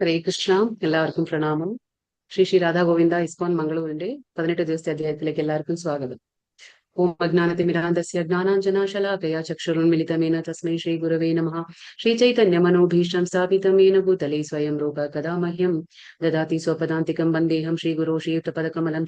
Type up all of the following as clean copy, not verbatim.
ഹരേ കൃഷ്ണ. എല്ലാവർക്കും പ്രണാമം. ശ്രീ രാധാ ഗോവിന്ദ ഇസ്കോൺ മംഗളൂരിന്റെ 18 ദിവസത്തെ അധ്യായത്തിലേക്ക് എല്ലാവർക്കും സ്വാഗതം. ഓം അജ്ഞാനതിമിരാന്തസ്യ ജ്ഞാനാഞ്ജനാശലാകയാ ചക്ഷുരുന്മിലിതമേന തസ്മൈ ശ്രീ ഗുരവേ നമഃ. ശ്രീ ചൈതന്യ മനോഭീഷ്ടം സ്ഥാപിതമേന ഭൂതലേ സ്വയം രൂപ കഥാ മഹ്യം ദദാതി സ്വപദാന്തികം വന്ദേഹം ശ്രീഗുരോ ശ്രീയുക്തപദകമലം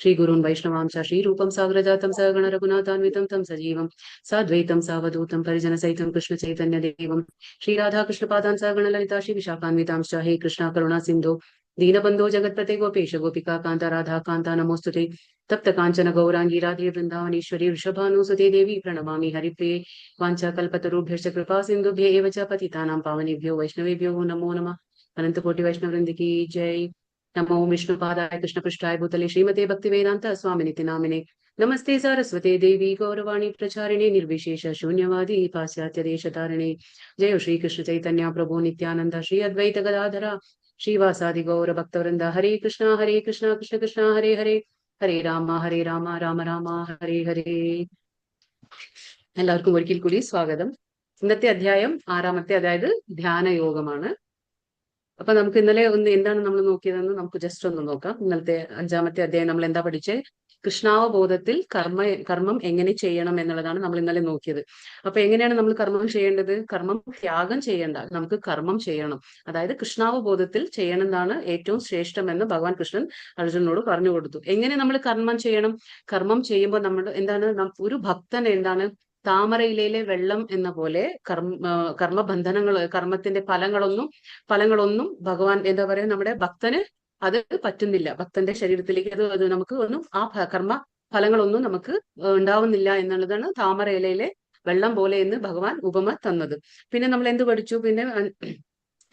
ശ്രീഗുരുൻ വൈഷ്ണവാംശ ശ്രീരൂപം സാഗ്രജാതം സഗണ രഘുനാഥാന്വിതം തം സജീവം സാദ്വൈതം സാവധൂതം പരിജനസഹിതം കൃഷ്ണ ചൈതന്യദേവം ശ്രീരാധാകൃഷ്ണപാദാൻ സഗണ ലളിതാ ശ്രീ വിശാഖാന്വിതാംശ ഹേ കൃഷ്ണ കരുണാ സിന്ധു दीनबंधो जगत्पते गोपेश गोपिका कांता राधा कांता नमोस्तुते तप्त कांचन गौरांगी राधे वृंदावनेश्वरी वृषभानुसुते देवी प्रणमामि हरिप्रिये वाञ्छाकल्पतरुभ्यश्च कृपा सिन्धुभ्य एव च पतितानां पावनेभ्यो वैष्णवेभ्यो नमो नमः. अनंतकोटि वैष्णववृंद की जय. नमो विष्णुपादाय कृष्णपृष्ठाय भूतले श्रीमते भक्तिवेदांत स्वामिनिति नामिने नमस्ते सरस्वते देवी गौरवाणी प्रचारिणे निर्विशेष शून्यवादी पाश्चात्य देशतारिणे. जय श्री कृष्ण चैतन्य प्रभु नित्यानंद श्री अद्वैत गदाधरा श्रीवासादि गौर भक्तवृंद. हरे कृष्ण कृष्ण कृष्ण हरे हरे ഹരേ രാമ രാമ രാമ ഹരേ ഹരേ. എല്ലാവർക്കും ഒരിക്കൽ കൂടി സ്വാഗതം. ഇന്നത്തെ അധ്യായം 6-ാമത്തെ, അതായത് ധ്യാനയോഗമാണ്. അപ്പൊ നമുക്ക് ഇന്നലെ എന്താണ് നമ്മൾ നോക്കിയതെന്ന് നമുക്ക് ജസ്റ്റ് ഒന്ന് നോക്കാം. ഇന്നലത്തെ 5-ാമത്തെ അധ്യായം നമ്മൾ എന്താ പഠിച്ചേ? കൃഷ്ണാവബോധത്തിൽ കർമ്മം എങ്ങനെ ചെയ്യണം എന്നുള്ളതാണ് നമ്മൾ ഇന്നലെ നോക്കിയത്. അപ്പൊ എങ്ങനെയാണ് നമ്മൾ കർമ്മം ചെയ്യേണ്ടത്? കർമ്മം ത്യാഗം ചെയ്യേണ്ട, നമുക്ക് കർമ്മം ചെയ്യണം. അതായത് കൃഷ്ണാവബോധത്തിൽ ചെയ്യണമെന്നാണ് ഏറ്റവും ശ്രേഷ്ഠമെന്ന് ഭഗവാൻ കൃഷ്ണൻ അർജുനനോട് പറഞ്ഞു കൊടുത്തു. എങ്ങനെ നമ്മൾ കർമ്മം ചെയ്യണം? കർമ്മം ചെയ്യുമ്പോൾ നമ്മൾ എന്താണ്, ഒരു ഭക്തൻ എന്താണ്, താമരയിലെ വെള്ളം എന്ന പോലെ കർമ്മബന്ധനങ്ങൾ, കർമ്മത്തിന്റെ ഫലങ്ങളൊന്നും ഭഗവാൻ എന്താ പറയാ, നമ്മുടെ ഭക്തന് അത് പറ്റുന്നില്ല. ഭക്തന്റെ ശരീരത്തിലേക്ക് അത് നമുക്ക് ഒന്നും ആ കർമ്മ ഫലങ്ങളൊന്നും നമുക്ക് ഉണ്ടാവുന്നില്ല എന്നുള്ളതാണ് താമര ഇലയിലെ വെള്ളം പോലെ എന്ന് ഭഗവാൻ ഉപമ തന്നത്. പിന്നെ നമ്മൾ എന്ത് പഠിച്ചു? പിന്നെ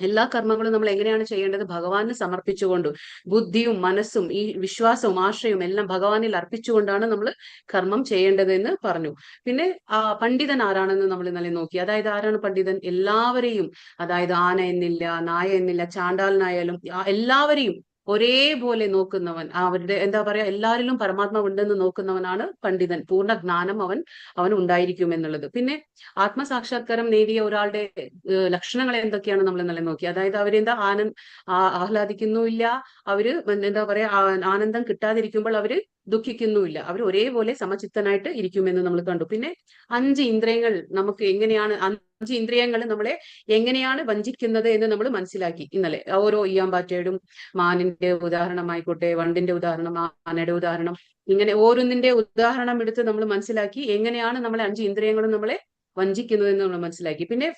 എല്ലാ കർമ്മങ്ങളും നമ്മൾ എങ്ങനെയാണ് ചെയ്യേണ്ടത്? ഭഗവാന് സമർപ്പിച്ചുകൊണ്ട്, ബുദ്ധിയും മനസ്സും ഈ വിശ്വാസവും ആശ്രയവും എല്ലാം ഭഗവാനിൽ അർപ്പിച്ചുകൊണ്ടാണ് നമ്മൾ കർമ്മം ചെയ്യേണ്ടത് എന്ന് പറഞ്ഞു. പിന്നെ പണ്ഡിതൻ ആരാണെന്ന് നമ്മൾ ഇന്നലെ നോക്കി. അതായത് ആരാണ് പണ്ഡിതൻ? എല്ലാവരെയും, അതായത് ആന എന്നില്ല, നായ എന്നില്ല, ചാണ്ടാലനായാലും എല്ലാവരെയും ഒരേപോലെ നോക്കുന്നവൻ, അവരുടെ എന്താ പറയാ, എല്ലാവരിലും പരമാത്മാവ് ഉണ്ടെന്ന് നോക്കുന്നവനാണ് പണ്ഡിതൻ. പൂർണ്ണ ജ്ഞാനം അവൻ ഉണ്ടായിരിക്കും എന്നുള്ളത്. പിന്നെ ആത്മസാക്ഷാത്കാരം നേടിയ ഒരാളുടെ ലക്ഷണങ്ങൾ എന്തൊക്കെയാണ് നമ്മൾ ഇന്നലെ നോക്കി. അതായത് അവരെന്താ ആഹ്ലാദിക്കുന്നുമില്ല, അവര് എന്താ പറയാ, ആനന്ദം കിട്ടാതിരിക്കുമ്പോൾ അവര് ദുഃഖിക്കുന്നുമില്ല, അവർ ഒരേപോലെ സമചിത്തനായിട്ട് ഇരിക്കുമെന്ന് നമ്മൾ കണ്ടു. പിന്നെ 5 ഇന്ദ്രിയങ്ങൾ നമുക്ക് എങ്ങനെയാണ്, 5 ഇന്ദ്രിയങ്ങൾ നമ്മളെ എങ്ങനെയാണ് വഞ്ചിക്കുന്നത് എന്ന് നമ്മൾ മനസ്സിലാക്കി ഇന്നലെ. ഓരോ ഈയാമ്പാറ്റയുടെയും, മാനിന്റെ ഉദാഹരണമായിക്കോട്ടെ, വണ്ടിന്റെ ഉദാഹരണം, ആനയുടെ ഉദാഹരണം, ഇങ്ങനെ ഓരോന്നിന്റെ ഉദാഹരണം എടുത്ത് നമ്മൾ മനസ്സിലാക്കി എങ്ങനെയാണ് നമ്മളെ 5 ഇന്ദ്രിയങ്ങളും നമ്മളെ വഞ്ചിക്കുന്നത് എന്ന് നമ്മൾ മനസ്സിലാക്കി. പിന്നെ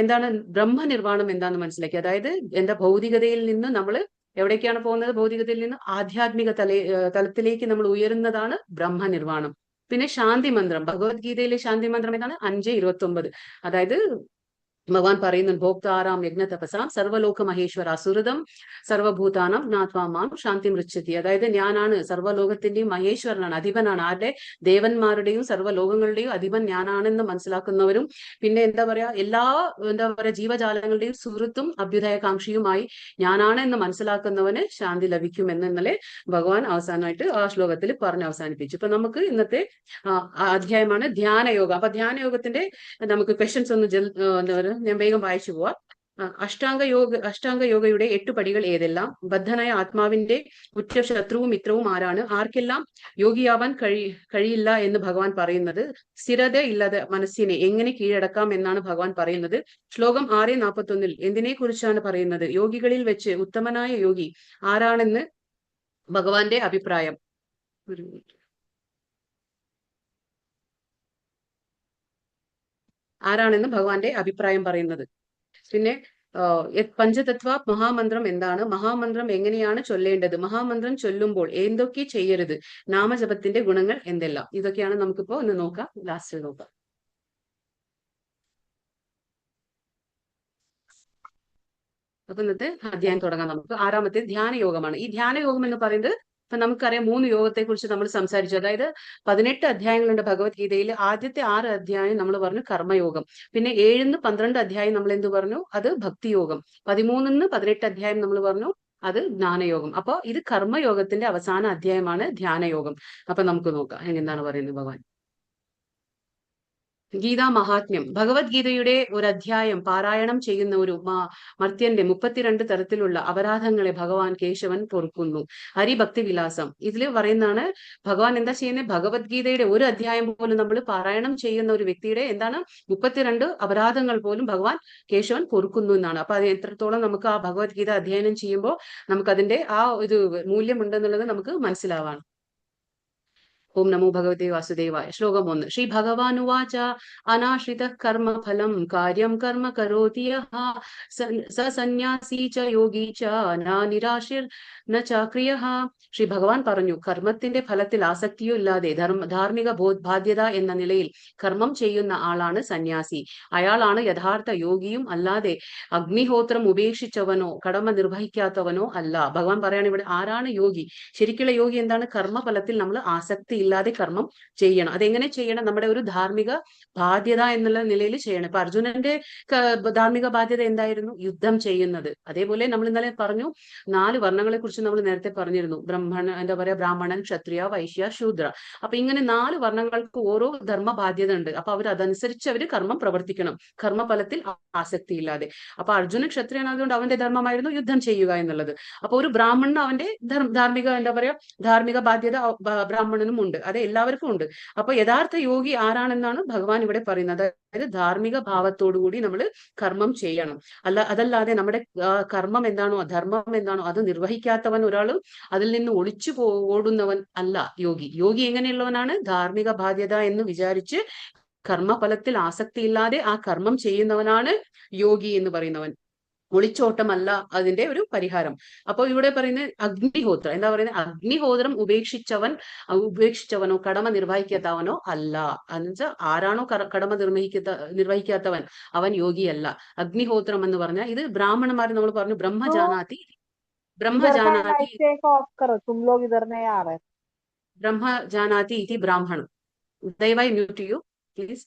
എന്താണ് ബ്രഹ്മനിർവാണം എന്താണെന്ന് മനസ്സിലാക്കി. അതായത് എന്താ, ഭൗതികതയിൽ നിന്ന് നമ്മൾ എവിടേക്കാണ് പോകുന്നത്? ഭൗതികതയിൽ നിന്ന് ആധ്യാത്മിക തലത്തിലേക്ക് നമ്മൾ ഉയരുന്നതാണ് ബ്രഹ്മനിർവാണം. പിന്നെ ശാന്തി മന്ത്രം, ഭഗവത്ഗീതയിലെ ശാന്തി മന്ത്രം ഏതാണ്? 5:29. അതായത് ഭഗവാൻ പറയുന്നുണ്ട്, ഭോക്താറാം യജ്ഞതപസാം സർവലോക മഹേശ്വര സുഹൃതം സർവഭൂതാനം നാത്വാമാം ശാന്തി മൃച്ഛതി. അതായത് ഞാനാണ് സർവ്വലോകത്തിന്റെയും മഹേശ്വരനാണ്, അധിപനാണ്. ആരുടെ? ദേവന്മാരുടെയും സർവ്വലോകങ്ങളുടെയും അധിപൻ ഞാനാണെന്ന് മനസ്സിലാക്കുന്നവരും, പിന്നെ എന്താ പറയാ, ജീവജാലങ്ങളുടെയും സുഹൃത്തും അഭ്യുദയകാംക്ഷിയുമായി ഞാനാണ് എന്ന് മനസ്സിലാക്കുന്നവന് ശാന്തി ലഭിക്കും എന്ന് ഇന്നലെ ഭഗവാൻ അവസാനമായിട്ട് ആ ശ്ലോകത്തിൽ പറഞ്ഞ് അവസാനിപ്പിച്ചു. ഇപ്പൊ നമുക്ക് ഇന്നത്തെ അധ്യായമാണ് ധ്യാനയോഗം. അപ്പൊ ധ്യാനയോഗത്തിന്റെ നമുക്ക് ക്വസ്റ്റ്യൻസ് ഒന്ന് ഞാൻ വേഗം വായിച്ചു പോവാം. അഷ്ടാംഗ യോഗയുടെ 8 പടികൾ ഏതെല്ലാം? ബദ്ധനായ ആത്മാവിന്റെ ഉറ്റ ശത്രുവും മിത്രവും ആരാണ്? ആർക്കെല്ലാം യോഗിയാവാൻ കഴിയില്ല എന്ന് ഭഗവാൻ പറയുന്നത്? സ്ഥിരത ഇല്ലാതെ മനസ്സിനെ എങ്ങനെ കീഴടക്കാം എന്നാണ് ഭഗവാൻ പറയുന്നത്? ശ്ലോകം 6:41 എന്തിനെ കുറിച്ചാണ് പറയുന്നത്? യോഗികളിൽ വെച്ച് ഉത്തമനായ യോഗി ആരാണെന്ന് ഭഗവാന്റെ അഭിപ്രായം. ആരാണെന്ന് ഭഗവാന്റെ അഭിപ്രായം പറയുന്നത്. പിന്നെ പഞ്ചതത്വ മഹാമന്ത്രം എന്താണ്? മഹാമന്ത്രം എങ്ങനെയാണ് ചൊല്ലേണ്ടത്? മഹാമന്ത്രം ചൊല്ലുമ്പോൾ എന്തൊക്കെ ചെയ്യരുത്? നാമജപത്തിന്റെ ഗുണങ്ങൾ എന്തെല്ലാം? ഇതൊക്കെയാണ് നമുക്കിപ്പോ ഒന്ന് നോക്കാം, ലാസ്റ്റ് നോക്കാം. അപ്പൊ ഇന്നത്തെ അധ്യായം തുടങ്ങാം. നമുക്ക് 6-ാമത്തെ ധ്യാനയോഗമാണ്. ഈ ധ്യാനയോഗം എന്ന് പറയുന്നത്, ഇപ്പൊ നമുക്കറിയാം 3 യോഗത്തെ കുറിച്ച് നമ്മൾ സംസാരിച്ചു. അതായത് 18 അധ്യായങ്ങളുണ്ട് ഭഗവത്ഗീതയിൽ. ആദ്യത്തെ 6 അധ്യായം നമ്മൾ പറഞ്ഞു കർമ്മയോഗം. പിന്നെ 7-12 അധ്യായം നമ്മൾ എന്ത് പറഞ്ഞു? അത് ഭക്തിയോഗം. 13-18 അധ്യായം നമ്മൾ പറഞ്ഞു അത് ജ്ഞാനയോഗം. അപ്പൊ ഇത് കർമ്മയോഗത്തിന്റെ അവസാന അധ്യായമാണ് ധ്യാനയോഗം. അപ്പൊ നമുക്ക് നോക്കാം എന്താണ് പറയുന്നത് ഭഗവാൻ. ഗീതാ മഹാത്മ്യം, ഭഗവത്ഗീതയുടെ ഒരു അധ്യായം പാരായണം ചെയ്യുന്ന ഒരു മർത്യന്റെ 32 തരത്തിലുള്ള അപരാധങ്ങളെ ഭഗവാൻ കേശവൻ പൊറുക്കുന്നു. ഹരിഭക്തി വിലാസം ഇതിൽ പറയുന്നതാണ് ഭഗവാൻ എന്താ ചെയ്യുന്നത്, ഭഗവത്ഗീതയുടെ ഒരു അധ്യായം പോലും നമ്മൾ പാരായണം ചെയ്യുന്ന ഒരു വ്യക്തിയുടെ എന്താണ് 32 അപരാധങ്ങൾ പോലും ഭഗവാൻ കേശവൻ പൊറുക്കുന്നു എന്നാണ്. അപ്പൊ അത് എത്രത്തോളം നമുക്ക് ആ ഭഗവത്ഗീത അധ്യയനം ചെയ്യുമ്പോൾ നമുക്ക് അതിന്റെ ആ ഒരു മൂല്യമുണ്ടെന്നുള്ളത് നമുക്ക് മനസ്സിലാവാണ്. ഓം നമോ ഭഗവതേ വാസുദേവായ. ശ്ലോകം 1. ശ്രീ ഭഗവാനുവാച അനാശ്രിത കർമ്മ ഫലം കാര്യം കർമ്മ കരോതി യഃ സ സന്യാസി ച യോഗി ച ന നിരാശിർ ന ചാക്രിയഃ. ശ്രീ ഭഗവാൻ പറഞ്ഞു, കർമ്മത്തിന്റെ ഫലത്തിൽ ആസക്തിയോ ഇല്ലാതെ ധാർമ്മിക ബാധ്യത എന്ന നിലയിൽ കർമ്മം ചെയ്യുന്ന ആളാണ് സന്യാസി. അയാളാണ് യഥാർത്ഥ യോഗിയും അല്ലാതെ അഗ്നിഹോത്രം ഉപേക്ഷിച്ചവനോ കടമ നിർവഹിക്കാത്തവനോ അല്ല. ഭഗവാൻ പറയാണ് ഇവിടെ ആരാണ് യോഗി. ശരിക്കുള്ള യോഗി എന്താണ്, കർമ്മഫലത്തിൽ നമ്മൾ ആസക്തി ഇല്ലാതെ കർമ്മം ചെയ്യണം. അതെങ്ങനെ ചെയ്യണം, നമ്മുടെ ഒരു ധാർമ്മിക ബാധ്യത എന്നുള്ള നിലയിൽ ചെയ്യണം. ഇപ്പൊ അർജുനന്റെ ധാർമ്മിക ബാധ്യത എന്തായിരുന്നു, യുദ്ധം ചെയ്യുന്നത്. അതേപോലെ നമ്മൾ ഇന്നലെ പറഞ്ഞു 4 വർണ്ണങ്ങളെ കുറിച്ച് നമ്മൾ നേരത്തെ പറഞ്ഞിരുന്നു. എന്താ പറയാ, ബ്രാഹ്മണൻ, ക്ഷത്രിയ, വൈശ്യ, ശൂദ്ര. അപ്പൊ ഇങ്ങനെ 4 വർണ്ണങ്ങൾക്ക് ഓരോ ധർമ്മ ബാധ്യത ഉണ്ട്. അപ്പൊ അതനുസരിച്ച് അവര് കർമ്മം പ്രവർത്തിക്കണം, കർമ്മഫലത്തിൽ ആസക്തി ഇല്ലാതെ. അപ്പൊ അർജുനൻ ക്ഷത്രിയനായതുകൊണ്ട് അവന്റെ ധർമ്മമായിരുന്നു യുദ്ധം ചെയ്യുക എന്നുള്ളത്. അപ്പൊ ഒരു ബ്രാഹ്മണന് അവന്റെ ധാർമ്മിക എന്താ പറയാ ധാർമ്മിക ബാധ്യത ബ്രാഹ്മണനും ഉണ്ട്, അത് എല്ലാവർക്കും ഉണ്ട്. അപ്പൊ യഥാർത്ഥ യോഗി ആരാണെന്നാണ് ഭഗവാൻ ഇവിടെ പറയുന്നത്. അതായത് ധാർമ്മിക ഭാവത്തോടുകൂടി നമ്മൾ കർമ്മം ചെയ്യണം. അതല്ലാതെ നമ്മുടെ കർമ്മം എന്താണോ, ധർമ്മം എന്താണോ അത് നിർവഹിക്കാത്തവൻ, ഒരാൾ അതിൽ നിന്ന് ഒളിച്ചു ഓടുന്നവൻ അല്ല യോഗി. യോഗി എങ്ങനെയുള്ളവനാണ്, ധാർമ്മിക ബാധ്യത എന്ന് വിചാരിച്ച് കർമ്മഫലത്തിൽ ആസക്തിയില്ലാതെ ആ കർമ്മം ചെയ്യുന്നവനാണ് യോഗി എന്ന് പറയുന്നവൻ. ഒളിച്ചോട്ടമല്ല അതിന്റെ ഒരു പരിഹാരം. അപ്പൊ ഇവിടെ പറയുന്നത് അഗ്നിഹോത്രം, എന്താ പറയുന്നത്, അഗ്നിഹോത്രം ഉപേക്ഷിച്ചവനോ കടമ നിർവഹിക്കാത്തവനോ അല്ല. എന്നുവെച്ചാൽ ആരാണോ കടമ നിർവഹിക്കാത്തവൻ അവൻ യോഗിയല്ല. അഗ്നിഹോത്രം എന്ന് പറഞ്ഞാൽ ഇത് ബ്രാഹ്മണന്മാർ നമ്മൾ പറഞ്ഞു तो ബ്രഹ്മജാനാതി इधर का ബ്രഹ്മജാനാതി लाइट से एक ऑफ करो, तुम लोग इधर नहीं आ रहे। ബ്രഹ്മജാനാതി ഇതി ബ്രാഹ്മണം. ദയവായി മ്യൂട്ട് ചെയ്യൂ പ്ലീസ്.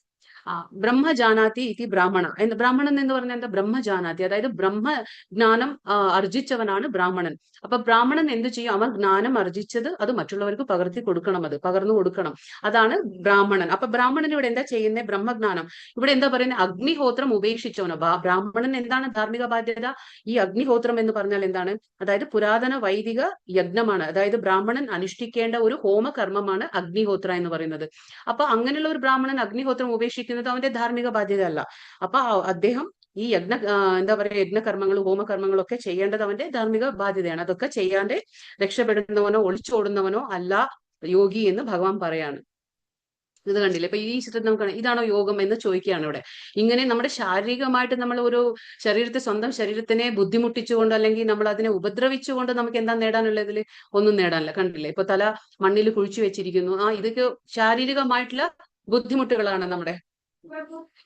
ബ്രഹ്മജാനാതി ഇതി ബ്രാഹ്മണ. ബ്രാഹ്മണൻ എന്ന് പറഞ്ഞാൽ എന്താ, ബ്രഹ്മജാനാതി, അതായത് ബ്രഹ്മജ്ഞാനം ആർജിച്ചവനാണ് ബ്രാഹ്മണൻ. അപ്പൊ ബ്രാഹ്മണൻ എന്ത് ചെയ്യും, അവൻ ജ്ഞാനം ആർജിച്ചത് അത് മറ്റുള്ളവർക്ക് പകർന്നു കൊടുക്കണം. അതാണ് ബ്രാഹ്മണൻ. അപ്പൊ ബ്രാഹ്മണൻ ഇവിടെ എന്താ ചെയ്യുന്നത്, ബ്രഹ്മജ്ഞാനം. ഇവിടെ എന്താ പറയുന്നത്, അഗ്നിഹോത്രം ഉപേക്ഷിച്ചവനോ. ബ്രാഹ്മണൻ എന്താണ് ധാർമ്മിക ബാധ്യത, ഈ അഗ്നിഹോത്രം എന്ന് പറഞ്ഞാൽ എന്താണ്, അതായത് പുരാതന വൈദിക യജ്ഞമാണ്. അതായത് ബ്രാഹ്മണൻ അനുഷ്ഠിക്കേണ്ട ഒരു ഹോമകർമ്മമാണ് അഗ്നിഹോത്ര എന്ന് പറയുന്നത്. അപ്പൊ അങ്ങനെയുള്ള ഒരു ബ്രാഹ്മണൻ അഗ്നിഹോത്രം ഉപേക്ഷിക്കുന്നത് അവന്റെ ധാർമ്മിക ബാധ്യത അല്ല. അപ്പൊ അദ്ദേഹം ഈ എന്താ പറയുക യജ്ഞകർമ്മങ്ങളും ഹോമകർമ്മങ്ങളും ഒക്കെ ചെയ്യേണ്ടത് അവന്റെ ധാർമ്മിക ബാധ്യതയാണ്. അതൊക്കെ ചെയ്യാതെ രക്ഷപ്പെടുന്നവനോ ഒളിച്ചോടുന്നവനോ അല്ല യോഗി എന്ന് ഭഗവാൻ പറയാണ്. ഇത് കണ്ടില്ലേ, ഇപ്പൊ ഈ ചിത്രത്തിൽ നമുക്ക് ഇതാണോ യോഗം എന്ന് ചോദിക്കുകയാണ് ഇവിടെ. ഇങ്ങനെ നമ്മുടെ ശാരീരികമായിട്ട് നമ്മൾ ഒരു സ്വന്തം ശരീരത്തിനെ ബുദ്ധിമുട്ടിച്ചുകൊണ്ട് അല്ലെങ്കിൽ നമ്മൾ അതിനെ ഉപദ്രവിച്ചുകൊണ്ട് നമുക്ക് എന്താ നേടാനുള്ളത്, ഇതിൽ ഒന്നും നേടാനില്ല. കണ്ടില്ലേ, ഇപ്പൊ തല മണ്ണിൽ കുഴിച്ചു വെച്ചിരിക്കുന്നു. ഇതൊക്കെ ശാരീരികമായിട്ടുള്ള ബുദ്ധിമുട്ടുകളാണ് നമ്മുടെ.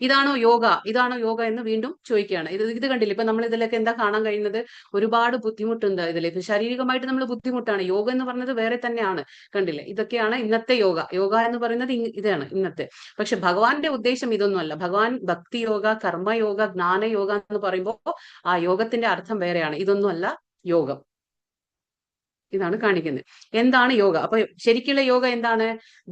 ഇതാണോ യോഗ എന്ന് വീണ്ടും ചോദിക്കുകയാണ്. ഇത് കണ്ടില്ലേ, ഇപ്പൊ നമ്മൾ ഇതിലൊക്കെ എന്താ കാണാൻ കഴിയുന്നത്, ഒരുപാട് ബുദ്ധിമുട്ടുണ്ട് ഇതിൽ. ഇപ്പൊ ശാരീരികമായിട്ട് നമ്മൾ ബുദ്ധിമുട്ടാണ്. യോഗ എന്ന് പറയുന്നത് വേറെ തന്നെയാണ്. കണ്ടില്ലേ, ഇതൊക്കെയാണ് ഇന്നത്തെ യോഗ എന്ന് പറയുന്നത് ഇതാണ് ഇന്നത്തെ. പക്ഷെ ഭഗവാന്റെ ഉദ്ദേശം ഇതൊന്നുമല്ല. ഭഗവാൻ ഭക്തിയോഗ, കർമ്മയോഗ, ജ്ഞാനയോഗ എന്ന് പറയുമ്പോൾ ആ യോഗത്തിന്റെ അർത്ഥം വേറെയാണ്. ഇതൊന്നും അല്ല യോഗം. ഇതാണ് കാണിക്കുന്നത്. എന്താണ് യോഗ? അപ്പൊ ശരിക്കുള്ള യോഗ എന്താണ്?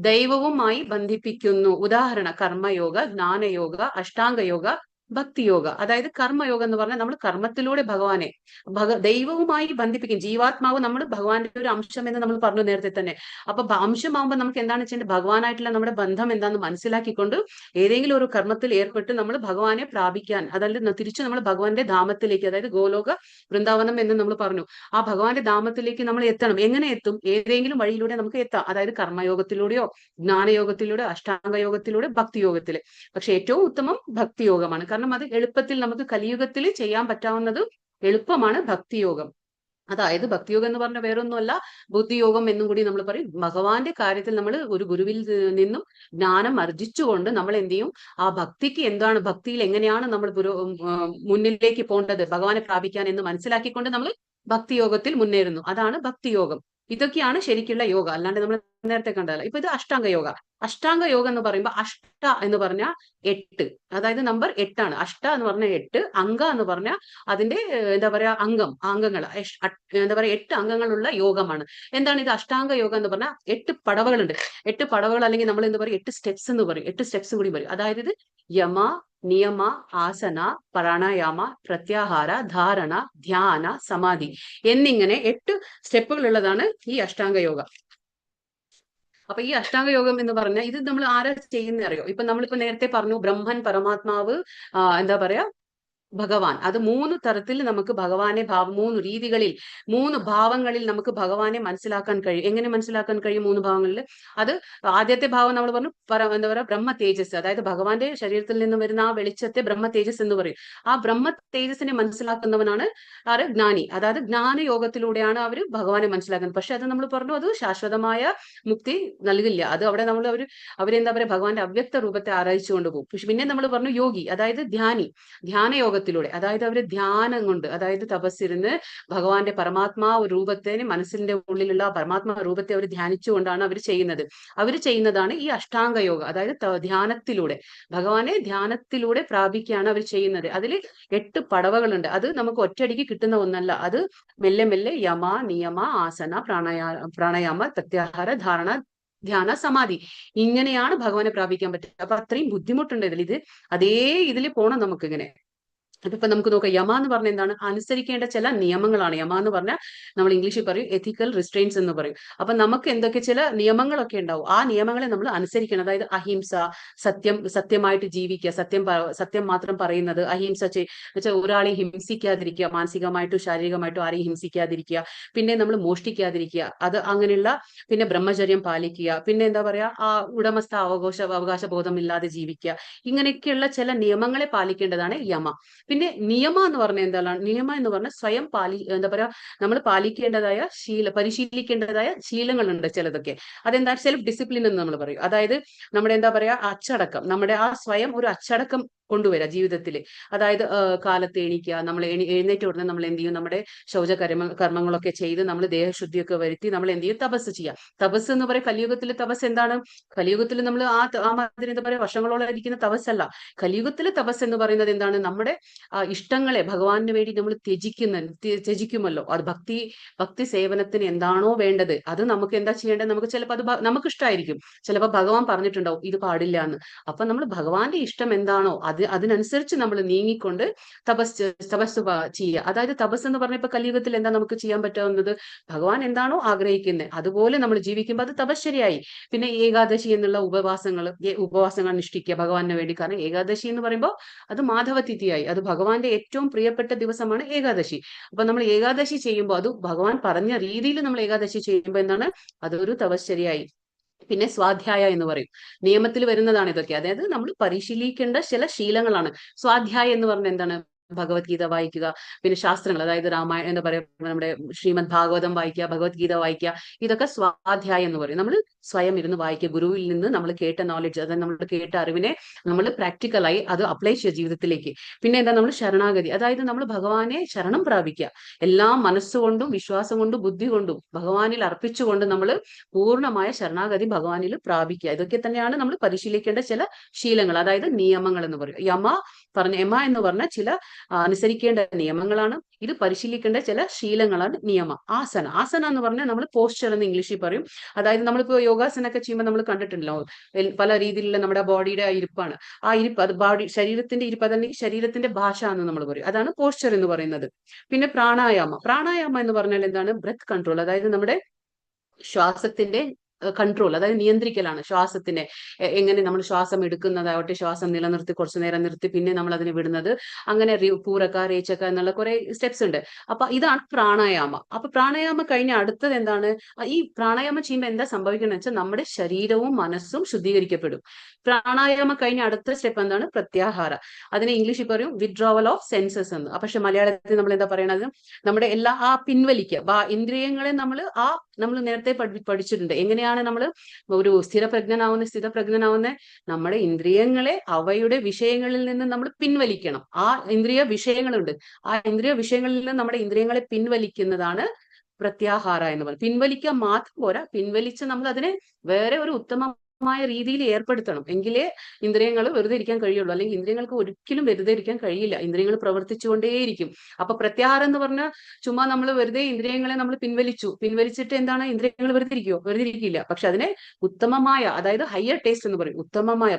ദൈവവുമായി ബന്ധിപ്പിക്കുന്നു. ഉദാഹരണ കർമ്മയോഗ, ജ്ഞാനയോഗ, അഷ്ടാംഗയോഗ, ഭക്തിയോഗ. അതായത് കർമ്മയോഗം എന്ന് പറഞ്ഞാൽ നമ്മൾ കർമ്മത്തിലൂടെ ഭഗവാനെ ദൈവവുമായി ബന്ധിപ്പിക്കും. ജീവാത്മാവ് നമ്മൾ ഭഗവാന്റെ ഒരു അംശം എന്ന് നമ്മൾ പറഞ്ഞു നേരത്തെ തന്നെ. അപ്പൊ അംശമാകുമ്പോൾ നമുക്ക് എന്താണ് ചെയ്യേണ്ടത്, ഭഗവാനായിട്ടുള്ള നമ്മുടെ ബന്ധം എന്താണെന്ന് മനസ്സിലാക്കിക്കൊണ്ട് ഏതെങ്കിലും ഒരു കർമ്മത്തിൽ ഏർപ്പെട്ട് നമ്മൾ ഭഗവാനെ പ്രാപിക്കാൻ, അതായത് തിരിച്ച് നമ്മൾ ഭഗവാന്റെ ധാമത്തിലേക്ക്, അതായത് ഗോലോക വൃന്ദാവനം എന്ന് നമ്മൾ പറഞ്ഞു, ആ ഭഗവാന്റെ ധാമത്തിലേക്ക് നമ്മൾ എത്തണം. എങ്ങനെ എത്തും? ഏതെങ്കിലും വഴിയിലൂടെ നമുക്ക് എത്താം. അതായത് കർമ്മയോഗത്തിലൂടെയോ ജ്ഞാനയോഗത്തിലൂടെ, അഷ്ടാംഗയോഗത്തിലൂടെ, ഭക്തിയോഗത്തില്. പക്ഷെ ഏറ്റവും ഉത്തമം ഭക്തിയോഗമാണ്. കാരണം അത് എളുപ്പത്തിൽ നമുക്ക് കലിയുഗത്തിൽ ചെയ്യാൻ പറ്റാവുന്നത് എളുപ്പമാണ് ഭക്തിയോഗം. അതായത് ഭക്തിയോഗം എന്ന് പറഞ്ഞ വേറൊന്നുമല്ല, ബുദ്ധിയോഗം എന്നും കൂടി നമ്മൾ പറയും. ഭഗവാന്റെ കാര്യത്തിൽ നമ്മൾ ഒരു ഗുരുവിൽ നിന്നും ജ്ഞാനം ആർജിച്ചുകൊണ്ട് നമ്മൾ എന്ത് ചെയ്യും, ആ ഭക്തിക്ക് എന്താണ്, ഭക്തിയിൽ എങ്ങനെയാണ് നമ്മൾ മുന്നിലേക്ക് പോകേണ്ടത് ഭഗവാനെ പ്രാപിക്കാൻ എന്ന് മനസ്സിലാക്കിക്കൊണ്ട് നമ്മൾ ഭക്തിയോഗത്തിൽ മുന്നേറുന്നു. അതാണ് ഭക്തിയോഗം. ഇതൊക്കെയാണ് ശരിക്കുള്ള യോഗ. അല്ലാണ്ട് നമ്മൾ നേരത്തെ കണ്ടതല്ല. ഇപ്പൊ ഇത് അഷ്ടാംഗ യോഗ. അഷ്ടാംഗ യോഗ എന്ന് പറയുമ്പോൾ അഷ്ട എന്ന് പറഞ്ഞാൽ 8, അതായത് നമ്പർ 8ആണ്. അഷ്ട എന്ന് പറഞ്ഞാൽ 8, അംഗ എന്ന് പറഞ്ഞാൽ അതിന്റെ എന്താ പറയാ അംഗങ്ങൾ, എന്താ പറയാ 8 അംഗങ്ങളുള്ള യോഗമാണ്. എന്താണ് ഇത് അഷ്ടാംഗ യോഗം എന്ന് പറഞ്ഞാൽ 8 പടവകളുണ്ട്. 8 പടവകൾ, അല്ലെങ്കിൽ നമ്മൾ എന്താ പറയുക 8 സ്റ്റെപ്സ് എന്ന് പറയും. 8 സ്റ്റെപ്സും കൂടി പറയും. അതായത് ഇത് യമ, നിയമ, ആസന, പ്രാണായാമ, പ്രത്യാഹാര, ധാരണ, ധ്യാന, സമാധി എന്നിങ്ങനെ 8 സ്റ്റെപ്പുകൾ ഉള്ളതാണ് ഈ അഷ്ടാംഗ യോഗ. അപ്പൊ ഈ അഷ്ടാംഗ യോഗം എന്ന് പറഞ്ഞാൽ ഇത് നമ്മൾ ആരാ ചെയ്യുന്ന അറിയോ? ഇപ്പൊ നമ്മളിപ്പോ നേരത്തെ പറഞ്ഞു ബ്രഹ്മൻ, പരമാത്മാവ്, എന്താ പറയാ ഭഗവാൻ. അത് 3 തരത്തിൽ നമുക്ക് ഭഗവാനെ 3 രീതികളിൽ 3 ഭാവങ്ങളിൽ നമുക്ക് ഭഗവാനെ മനസ്സിലാക്കാൻ കഴിയും. എങ്ങനെ മനസ്സിലാക്കാൻ കഴിയും 3 ഭാവങ്ങളിൽ? അത് ആദ്യത്തെ ഭാവം നമ്മൾ പറഞ്ഞു എന്താ പറയാ ബ്രഹ്മ തേജസ്, അതായത് ഭഗവാന്റെ ശരീരത്തിൽ നിന്ന് വരുന്ന ആ വെളിച്ചത്തെ ബ്രഹ്മ തേജസ് എന്ന് പറയും. ആ ബ്രഹ്മ തേജസ്സിനെ മനസ്സിലാക്കുന്നവനാണ് ആര്? ജ്ഞാനി. അതായത് ജ്ഞാന യോഗത്തിലൂടെയാണ് അവർ ഭഗവാനെ മനസ്സിലാക്കുന്നത്. പക്ഷെ അത് നമ്മൾ പറഞ്ഞു അത് ശാശ്വതമായ മുക്തി നൽകില്ല. അത് അവിടെ നമ്മൾ അവരെന്താ പറയാ ഭഗവാന്റെ അവ്യക്ത രൂപത്തെ ആരായിച്ചുകൊണ്ട് പോകും. പക്ഷെ പിന്നെ നമ്മൾ പറഞ്ഞു യോഗി, അതായത് ധ്യാന യോഗത്തിലൂടെ, അതായത് അവര് ധ്യാനം കൊണ്ട്, അതായത് തപസ്സിരുന്ന് ഭഗവാന്റെ പരമാത്മാ രൂപത്തിന് മനസ്സിന്റെ ഉള്ളിലുള്ള പരമാത്മാ രൂപത്തെ അവർ ധ്യാനിച്ചുകൊണ്ടാണ് അവർ ചെയ്യുന്നതാണ് ഈ അഷ്ടാംഗ യോഗ. അതായത് ധ്യാനത്തിലൂടെ ഭഗവാനെ ധ്യാനത്തിലൂടെ പ്രാപിക്കുകയാണ് അവർ ചെയ്യുന്നത്. അതിൽ 8 പടവകളുണ്ട്. അത് നമുക്ക് ഒറ്റയടിക്ക് കിട്ടുന്ന ഒന്നല്ല. അത് മെല്ലെ മെല്ലെ യമ, നിയമ, ആസന, പ്രാണായാമ, പ്രത്യാഹാര, ധാരണ, ധ്യാന, സമാധി, ഇങ്ങനെയാണ് ഭഗവാനെ പ്രാപിക്കാൻ പറ്റുക. അപ്പൊ അത്രയും ബുദ്ധിമുട്ടുണ്ട് ഇത് അതേ ഇതിൽ പോണം നമുക്ക് ഇങ്ങനെ. അതിപ്പോ നമുക്ക് നോക്കാം. യമ എന്ന് പറഞ്ഞാൽ എന്താണ്? അനുസരിക്കേണ്ട ചില നിയമങ്ങളാണ്. യമ എന്ന് പറഞ്ഞാൽ നമ്മൾ ഇംഗ്ലീഷിൽ പറയും എത്തിക്കൽ റിസ്ട്രെയിൻസ് എന്ന് പറയും. അപ്പൊ നമുക്ക് എന്തൊക്കെ ചില നിയമങ്ങളൊക്കെ ഉണ്ടാവും. ആ നിയമങ്ങളെ നമ്മൾ അനുസരിക്കണം. അതായത് അഹിംസ, സത്യമായിട്ട് ജീവിക്കുക, സത്യം മാത്രം പറയുന്നത്, അഹിംസ വെച്ചാൽ ഒരാളെ ഹിംസിക്കാതിരിക്കുക, മാനസികമായിട്ടും ശാരീരികമായിട്ടും ആരെയും ഹിംസിക്കാതിരിക്കുക, പിന്നെ നമ്മൾ മോഷ്ടിക്കാതിരിക്കുക, അത് അങ്ങനെയുള്ള, പിന്നെ ബ്രഹ്മചര്യം പാലിക്കുക, പിന്നെ എന്താ പറയാ ആ ഉടമസ്ഥ അവകാശ ബോധം ഇല്ലാതെ ജീവിക്കുക, ഇങ്ങനെയൊക്കെയുള്ള ചില നിയമങ്ങളെ പാലിക്കേണ്ടതാണ് യമ. പിന്നെ നിയമ എന്ന് പറഞ്ഞാൽ എന്താണ്? നിയമ എന്ന് പറഞ്ഞാൽ സ്വയം എന്താ പറയാ നമ്മൾ പാലിക്കേണ്ടതായ പരിശീലിക്കേണ്ടതായ ശീലങ്ങളുണ്ട് ചിലതൊക്കെ. അതെന്താ? സെൽഫ് ഡിസിപ്ലിൻ എന്ന് നമ്മൾ പറയും. അതായത് നമ്മുടെ എന്താ പറയാ അച്ചടക്കം, നമ്മുടെ ആ സ്വയം ഒരു അച്ചടക്കം കൊണ്ടുവരിക ജീവിതത്തിൽ. അതായത് കാലത്ത് എണീക്കുക, നമ്മൾ എഴുന്നേറ്റ് ഉടനെ നമ്മൾ എന്ത് ചെയ്യും? നമ്മുടെ കർമ്മങ്ങളൊക്കെ ചെയ്ത് നമ്മൾ ദേഹശുദ്ധിയൊക്കെ വരുത്തി നമ്മൾ എന്ത് ചെയ്യും? തപസ് ചെയ്യാം. തപസ് എന്ന് പറയാം കലിയുഗത്തിലെ തപസ് എന്താണ്? കലിയുഗത്തിൽ നമ്മൾ ആ മാതിരി എന്താ പറയാ വർഷങ്ങളോളം ഇരിക്കുന്ന തപസ്സല്ല. കലിയുഗത്തിലെ തപസ് എന്ന് പറയുന്നത് എന്താണ്? നമ്മുടെ ഇഷ്ടങ്ങളെ ഭഗവാന് വേണ്ടി നമ്മൾ ത്യജിക്കുമല്ലോ. അത് ഭക്തി സേവനത്തിന് എന്താണോ വേണ്ടത് അത് നമുക്ക് എന്താ ചെയ്യേണ്ടത്? നമുക്ക് ചിലപ്പോൾ അത് നമുക്ക് ഇഷ്ടമായിരിക്കും, ചിലപ്പോൾ ഭഗവാൻ പറഞ്ഞിട്ടുണ്ടാവും ഇത് പാടില്ല എന്ന്. അപ്പൊ നമ്മൾ ഭഗവാന്റെ ഇഷ്ടം എന്താണോ അതിനനുസരിച്ച് നമ്മൾ നീങ്ങിക്കൊണ്ട് തപസ് ചെയ്യുക. അതായത് തപസ് എന്ന് പറഞ്ഞ ഇപ്പൊ കലിയുഗത്തിൽ എന്താ നമുക്ക് ചെയ്യാൻ പറ്റാവുന്നത്? ഭഗവാൻ എന്താണോ ആഗ്രഹിക്കുന്നത് അതുപോലെ നമ്മൾ ജീവിക്കുമ്പോൾ അത് തപശ്ശരിയായി. പിന്നെ ഏകാദശി എന്നുള്ള ഉപവാസങ്ങൾ അനുഷ്ഠിക്കുക ഭഗവാന് വേണ്ടി. കാരണം ഏകാദശി എന്ന് പറയുമ്പോൾ അത് മാധവ തിഥിയായി, അത് ഭഗവാന്റെ ഏറ്റവും പ്രിയപ്പെട്ട ദിവസമാണ് ഏകാദശി. അപ്പൊ നമ്മൾ ഏകാദശി ചെയ്യുമ്പോൾ അത് ഭഗവാൻ പറഞ്ഞ രീതിയിൽ നമ്മൾ ഏകാദശി ചെയ്യുമ്പോൾ എന്താണ്? അതൊരു തപശ്ശരിയായി. പിന്നെ സ്വാധ്യായ എന്ന് പറയും. നിയമത്തിൽ വരുന്നതാണ് ഇതൊക്കെ. അതായത് നമ്മൾ പരിശീലിക്കേണ്ട ചില ശീലങ്ങളാണ്. സ്വാധ്യായം എന്ന് പറഞ്ഞാൽ എന്താണ്? ഭഗവത്ഗീത വായിക്കുക, പിന്നെ ശാസ്ത്രങ്ങൾ, അതായത് രാമായണം എന്താ പറയാ നമ്മുടെ ശ്രീമദ് ഭാഗവതം വായിക്കുക, ഭഗവത്ഗീത വായിക്കുക, ഇതൊക്കെ സ്വാധ്യായം എന്ന് പറയും. നമ്മൾ സ്വയം ഇരുന്ന് വായിക്കുക, ഗുരുവിൽ നിന്ന് നമ്മൾ കേട്ട നോളജ്, അതായത് നമ്മൾ കേട്ട അറിവിനെ നമ്മൾ പ്രാക്ടിക്കലായി അത് അപ്ലൈ ചെയ്യുക ജീവിതത്തിലേക്ക്. പിന്നെ എന്താ? നമ്മൾ ശരണാഗതി, അതായത് നമ്മൾ ഭഗവാനെ ശരണം പ്രാപിക്കുക. എല്ലാം മനസ്സുകൊണ്ടും വിശ്വാസം കൊണ്ടും ബുദ്ധി കൊണ്ടും ഭഗവാനിൽ അർപ്പിച്ചുകൊണ്ട് നമ്മൾ പൂർണ്ണമായ ശരണാഗതി ഭഗവാനിൽ പ്രാപിക്കുക. ഇതൊക്കെ തന്നെയാണ് നമ്മൾ പരിശീലിക്കേണ്ട ചില ശീലങ്ങൾ, അതായത് നിയമങ്ങൾ എന്ന് പറയും. യമ എന്ന് പറഞ്ഞ ചില അനുസരിക്കേണ്ട നിയമങ്ങളാണ്. ഇത് പരിശീലിക്കേണ്ട ചില ശീലങ്ങളാണ് നിയമ. ആസന എന്ന് പറഞ്ഞാൽ നമ്മൾ പോസ്ചർ എന്ന് ഇംഗ്ലീഷിൽ പറയും. അതായത് നമ്മളിപ്പോ യോഗാസനൊക്കെ ചെയ്യുമ്പോൾ നമ്മൾ കണ്ടിട്ടുണ്ടല്ലോ പല രീതിയിലുള്ള നമ്മുടെ ബോഡിയുടെ ഇരിപ്പാണ്. ആ ഇരിപ്പ് അത് ശരീരത്തിന്റെ ഇരിപ്പ്, അതല്ലെങ്കിൽ ശരീരത്തിന്റെ ഭാഷ എന്ന് നമ്മൾ പറയും. അതാണ് പോസ്ചർ എന്ന് പറയുന്നത്. പിന്നെ പ്രാണായാമം എന്ന് പറഞ്ഞാൽ എന്താണ്? ബ്രെത്ത് കൺട്രോൾ, അതായത് നമ്മുടെ ശ്വാസത്തിന്റെ കൺട്രോൾ, അതായത് നിയന്ത്രിക്കലാണ് ശ്വാസത്തിനെ. എങ്ങനെ നമ്മൾ ശ്വാസം എടുക്കുന്നതാവട്ടെ, ശ്വാസം നിലനിർത്തി കുറച്ചു നേരം നിർത്തി പിന്നെ നമ്മൾ അതിനെ വിടുന്നത്, അങ്ങനെ പൂരക്ക രേച്ചക്ക എന്നുള്ള കുറെ സ്റ്റെപ്സ് ഉണ്ട്. അപ്പൊ ഇതാണ് പ്രാണായാമ. അപ്പൊ പ്രാണായാമം കഴിഞ്ഞ അടുത്തത് എന്താണ്? ഈ പ്രാണായാമം ചെയ്യുമ്പോൾ എന്താ സംഭവിക്കുന്നത് വെച്ചാൽ നമ്മുടെ ശരീരവും മനസ്സും ശുദ്ധീകരിക്കപ്പെടും. പ്രാണായാമം കഴിഞ്ഞ അടുത്ത സ്റ്റെപ്പ് എന്താണ്? പ്രത്യാഹാര. അതിനെ ഇംഗ്ലീഷിൽ പറയും വിത്ഡ്രോവൽ ഓഫ് സെൻസസ് എന്ന്. പക്ഷെ മലയാളത്തിൽ നമ്മൾ എന്താ പറയണത്? നമ്മുടെ എല്ലാ ഇന്ദ്രിയങ്ങളെ നമ്മൾ നേരത്തെ പഠിച്ചിട്ടുണ്ട്. എങ്ങനെയാണ് നമ്മൾ ഒരു സ്ഥിതപ്രജ്ഞനാവുന്ന നമ്മുടെ ഇന്ദ്രിയങ്ങളെ അവയുടെ വിഷയങ്ങളിൽ നിന്ന് നമ്മൾ പിൻവലിക്കണം. ആ ഇന്ദ്രിയ വിഷയങ്ങളുണ്ട്, ആ ഇന്ദ്രിയ വിഷയങ്ങളിൽ നിന്ന് നമ്മുടെ ഇന്ദ്രിയങ്ങളെ പിൻവലിക്കുന്നതാണ് പ്രത്യാഹാര എന്ന് പറയും. പിൻവലിക്കാൻ മാത്രം പോരാ, പിൻവലിച്ച് നമ്മൾ അതിനെ വേറെ ഒരു ഉത്തമമായ രീതിയിൽ ഏർപ്പെടുത്തണം. എങ്കിലേ ഇന്ദ്രിയങ്ങൾ വെറുതെ ഇരിക്കാൻ കഴിയുള്ളൂ. അല്ലെങ്കിൽ ഇന്ദ്രിയങ്ങൾക്ക് ഒരിക്കലും വെറുതെ ഇരിക്കാൻ കഴിയില്ല. ഇന്ദ്രിയങ്ങൾ പ്രവർത്തിച്ചുകൊണ്ടേയിരിക്കും. അപ്പൊ പ്രത്യാഹാരം എന്ന് പറഞ്ഞാൽ ചുമ്മാ നമ്മൾ വെറുതെ ഇന്ദ്രിയങ്ങളെ നമ്മൾ പിൻവലിച്ചിട്ട് എന്താണ് ഇന്ദ്രിയങ്ങൾ വെറുതെ ഇരിക്കുമോ? വെറുതെ ഇരിക്കില്ല. പക്ഷെ അതിനെ ഉത്തമമായ, അതായത് ഹയർ ടേസ്റ്റ് എന്ന് പറയും, ഉത്തമമായ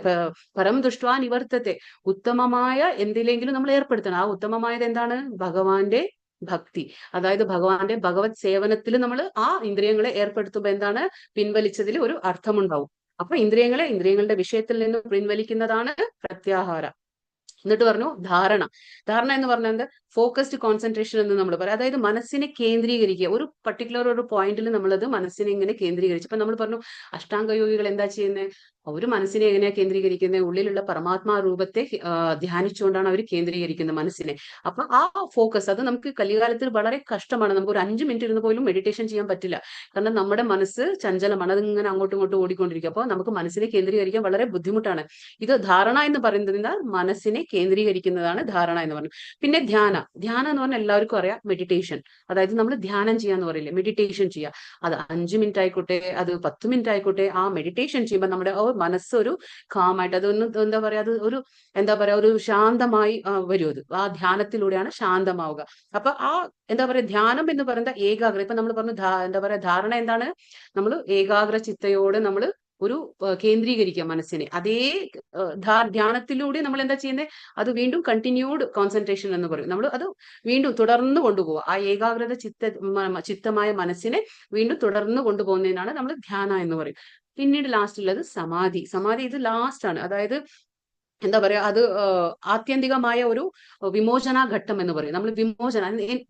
പരം ദുഷ്ട്വാ നിവർത്തത്തെ, ഉത്തമമായ എന്തിലെങ്കിലും നമ്മൾ ഏർപ്പെടുത്തണം. ആ ഉത്തമമായത് എന്താണ്? ഭഗവാന്റെ ഭക്തി. അതായത് ഭഗവാന്റെ ഭഗവത് സേവനത്തിൽ നമ്മൾ ആ ഇന്ദ്രിയങ്ങളെ ഏർപ്പെടുത്തുമ്പോൾ എന്താണ്? പിൻവലിച്ചതിൽ ഒരു അർത്ഥമുണ്ടാവും. അപ്പൊ ഇന്ദ്രിയങ്ങളുടെ വിഷയത്തിൽ നിന്ന് പിൻവലിക്കുന്നതാണ് പ്രത്യാഹാര. എന്നിട്ട് പറഞ്ഞു ധാരണ. ധാരണ എന്ന് പറഞ്ഞാൽ ഫോക്കസ്ഡ് കോൺസെൻട്രേഷൻ എന്ന് നമ്മൾ പറയാം. അതായത് മനസ്സിനെ കേന്ദ്രീകരിക്കുക. ഒരു പർട്ടിക്കുലർ ഒരു പോയിന്റിൽ നമ്മളത് മനസ്സിനെ ഇങ്ങനെ കേന്ദ്രീകരിച്ചു. ഇപ്പൊ നമ്മൾ പറഞ്ഞു അഷ്ടാംഗയോഗികൾ എന്താ ചെയ്യുന്നത്? അവര് മനസ്സിനെ എങ്ങനെയാ കേന്ദ്രീകരിക്കുന്നത്? ഉള്ളിലുള്ള പരമാത്മാ രൂപത്തെ ധ്യാനിച്ചുകൊണ്ടാണ് അവർ കേന്ദ്രീകരിക്കുന്നത് മനസ്സിനെ. അപ്പൊ ആ ഫോക്കസ് അത് നമുക്ക് കലികാലത്തിൽ വളരെ കഷ്ടമാണ്. നമുക്ക് ഒരു 5 മിനിറ്റ് ഇരുന്ന് പോലും മെഡിറ്റേഷൻ ചെയ്യാൻ പറ്റില്ല. കാരണം നമ്മുടെ മനസ്സ് ചഞ്ചലമാണ്, അതിങ്ങനെ അങ്ങോട്ടും ഇങ്ങോട്ടും ഓടിക്കൊണ്ടിരിക്കും. അപ്പോൾ നമുക്ക് മനസ്സിനെ കേന്ദ്രീകരിക്കാൻ വളരെ ബുദ്ധിമുട്ടാണ്. ഇത് ധാരണ എന്ന് പറയുന്നത് മനസ്സിനെ കേന്ദ്രീകരിക്കുന്നതാണ് ധാരണ എന്ന് പറഞ്ഞു. പിന്നെ ധ്യാനം എന്ന് പറഞ്ഞാൽ എല്ലാവർക്കും അറിയാം, മെഡിറ്റേഷൻ. അതായത് നമ്മൾ ധ്യാനം ചെയ്യാന്ന് പറയില്ലേ, മെഡിറ്റേഷൻ ചെയ്യുക. അത് 5 മിനിറ്റ് ആയിക്കോട്ടെ, അത് 10 മിനിറ്റ് ആയിക്കോട്ടെ, ആ മെഡിറ്റേഷൻ ചെയ്യുമ്പോൾ നമ്മുടെ മനസ്സ് ഒരു കാമായിട്ട്, അതൊന്നും എന്താ പറയാ, അത് ഒരു എന്താ പറയാ, ഒരു ശാന്തമായി വരും. അത് ആ ധ്യാനത്തിലൂടെയാണ് ശാന്തമാവുക. അപ്പൊ ആ എന്താ പറയാ, ധ്യാനം എന്ന് പറയുന്നത് ഏകാഗ്ര. ഇപ്പൊ നമ്മൾ പറഞ്ഞു എന്താ പറയാ, ധാരണ എന്താണ്? നമ്മൾ ഏകാഗ്ര ചിത്തയോടെ നമ്മൾ ഒരു കേന്ദ്രീകരിക്കുക മനസ്സിനെ. അതേ ധ്യാനത്തിലൂടെ നമ്മൾ എന്താ ചെയ്യുന്നത്? അത് വീണ്ടും കണ്ടിന്യൂഡ് കോൺസെൻട്രേഷൻ എന്ന് പറയും. നമ്മൾ അത് വീണ്ടും തുടർന്ന് കൊണ്ടുപോകുക. ആ ഏകാഗ്രത ചിത്തമായ മനസ്സിനെ വീണ്ടും തുടർന്ന് കൊണ്ടുപോകുന്നതിനാണ് നമ്മൾ ധ്യാനം എന്ന് പറയും. പിന്നീട് ലാസ്റ്റ് ഉള്ളത് സമാധി. ഇത് ലാസ്റ്റ് ആണ്. അതായത് എന്താ പറയാ, അത് ആത്യന്തികമായ ഒരു വിമോചന ഘട്ടം എന്ന് പറയും. നമ്മൾ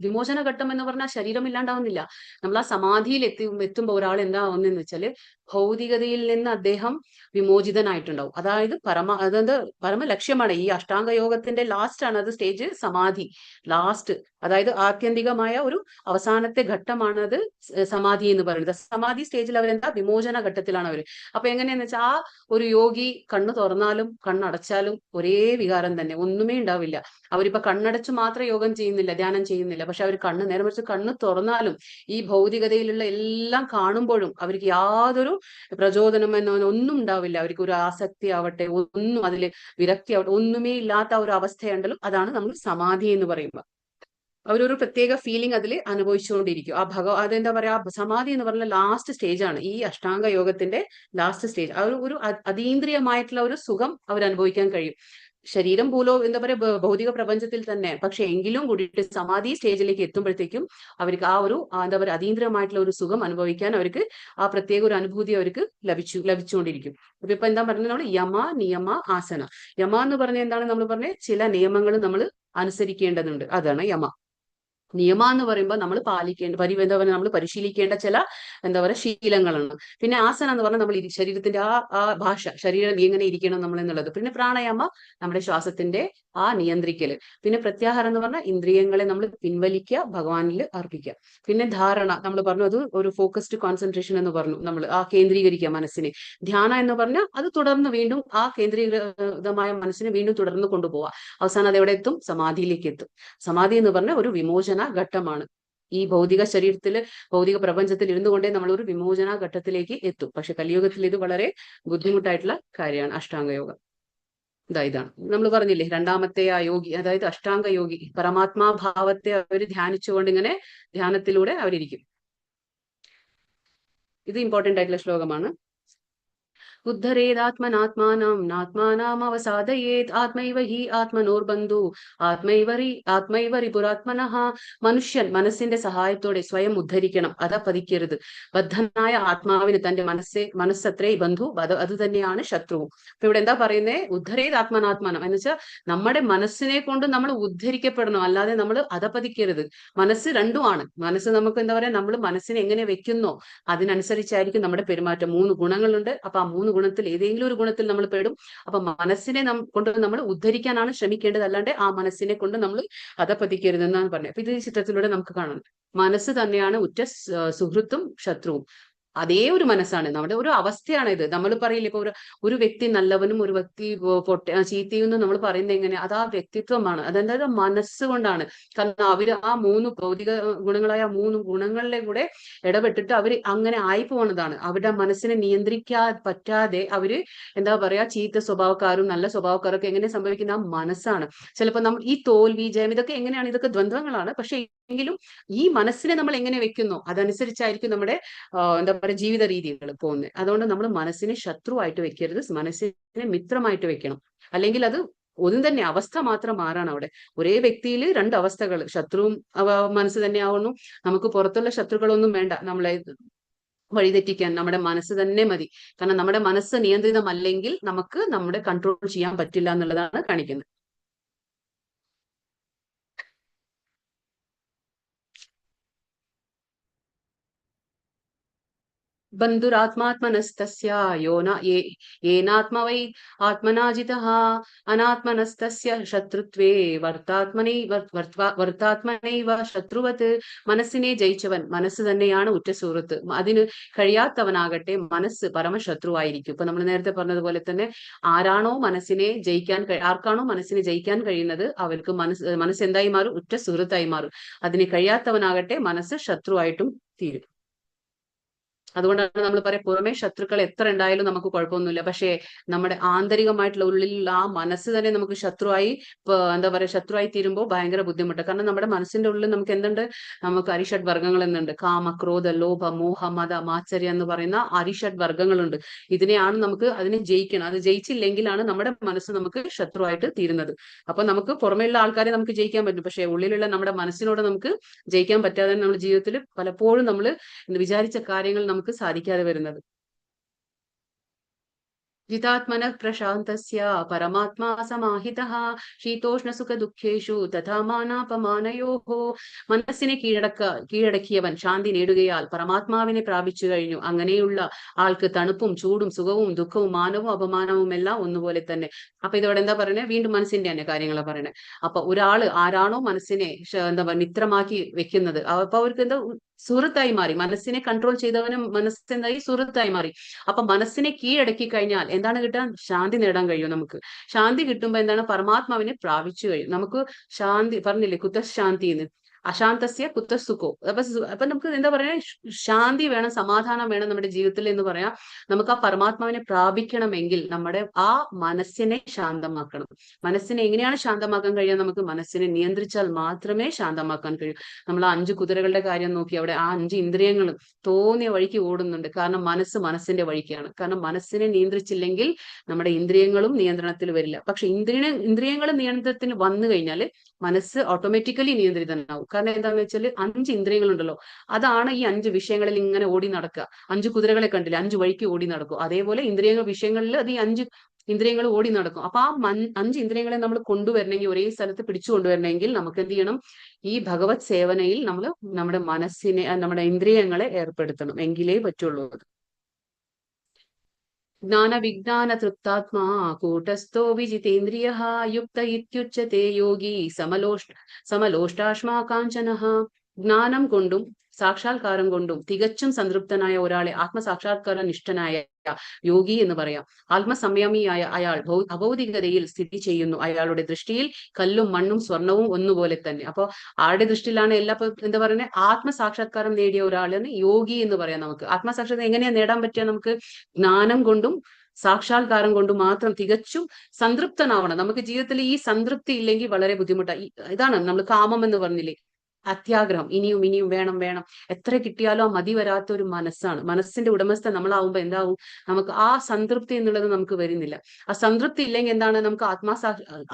വിമോചന ഘട്ടം എന്ന് പറഞ്ഞാൽ ശരീരം ഇല്ലാണ്ടാവുന്നില്ല. നമ്മൾ ആ സമാധിയിൽ എത്തുമ്പോൾ ഒരാൾ എന്താ ആവുന്നതെന്ന് വെച്ചാല് ഭൗതികതയിൽ നിന്ന് അദ്ദേഹം വിമോചിതനായിട്ടുണ്ടാവും. അതായത് പരമ ലക്ഷ്യമാണ്. ഈ അഷ്ടാംഗ യോഗത്തിന്റെ ലാസ്റ്റ് ആണ് അത് സ്റ്റേജ്, സമാധി ലാസ്റ്റ്. അതായത് ആത്യന്തികമായ ഒരു അവസാനത്തെ ഘട്ടമാണ് അത് സമാധി എന്ന് പറയുന്നത്. സമാധി സ്റ്റേജിൽ അവരെന്താ? വിമോചന ഘട്ടത്തിലാണ് അവർ. അപ്പൊ എങ്ങനെയാന്ന് വെച്ചാൽ ആ ഒരു യോഗി കണ്ണ് തുറന്നാലും കണ്ണടച്ചാലും ഒരേ വികാരം തന്നെ, ഒന്നുമേ ഉണ്ടാവില്ല. അവരിപ്പോ കണ്ണടച്ച് മാത്രം യോഗം ചെയ്യുന്നില്ല, ധ്യാനം ചെയ്യുന്നില്ല. പക്ഷെ അവർ നേരെ മറിച്ച് കണ്ണ് തുറന്നാലും ഈ ഭൗതികതയിലുള്ള എല്ലാം കാണുമ്പോഴും അവർക്ക് യാതൊരു പ്രചോദനം ഒന്നും ഉണ്ടാവില്ല. അവർക്ക് ഒരു ആസക്തി ആവട്ടെ, ഒന്നും അതിൽ വിരക്തി ആവട്ടെ, ഒന്നുമേ ഇല്ലാത്ത ഒരു അവസ്ഥയുണ്ടല്ലോ, അതാണ് നമ്മൾ സമാധി എന്ന് പറയുമ്പോൾ. അവരൊരു പ്രത്യേക ഫീലിംഗ് അതിൽ അനുഭവിച്ചുകൊണ്ടിരിക്കും. അതെന്താ പറയാ, സമാധി എന്ന് പറഞ്ഞ ലാസ്റ്റ് സ്റ്റേജ് ആണ്, ഈ അഷ്ടാംഗ യോഗത്തിന്റെ ലാസ്റ്റ് സ്റ്റേജ്. ഒരു അതീന്ദ്രിയമായിട്ടുള്ള ഒരു സുഖം അവർ അനുഭവിക്കാൻ കഴിയും. ശരീരം എന്താ പറയാ, ഭൗതിക പ്രപഞ്ചത്തിൽ തന്നെ. പക്ഷെ എങ്കിലും കൂടിയിട്ട് സമാധി സ്റ്റേജിലേക്ക് എത്തുമ്പോഴത്തേക്കും അവർക്ക് ആ ഒരു എന്താ പറയുക, അതീന്ദ്രിയമായിട്ടുള്ള ഒരു സുഖം അനുഭവിക്കാൻ അവർക്ക് ആ പ്രത്യേക ഒരു അനുഭൂതി അവർക്ക് ലഭിച്ചുകൊണ്ടിരിക്കും. അപ്പൊ ഇപ്പൊ എന്താ പറഞ്ഞത്? നമ്മൾ യമ നിയമ ആസന. യമ എന്ന് പറഞ്ഞ എന്താണ്? നമ്മൾ പറഞ്ഞ ചില നിയമങ്ങൾ നമ്മൾ അനുസരിക്കേണ്ടതുണ്ട്, അതാണ് യമ. നിയമ എന്ന് പറയുമ്പോൾ നമ്മൾ നമ്മൾ പരിശീലിക്കേണ്ട ചില എന്താ പറയുക ശീലങ്ങളാണ്. പിന്നെ ആസന എന്ന് പറഞ്ഞാൽ നമ്മൾ ശരീരത്തിന്റെ ആ ഭാഷ, ശരീരം എങ്ങനെ ഇരിക്കണം നമ്മൾ എന്നുള്ളത്. പിന്നെ പ്രാണായാമ, നമ്മുടെ ശ്വാസത്തിന്റെ ആ നിയന്ത്രിക്കല്. പിന്നെ പ്രത്യാഹാരം എന്ന് പറഞ്ഞാൽ ഇന്ദ്രിയങ്ങളെ നമ്മൾ പിൻവലിക്കുക, ഭഗവാനിൽ അർപ്പിക്കുക. പിന്നെ ധാരണ നമ്മൾ പറഞ്ഞു, അത് ഒരു ഫോക്കസ്ഡ് കോൺസെൻട്രേഷൻ എന്ന് പറഞ്ഞു, നമ്മൾ ആ കേന്ദ്രീകരിക്കുക മനസ്സിനെ. ധ്യാനം എന്ന് പറഞ്ഞാൽ അത് തുടർന്ന് വീണ്ടും ആ കേന്ദ്രീകൃതമായ മനസ്സിനെ വീണ്ടും തുടർന്ന് കൊണ്ടുപോവുക. അവസാനം അത് എവിടെ എത്തും? സമാധിയിലേക്ക് എത്തും. സമാധി എന്ന് പറഞ്ഞാൽ ഒരു വിമോചന ഘട്ടമാണ്. ഈ ഭൗതിക ശരീരത്തില്, ഭൗതിക പ്രപഞ്ചത്തിൽ ഇരുന്നു കൊണ്ടേ നമ്മൾ ഒരു വിമോചന ഘട്ടത്തിലേക്ക് എത്തും. പക്ഷെ കലിയുഗത്തിൽ ഇത് വളരെ ബുദ്ധിമുട്ടായിട്ടുള്ള കാര്യമാണ്, അഷ്ടാംഗ യോഗം. ഇതാണ് നമ്മൾ പറഞ്ഞില്ലേ, രണ്ടാമത്തെ ആ യോഗി, അതായത് അഷ്ടാംഗ യോഗി, പരമാത്മാഭാവത്തെ അവർ ധ്യാനിച്ചുകൊണ്ട് ഇങ്ങനെ ധ്യാനത്തിലൂടെ അവരിയ്ക്കും. ഇത് ഇമ്പോർട്ടന്റ് ആയിട്ടുള്ള ശ്ലോകമാണ്. ഉദ്ധരേതാത്മനാത്മാനം നാത്മാനാം അവസാദയേത് ആത്മൈവ ഹി ആത്മനോർബന്ധു ആത്മൈവ റിപുരാത്മനഃ. മനുഷ്യൻ മനസ്സിന്റെ സഹായത്തോടെ സ്വയം ഉദ്ധരിക്കണം, പതിക്കരുത്. ബദ്ധനായ ആത്മാവിന് തന്റെ മനസ്സത്രേ ബന്ധു, അത് തന്നെയാണ് ശത്രുവും. അപ്പൊ ഇവിടെ എന്താ പറയുന്നേ? ഉദ്ധരേത് ആത്മനാത്മാനം എന്ന് വെച്ചാൽ നമ്മുടെ മനസ്സിനെ കൊണ്ട് നമ്മൾ ഉദ്ധരിക്കപ്പെടണം, അല്ലാതെ നമ്മൾ അധപതിക്കരുത്. മനസ്സ് രണ്ടുമാണ്. മനസ്സ് നമുക്ക് എന്താ പറയാ, നമ്മൾ മനസ്സിനെ എങ്ങനെ വെക്കുന്നോ അതിനനുസരിച്ചായിരിക്കും നമ്മുടെ പെരുമാറ്റം. 3 ഗുണങ്ങളുണ്ട്. അപ്പൊ ആ 3 ഗുണത്തിൽ ഏതെങ്കിലും ഒരു ഗുണത്തിൽ നമ്മൾ പെടും. അപ്പൊ മനസ്സിനെ കൊണ്ട് നമ്മൾ ഉദ്ധരിക്കാനാണ് ശ്രമിക്കേണ്ടത്, അല്ലാണ്ട് ആ മനസ്സിനെ കൊണ്ട് നമ്മൾ അധപതിക്കരുതെന്നാണ് പറഞ്ഞത്. അപ്പൊ ഇത് ഈ ചിത്രത്തിലൂടെ നമുക്ക് കാണാം. മനസ്സ് തന്നെയാണ് ഉറ്റ സുഹൃത്തും ശത്രുവും. അതേ ഒരു മനസ്സാണ്, നമ്മുടെ ഒരു അവസ്ഥയാണ് ഇത്. നമ്മൾ പറയില്ല ഇപ്പൊ ഒരു വ്യക്തി നല്ലവനും ഒരു വ്യക്തി ചീത്തയും നമ്മൾ പറയുന്നത് എങ്ങനെ, അത് ആ വ്യക്തിത്വമാണ്, അതെന്തായാലും മനസ്സുകൊണ്ടാണ്. കാരണം അവര് ആ മൂന്ന് ഭൗതിക ഗുണങ്ങളായ ആ മൂന്ന് ഗുണങ്ങളിലെ കൂടെ ഇടപെട്ടിട്ട് അവര് അങ്ങനെ ആയി പോകുന്നതാണ്. അവരുടെ മനസ്സിനെ നിയന്ത്രിക്കാൻ പറ്റാതെ അവര് എന്താ പറയാ, ചീത്ത സ്വഭാവക്കാരും നല്ല സ്വഭാവക്കാരൊക്കെ എങ്ങനെ സംഭവിക്കുന്ന ആ മനസ്സാണ്. ചിലപ്പോൾ നമ്മൾ ഈ തോൽവി ജയം ഇതൊക്കെ എങ്ങനെയാണ്, ഇതൊക്കെ ദ്വന്ദ്വങ്ങളാണ്. പക്ഷെ എങ്കിലും ഈ മനസ്സിനെ നമ്മൾ എങ്ങനെ വെക്കുന്നു അതനുസരിച്ചായിരിക്കും നമ്മുടെ എന്താ പറയുക ജീവിത രീതികൾ പോകുന്നത്. അതുകൊണ്ട് നമ്മൾ മനസ്സിനെ ശത്രുവായിട്ട് വെക്കരുത്, മനസ്സിനെ മിത്രമായിട്ട് വെക്കണം. അല്ലെങ്കിൽ അത് ഒന്നും തന്നെ അവസ്ഥ മാത്രം മാറാണ് അവിടെ. ഒരേ വ്യക്തിയിൽ രണ്ട് അവസ്ഥകൾ, ശത്രുവും മനസ്സ് തന്നെ ആവുന്നു. നമുക്ക് പുറത്തുള്ള ശത്രുക്കളൊന്നും വേണ്ട നമ്മളെ വഴിതെറ്റിക്കാൻ, നമ്മുടെ മനസ്സ് തന്നെ മതി. കാരണം നമ്മുടെ മനസ്സ് നിയന്ത്രിതമല്ലെങ്കിൽ നമുക്ക് നമ്മുടെ കൺട്രോൾ ചെയ്യാൻ പറ്റില്ല എന്നുള്ളതാണ് കാണിക്കുന്നത്. बन्धुरात्मात्मनस्तस्य येनात्मवै आत्मनाजितः अनात्मनस्तस्य शत्रुत्वे വർത്താത്മനൈവ ശത്രുവത്. മനസ്സിനെ ജയിച്ചവൻ മനസ്സ് തന്നെയാണ് ഉറ്റ സുഹൃത്ത്. അതിന് കഴിയാത്തവനാകട്ടെ മനസ്സ് പരമശത്രുവായിരിക്കും. ഇപ്പൊ നമ്മൾ നേരത്തെ പറഞ്ഞതുപോലെ തന്നെ ആരാണോ ആർക്കാണോ മനസ്സിനെ ജയിക്കാൻ കഴിയുന്നത് അവർക്ക് മനസ്സ് എന്തായി മാറും, ഉറ്റ സുഹൃത്തായി മാറും. അതിന് കഴിയാത്തവനാകട്ടെ മനസ്സ് ശത്രുവായിട്ടും തീരും. അതുകൊണ്ടാണ് നമ്മൾ പറയാം പുറമേ ശത്രുക്കൾ എത്ര ഉണ്ടായാലും നമുക്ക് കുഴപ്പമൊന്നുമില്ല. പക്ഷേ നമ്മുടെ ആന്തരികമായിട്ടുള്ള ഉള്ളിലുള്ള ആ മനസ്സ് തന്നെ നമുക്ക് ശത്രുവായി എന്താ പറയുക ശത്രുവായി തീരുമ്പോൾ ഭയങ്കര ബുദ്ധിമുട്ട്. കാരണം നമ്മുടെ മനസ്സിന്റെ ഉള്ളിൽ നമുക്ക് എന്തുണ്ട്, നമുക്ക് അരിഷഡ് വർഗ്ഗങ്ങൾ എന്നുണ്ട്. കാമ, ക്രോധ, ലോഭ, മോഹ, മത, മാത്സര്യ എന്ന് പറയുന്ന അരിഷഡ് വർഗ്ഗങ്ങളുണ്ട്. അതിനെ ജയിക്കണം. അത് ജയിച്ചില്ലെങ്കിലാണ് നമ്മുടെ മനസ്സ് നമുക്ക് ശത്രുവായിട്ട് തീരുന്നത്. അപ്പൊ നമുക്ക് പുറമേയുള്ള ആൾക്കാരെ നമുക്ക് ജയിക്കാൻ പറ്റും, പക്ഷെ ഉള്ളിലുള്ള നമ്മുടെ മനസ്സിനോട് നമുക്ക് ജയിക്കാൻ പറ്റാതെ നമ്മുടെ ജീവിതത്തിൽ പലപ്പോഴും നമ്മൾ വിചാരിച്ച കാര്യങ്ങൾ നമുക്ക് സാധിക്കാതെ വരുന്നത്. ജിതാത്മന പ്രശാന്തസ്യ പരമാത്മാ സമാഹിതഃ ശീതോഷ്ണ സുഖ ദുഃഖേഷു തഥാ മാനാപമാനയോഹോ. മനസ്സിനെ കീഴടക്കിയവൻ ശാന്തി നേടുകയാൽ പരമാത്മാവിനെ പ്രാപിച്ചു കഴിഞ്ഞു. അങ്ങനെയുള്ള ആൾക്ക് തണുപ്പും ചൂടും സുഖവും ദുഃഖവും മാനവും അപമാനവും എല്ലാം ഒന്നുപോലെ തന്നെ. അപ്പൊ ഇതോടെ എന്താ പറയുന്നത്, വീണ്ടും മനസ്സിന്റെ തന്നെ കാര്യങ്ങളാണ് പറയുന്നത്. അപ്പൊ ഒരാള് ആരാണോ മനസ്സിനെ എന്താ പറയുക മിത്രമാക്കി വെക്കുന്നത് അപ്പൊ അവർക്ക് എന്താ സുഹൃത്തായി മാറി. മനസ്സിനെ കൺട്രോൾ ചെയ്തവനും മനസ്സെന്തായി സുഹൃത്തായി മാറി. അപ്പൊ മനസ്സിനെ കീഴടക്കി കഴിഞ്ഞാൽ എന്താണ് കിട്ടാൻ, ശാന്തി നേടാൻ കഴിയും. നമുക്ക് ശാന്തി കിട്ടുമ്പോ എന്താണ്, പരമാത്മാവിനെ പ്രാപിച്ചു കഴിയും. നമുക്ക് ശാന്തി പറഞ്ഞില്ലേ കുതശാന്തി എന്ന്, അശാന്തസ്യ കുതസുഖോ. അപ്പൊ നമുക്ക് എന്താ പറയാ, ശാന്തി വേണം, സമാധാനം വേണം നമ്മുടെ ജീവിതത്തിൽ എന്ന് പറയാം. നമുക്ക് ആ പരമാത്മാവിനെ പ്രാപിക്കണമെങ്കിൽ നമ്മുടെ ആ മനസ്സിനെ ശാന്തമാക്കണം. മനസ്സിനെ എങ്ങനെയാണ് ശാന്തമാക്കാൻ കഴിയുക, നമുക്ക് മനസ്സിനെ നിയന്ത്രിച്ചാൽ മാത്രമേ ശാന്തമാക്കാൻ കഴിയൂ. നമ്മൾ ആ 5 കുതിരകളുടെ കാര്യം നോക്കി, അവിടെ ആ 5 ഇന്ദ്രിയങ്ങളും തോന്നിയ വഴിക്ക് ഓടുന്നുണ്ട്. കാരണം മനസ്സിന്റെ വഴിക്കാണ്. കാരണം മനസ്സിനെ നിയന്ത്രിച്ചില്ലെങ്കിൽ നമ്മുടെ ഇന്ദ്രിയങ്ങളും നിയന്ത്രണത്തിൽ വരില്ല. പക്ഷെ ഇന്ദ്രിയങ്ങൾ നിയന്ത്രണത്തിന് വന്നു കഴിഞ്ഞാൽ മനസ്സ് ഓട്ടോമാറ്റിക്കലി നിയന്ത്രിതനാവും. കാരണം എന്താണെന്ന് വെച്ചാൽ 5 ഇന്ദ്രിയങ്ങളുണ്ടല്ലോ, അതാണ് ഈ 5 വിഷയങ്ങളിൽ ഇങ്ങനെ ഓടി നടക്കുക. 5 കുതിരകളെ കണ്ടില്ല, 5 വഴിക്ക് ഓടി നടക്കും. അതേപോലെ വിഷയങ്ങളിൽ അത് ഈ 5 ഇന്ദ്രിയങ്ങൾ ഓടി നടക്കും. അപ്പൊ ആ 5 ഇന്ദ്രിയങ്ങളെ നമ്മൾ കൊണ്ടുവരണമെങ്കിൽ, ഒരേ സ്ഥലത്ത് പിടിച്ചു കൊണ്ടുവരണമെങ്കിൽ നമുക്ക് എന്ത് ചെയ്യണം, ഈ ഭഗവത് സേവനയിൽ നമ്മൾ നമ്മുടെ മനസ്സിനെ നമ്മുടെ ഇന്ദ്രിയങ്ങളെ ഏർപ്പെടുത്തണം, എങ്കിലേ പറ്റുള്ളൂ. ജ്ഞാന വിജ്ഞാന തൃപ്താത്മാ കൂട്ടസ്ഥോ വിജിതേന്ദ്രിയഃ യുക്ത ഇത്യുച്യത്തെ യോഗി സമലോഷ്ടാശ്മാ കാഞ്ചനഃ. ജ്ഞാനം കൊണ്ടും സാക്ഷാത്കാരം കൊണ്ടും തികച്ചും സംതൃപ്തനായ ഒരാളെ ആത്മസാക്ഷാത്കാര നിഷ്ഠനായ യോഗി എന്ന് പറയാം. ആത്മസംയമിയായ അയാൾ അഭൗതികതയിൽ സ്ഥിതി ചെയ്യുന്നു. അയാളുടെ ദൃഷ്ടിയിൽ കല്ലും മണ്ണും സ്വർണവും ഒന്നുപോലെ തന്നെ. അപ്പൊ ആരുടെ ദൃഷ്ടിയിലാണ് എന്താ പറയുന്നത്, ആത്മസാക്ഷാത്കാരം നേടിയ ഒരാളാണ് യോഗി എന്ന് പറയാം. നമുക്ക് ആത്മസാക്ഷാത്കാരം എങ്ങനെയാ നേടാൻ പറ്റുക, നമുക്ക് ജ്ഞാനം കൊണ്ടും സാക്ഷാത്കാരം കൊണ്ടും മാത്രം തികച്ചും സംതൃപ്തനാവണം. നമുക്ക് ജീവിതത്തിൽ ഈ സംതൃപ്തി ഇല്ലെങ്കിൽ വളരെ ബുദ്ധിമുട്ടാണ്. ഇതാണ് നമ്മൾ കാമം എന്ന് പറഞ്ഞില്ലേ, അത്യാഗ്രഹം, ഇനിയും ഇനിയും വേണം വേണം, എത്ര കിട്ടിയാലോ മതി വരാത്ത ഒരു മനസ്സാണ്. മനസ്സിന്റെ ഉടമസ്ഥ നമ്മളാവുമ്പോ എന്താവും, നമുക്ക് ആ സംതൃപ്തി എന്നുള്ളത് നമുക്ക് വരുന്നില്ല. ആ സംതൃപ്തി ഇല്ലെങ്കിൽ എന്താണ്, നമുക്ക്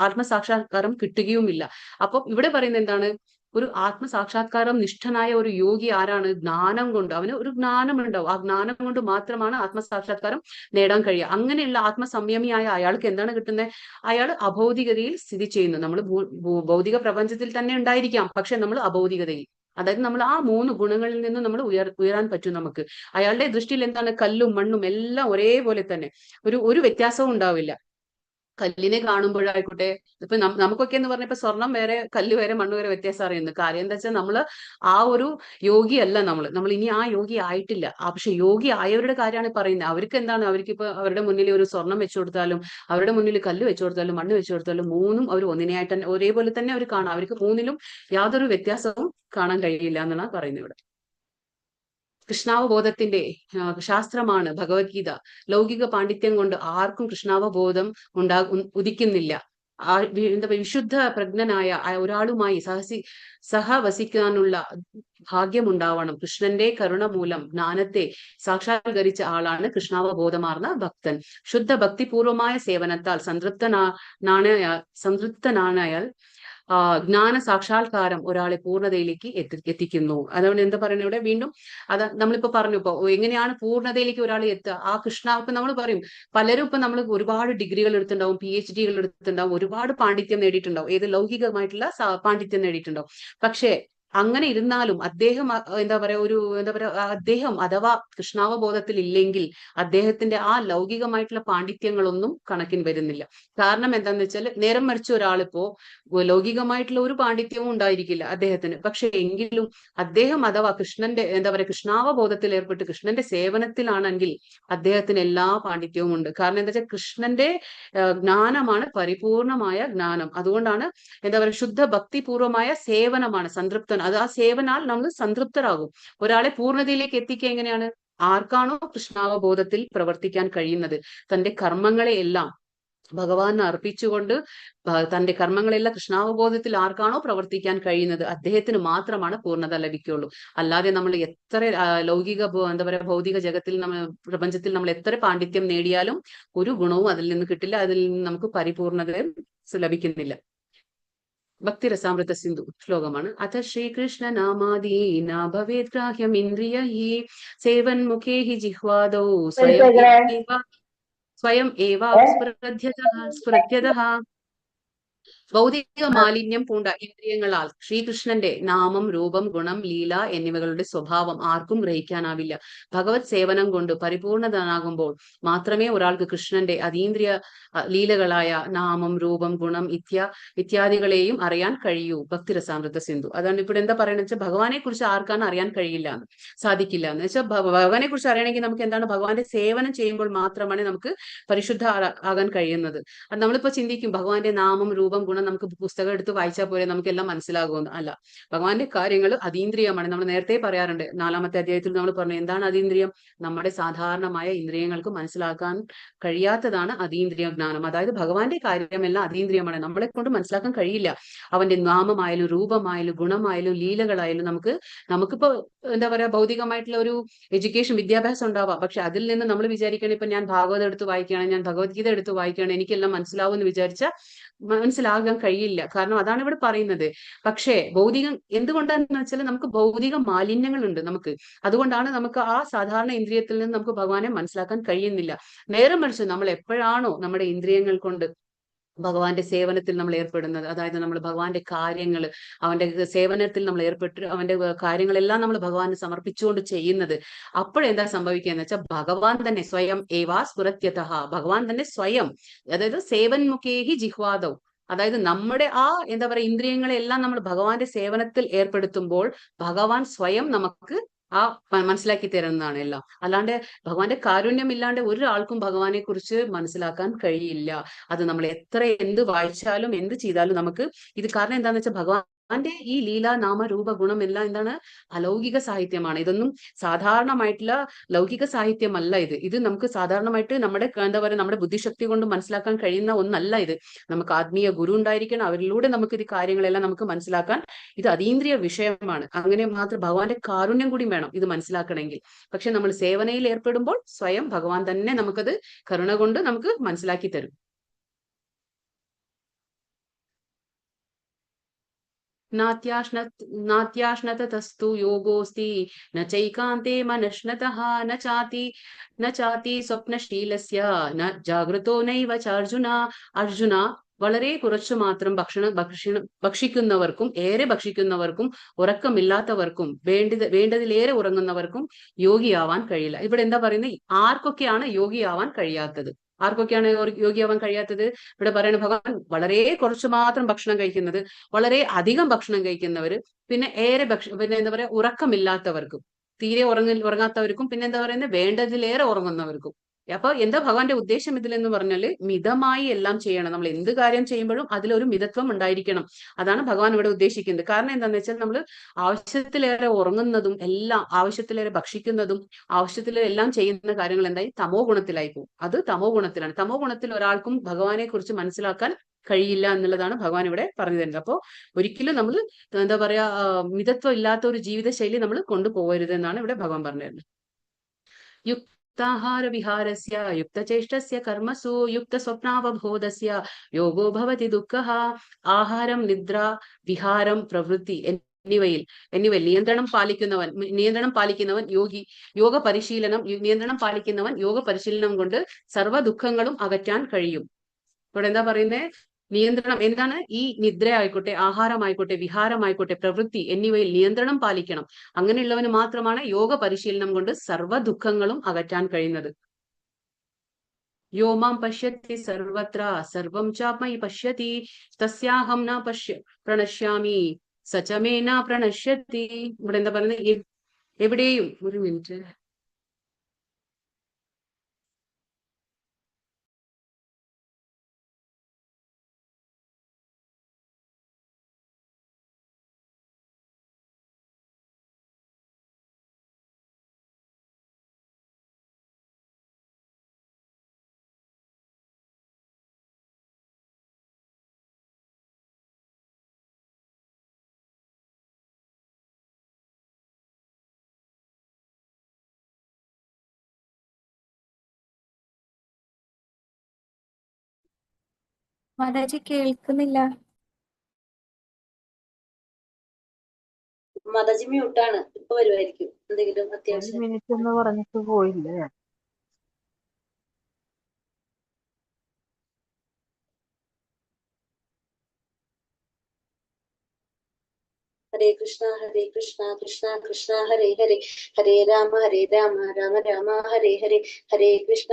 ആത്മസാക്ഷാത്കാരം കിട്ടുകയുമില്ല. അപ്പൊ ഇവിടെ പറയുന്നത് എന്താണ്, ഒരു ആത്മസാക്ഷാത്കാരം നിഷ്ഠനായ ഒരു യോഗി ആരാണ്, ജ്ഞാനം കൊണ്ട്, അവന് ഒരു ജ്ഞാനം ഉണ്ടാവും. ആ ജ്ഞാനം കൊണ്ട് മാത്രമാണ് ആത്മസാക്ഷാത്കാരം നേടാൻ കഴിയുക. അങ്ങനെയുള്ള ആത്മസംയമിയായ അയാൾക്ക് എന്താണ് കിട്ടുന്നത്, അയാൾ അഭൗതികതയിൽ സ്ഥിതി ചെയ്യുന്നു. നമ്മൾ ഭൗതിക പ്രപഞ്ചത്തിൽ തന്നെ ഉണ്ടായിരിക്കാം, പക്ഷെ നമ്മൾ അഭൗതികതയിൽ, അതായത് നമ്മൾ ആ 3 ഗുണങ്ങളിൽ നിന്ന് നമ്മൾ ഉയരാൻ പറ്റും നമുക്ക്. അയാളുടെ ദൃഷ്ടിയിൽ എന്താണ്, കല്ലും മണ്ണും എല്ലാം ഒരേപോലെ തന്നെ, ഒരു വ്യത്യാസവും ഉണ്ടാവില്ല. കല്ലിനെ കാണുമ്പോഴായിക്കോട്ടെ, ഇപ്പൊ നമുക്കൊക്കെ എന്ന് പറഞ്ഞ ഇപ്പൊ സ്വർണം വേറെ കല്ല് വേറെ മണ്ണ് വേറെ വ്യത്യാസം അറിയുന്നു. കാര്യം എന്താ വെച്ചാൽ നമ്മള് ആ ഒരു യോഗിയല്ല നമ്മൾ ഇനി ആ യോഗി ആയിട്ടില്ല. പക്ഷെ യോഗി ആയവരുടെ കാര്യമാണ് പറയുന്നത്. അവർക്ക് എന്താണ്, അവർക്ക് ഇപ്പൊ അവരുടെ മുന്നിൽ ഒരു സ്വർണം വെച്ചു കൊടുത്താലും അവരുടെ മുന്നിൽ കല്ല് വെച്ചു കൊടുത്താലും മണ്ണ് വെച്ചു കൊടുത്താലും മൂന്നും അവർ ഒന്നിനെയായിട്ട് തന്നെ ഒരേപോലെ തന്നെ അവർ കാണാം. അവർക്ക് മൂന്നിലും യാതൊരു വ്യത്യാസവും കാണാൻ കഴിയില്ല എന്നാണ് പറയുന്നത് ഇവിടെ. കൃഷ്ണാവബോധത്തിന്റെ ശാസ്ത്രമാണ് ഭഗവത്ഗീത. ലൗകിക പാണ്ഡിത്യം കൊണ്ട് ആർക്കും കൃഷ്ണാവബോധം ഉദിക്കുന്നില്ല. എന്താ വിശുദ്ധ പ്രജ്ഞനായ ഒരാളുമായി സഹവസിക്കാനുള്ള ഭാഗ്യമുണ്ടാവണം. കൃഷ്ണന്റെ കരുണ മൂലം ജ്ഞാനത്തെ സാക്ഷാത്കരിച്ച ആളാണ് കൃഷ്ണാവബോധമാർന്ന ഭക്തൻ. ശുദ്ധ ഭക്തിപൂർവമായ സേവനത്താൽ സംതൃപ്തനായാൽ ജ്ഞാന സാക്ഷാത്കാരം ഒരാളെ പൂർണ്ണതയിലേക്ക് എത്തിക്കുന്നു. അതുകൊണ്ട് എന്താ പറയുന്നത് ഇവിടെ വീണ്ടും നമ്മളിപ്പോ പറഞ്ഞു, ഇപ്പൊ എങ്ങനെയാണ് പൂർണ്ണതയിലേക്ക് ഒരാൾ എത്തുക? ആ കൃഷ്ണ ഇപ്പൊ നമ്മൾ പറയും, പലരും ഇപ്പൊ നമ്മൾ ഒരുപാട് ഡിഗ്രികൾ എടുത്തിട്ടുണ്ടാവും, PhD എടുത്തിട്ടുണ്ടാവും, ഒരുപാട് പാണ്ഡിത്യം നേടിയിട്ടുണ്ടാവും, ഏത് ലൗകികമായിട്ടുള്ള പാണ്ഡിത്യം നേടിയിട്ടുണ്ടാവും. പക്ഷേ അങ്ങനെ ഇരുന്നാലും അദ്ദേഹം അദ്ദേഹം അഥവാ കൃഷ്ണാവബോധത്തിൽ ഇല്ലെങ്കിൽ അദ്ദേഹത്തിന്റെ ആ ലൗകികമായിട്ടുള്ള പാണ്ഡിത്യങ്ങളൊന്നും കണക്കിന് വരുന്നില്ല. കാരണം എന്താന്ന് വെച്ചാൽ നേരം മറിച്ച ഒരാളിപ്പോ ലൗകികമായിട്ടുള്ള ഒരു പാണ്ഡിത്യവും ഉണ്ടായിരിക്കില്ല അദ്ദേഹത്തിന്. പക്ഷെ എങ്കിലും അദ്ദേഹം അഥവാ കൃഷ്ണന്റെ കൃഷ്ണാവബോധത്തിൽ ഏർപ്പെട്ട് കൃഷ്ണന്റെ സേവനത്തിലാണെങ്കിൽ അദ്ദേഹത്തിന് എല്ലാ പാണ്ഡിത്യവും ഉണ്ട്. കാരണം എന്താ വെച്ചാൽ കൃഷ്ണന്റെ ജ്ഞാനമാണ് പരിപൂർണമായ ജ്ഞാനം. അതുകൊണ്ടാണ് ശുദ്ധ ഭക്തിപൂർവമായ സേവനമാണ് സംതൃപ്തൻ. അത് ആ സേവനാൽ നമ്മൾ സംതൃപ്തരാകും. ഒരാളെ പൂർണ്ണതയിലേക്ക് എത്തിക്കുക എങ്ങനെയാണ്? ആർക്കാണോ കൃഷ്ണാവബോധത്തിൽ പ്രവർത്തിക്കാൻ കഴിയുന്നത്, തന്റെ കർമ്മങ്ങളെ എല്ലാം ഭഗവാന് അർപ്പിച്ചുകൊണ്ട് തന്റെ കർമ്മങ്ങളെല്ലാം കൃഷ്ണാവബോധത്തിൽ ആർക്കാണോ പ്രവർത്തിക്കാൻ കഴിയുന്നത് അദ്ദേഹത്തിന് മാത്രമാണ് പൂർണ്ണത ലഭിക്കുകയുള്ളൂ. അല്ലാതെ നമ്മൾ എത്ര ലൗകിക ഭൗതിക ജഗത്തിൽ പ്രപഞ്ചത്തിൽ നമ്മൾ എത്ര പാണ്ഡിത്യം നേടിയാലും ഒരു ഗുണവും അതിൽ നിന്ന് കിട്ടില്ല. അതിൽ നിന്ന് നമുക്ക് പരിപൂർണത ലഭിക്കുന്നില്ല. ഭക്തിരസാമൃത സിന്ധു ശ്ലോകമാണ്. അഥ ശ്രീകൃഷ്ണ നാമാദീന ഭവേത് ഗ്രാഹ്യം ഇന്ദ്രിയ ഹി സേവൻ മുഖേ ഹി ജിഹ്വാദൗ സ്വയം ഏവ സ്ഫുരത്യതഃ. ഭൗതിക മാലിന്യം പൂണ്ട ഇന്ദ്രിയങ്ങളാൽ ശ്രീകൃഷ്ണന്റെ നാമം, രൂപം, ഗുണം, ലീല എന്നിവകളുടെ സ്വഭാവം ആർക്കും ഗ്രഹിക്കാനാവില്ല. ഭഗവത് സേവനം കൊണ്ട് പരിപൂർണതനാകുമ്പോൾ മാത്രമേ ഒരാൾക്ക് കൃഷ്ണന്റെ അതീന്ദ്രിയ ലീലകളായ നാമം, രൂപം, ഗുണം ഇത്യാദികളെയും അറിയാൻ കഴിയൂ. ഭക്തിരസാമൃത സിന്ധു. അതാണ് ഇവിടെ എന്താ പറയുന്നത് വെച്ചാൽ ഭഗവാനെ കുറിച്ച് ആർക്കാണ് അറിയാൻ കഴിയില്ല, സാധിക്കില്ല എന്ന് വെച്ചാൽ ഭഗവാനെ കുറിച്ച് അറിയണമെങ്കിൽ നമുക്ക് എന്താണ് ഭഗവാന്റെ സേവനം ചെയ്യുമ്പോൾ മാത്രമാണ് നമുക്ക് പരിശുദ്ധ ആകാൻ കഴിയുന്നത്. അത് നമ്മളിപ്പോ ചിന്തിക്കും ഭഗവാന്റെ നാമം, രൂപം, ഗുണം നമുക്ക് പുസ്തകം എടുത്ത് വായിച്ചാൽ പോലെ നമുക്കെല്ലാം മനസ്സിലാകുമെന്ന്. അല്ല, ഭഗവാന്റെ കാര്യങ്ങൾ അതീന്ദ്രിയമാണ്. നമ്മൾ നേരത്തെ പറയാറുണ്ട്, 4ാമത്തെ അധ്യായത്തിൽ നമ്മൾ പറഞ്ഞു എന്താണ് അതീന്ദ്രിയം? നമ്മുടെ സാധാരണമായ ഇന്ദ്രിയങ്ങൾക്ക് മനസ്സിലാക്കാൻ കഴിയാത്തതാണ് അതീന്ദ്രിയ ജ്ഞാനം. അതായത് ഭഗവാന്റെ കാര്യമെല്ലാം അതീന്ദ്രിയമാണ്, നമ്മളെ കൊണ്ട് മനസ്സിലാക്കാൻ കഴിയില്ല. അവന്റെ നാമമായാലും രൂപമായാലും ഗുണമായാലും ലീലകളായാലും നമുക്കിപ്പോ ഭൗതികമായിട്ടുള്ള ഒരു എഡ്യൂക്കേഷൻ വിദ്യാഭ്യാസം ഉണ്ടാവാം. പക്ഷെ അതിൽ നിന്ന് നമ്മൾ വിചാരിക്കണം ഇപ്പൊ ഞാൻ ഭാഗവതം എടുത്ത് വായിക്കുകയാണ്, ഞാൻ ഭഗവത്ഗീത എടുത്ത് വായിക്കുകയാണ്, എനിക്കെല്ലാം മനസ്സിലാവും എന്ന് വിചാരിച്ചാൽ മനസ്സിലാകാൻ കഴിയില്ല. കാരണം അതാണ് ഇവിടെ പറയുന്നത്. പക്ഷേ ഭൗതികം എന്തുകൊണ്ടാണെന്ന് വെച്ചാൽ നമുക്ക് ഭൗതിക മാലിന്യങ്ങളുണ്ട് നമുക്ക്. അതുകൊണ്ടാണ് നമുക്ക് ആ സാധാരണ ഇന്ദ്രിയത്തിൽ നിന്ന് നമുക്ക് ഭഗവാനെ മനസ്സിലാക്കാൻ കഴിയുന്നില്ല. നേരെ മറിച്ച് നമ്മൾ എപ്പോഴാണോ നമ്മുടെ ഇന്ദ്രിയങ്ങൾ കൊണ്ട് ഭഗവാന്റെ സേവനത്തിൽ നമ്മൾ ഏർപ്പെടുന്നത്, അതായത് നമ്മൾ ഭഗവാന്റെ കാര്യങ്ങൾ അവന്റെ സേവനത്തിൽ നമ്മൾ ഏർപ്പെട്ട് അവന്റെ കാര്യങ്ങളെല്ലാം നമ്മൾ ഭഗവാന് സമർപ്പിച്ചുകൊണ്ട് ചെയ്യുന്നത്, അപ്പോഴെന്താ സംഭവിക്കുക എന്ന് വെച്ചാൽ ഭഗവാൻ തന്നെ സ്വയം ഏവാ സ്ഫുരത്യതഃ. ഭഗവാൻ തന്നെ സ്വയം, അതായത് സേവൻ മുഖേഹി ജിഹ്വാദൗ, അതായത് നമ്മുടെ ആ ഇന്ദ്രിയങ്ങളെ എല്ലാം നമ്മൾ ഭഗവാന്റെ സേവനത്തിൽ ഏർപ്പെടുത്തുമ്പോൾ ഭഗവാൻ സ്വയം നമുക്ക് മനസ്സിലാക്കി തരുന്നതാണ് എല്ലാം. അല്ലാണ്ട് ഭഗവാന്റെ കാരുണ്യം ഇല്ലാണ്ട് ഒരാൾക്കും ഭഗവാനെ കുറിച്ച് മനസ്സിലാക്കാൻ കഴിയില്ല. അത് നമ്മൾ എന്ത് വായിച്ചാലും എന്ത് ചെയ്താലും നമുക്ക് ഇത് കാരണം എന്താന്ന് വെച്ചാൽ ഭഗവാന്റെ ഈ ലീല, നാമ, രൂപ, ഗുണം എല്ലാം എന്താണ്? അലൗകിക സാഹിത്യമാണ്. ഇതൊന്നും സാധാരണമായിട്ടുള്ള ലൗകിക സാഹിത്യമല്ല. ഇത് നമുക്ക് സാധാരണമായിട്ട് നമ്മുടെ ബുദ്ധിശക്തി കൊണ്ട് മനസ്സിലാക്കാൻ കഴിയുന്ന ഒന്നല്ല ഇത്. നമുക്ക് ആത്മീയ ഗുരു ഉണ്ടായിരിക്കണം, അവരിലൂടെ നമുക്ക് ഇത് കാര്യങ്ങളെല്ലാം നമുക്ക് മനസ്സിലാക്കാൻ. ഇത് അതീന്ദ്രിയ വിഷയമാണ്. അങ്ങനെ മാത്രം ഭഗവാന്റെ കാരുണ്യം കൂടി വേണം ഇത് മനസ്സിലാക്കണമെങ്കിൽ. പക്ഷെ നമ്മൾ സേവനയിൽ ഏർപ്പെടുമ്പോൾ സ്വയം ഭഗവാൻ തന്നെ നമുക്കത് കരുണ കൊണ്ട് നമുക്ക് മനസ്സിലാക്കി തരും. നാത്യാശ്നതസ്തു യോഗോസ്തി ന ചൈകാന്തേ മനശ്നതഃ ന ചാതി സ്വപ്നശീലസ്യ ന ജാഗ്രതോ നൈവ ചാർജുന. അർജുന, വളരെ കുറച്ചു മാത്രം ഭക്ഷിക്കുന്നവർക്കും ഏറെ ഭക്ഷിക്കുന്നവർക്കും ഉറക്കമില്ലാത്തവർക്കും വേണ്ടതിലേറെ ഉറങ്ങുന്നവർക്കും യോഗിയാവാൻ കഴിയില്ല. ഇവിടെ എന്താ പറയുന്നത്? ആർക്കൊക്കെയാണ് യോഗിയാവാൻ കഴിയാത്തത്? ആർക്കൊക്കെയാണ് യോഗിയാവാൻ കഴിയാത്തത്? ഇവിടെ പറയുന്ന ഭഗവാൻ വളരെ കുറച്ച് മാത്രം ഭക്ഷണം കഴിക്കുന്നത്, വളരെ അധികം ഭക്ഷണം കഴിക്കുന്നവര്, പിന്നെ പിന്നെ എന്താ പറയാ ഉറക്കമില്ലാത്തവർക്കും, തീരെ ഉറങ്ങാത്തവർക്കും, പിന്നെ എന്താ പറയുന്നത് വേണ്ടതിലേറെ ഉറങ്ങുന്നവർക്കും. അപ്പൊ എന്താ ഭഗവാന്റെ ഉദ്ദേശം ഇതിലെന്ന് പറഞ്ഞാല് മിതമായി എല്ലാം ചെയ്യണം. നമ്മൾ എന്ത് കാര്യം ചെയ്യുമ്പോഴും അതിലൊരു മിതത്വം ഉണ്ടായിരിക്കണം. അതാണ് ഭഗവാൻ ഇവിടെ ഉദ്ദേശിക്കുന്നത്. കാരണം എന്താണെന്ന് വെച്ചാൽ നമ്മൾ ആവശ്യത്തിലേറെ ഉറങ്ങുന്നതും എല്ലാം ആവശ്യത്തിലേറെ ഭക്ഷിക്കുന്നതും ആവശ്യത്തിലേറെ എല്ലാം ചെയ്യുന്ന കാര്യങ്ങൾ എന്തായി തമോ ഗുണത്തിലായി പോകും. അത് തമോ ഗുണത്തിലാണ്. തമോ ഗുണത്തിൽ ഒരാൾക്കും ഭഗവാനെ കുറിച്ച് മനസ്സിലാക്കാൻ കഴിയില്ല എന്നുള്ളതാണ് ഭഗവാൻ ഇവിടെ പറഞ്ഞു തരുന്നത്. അപ്പോൾ ഒരിക്കലും നമ്മൾ എന്താ പറയാ മിതത്വം ഇല്ലാത്ത ഒരു ജീവിതശൈലി നമ്മൾ കൊണ്ടുപോകരുത് എന്നാണ് ഇവിടെ ഭഗവാൻ പറഞ്ഞു തരുന്നത്. യുക്താഹാര വിഹാരസ്യ യുക്തചേഷ്ടസ്യ കർമ്മസു യുക്തസ്വപ്നാവബോധസ്യ യോഗോ ഭവതി ദുഃഖഃ. ആഹാരം, നിദ്ര, വിഹാരം, പ്രവൃത്തി എന്നിവയിൽ നിയന്ത്രണം പാലിക്കുന്നവൻ യോഗി. നിയന്ത്രണം പാലിക്കുന്നവൻ യോഗ പരിശീലനം കൊണ്ട് സർവ്വ ദുഃഖങ്ങളും അകറ്റാൻ കഴിയും. ഇവിടെ എന്താ പറയുന്നത്? നിയന്ത്രണം എന്താണ്? ഈ നിദ്ര ആയിക്കോട്ടെ, ആഹാരമായിക്കോട്ടെ, വിഹാരമായിക്കോട്ടെ, പ്രവൃത്തി എന്നിവയിൽ നിയന്ത്രണം പാലിക്കണം. അങ്ങനെയുള്ളവന് മാത്രമാണ് യോഗ പരിശീലനം കൊണ്ട് സർവ്വ ദുഃഖങ്ങളും അകറ്റാൻ കഴിയുന്നത്. യോ മാം പശ്യതി സർവത്ര സർവം ചാപ്മയി പശ്യതി തസ്യാഹം ന പ്രണശ്യാമി സചമേ ന പ്രണശ്യതി. ഇവിടെ എന്താ പറയുന്നത്? എവിടെയും ഒരു മിനിറ്റ് മാതാജി കേൾക്കുന്നില്ല. മാതാജി മ്യൂട്ടാണ്. ഇപ്പൊ വരുമായിരിക്കും എന്തെങ്കിലും ഒരു അത്യാവശ്യം. മിനിറ്റ് എന്ന് പറഞ്ഞിട്ട് പോയില്ലേ? ഹരേ കൃഷ്ണ കൃഷ്ണ കൃഷ്ണ ഹരേ ഹരേ, ഹരേ രാമ രാമ രാമ ഹരേ ഹരേ, ഹരേ കൃഷ്ണ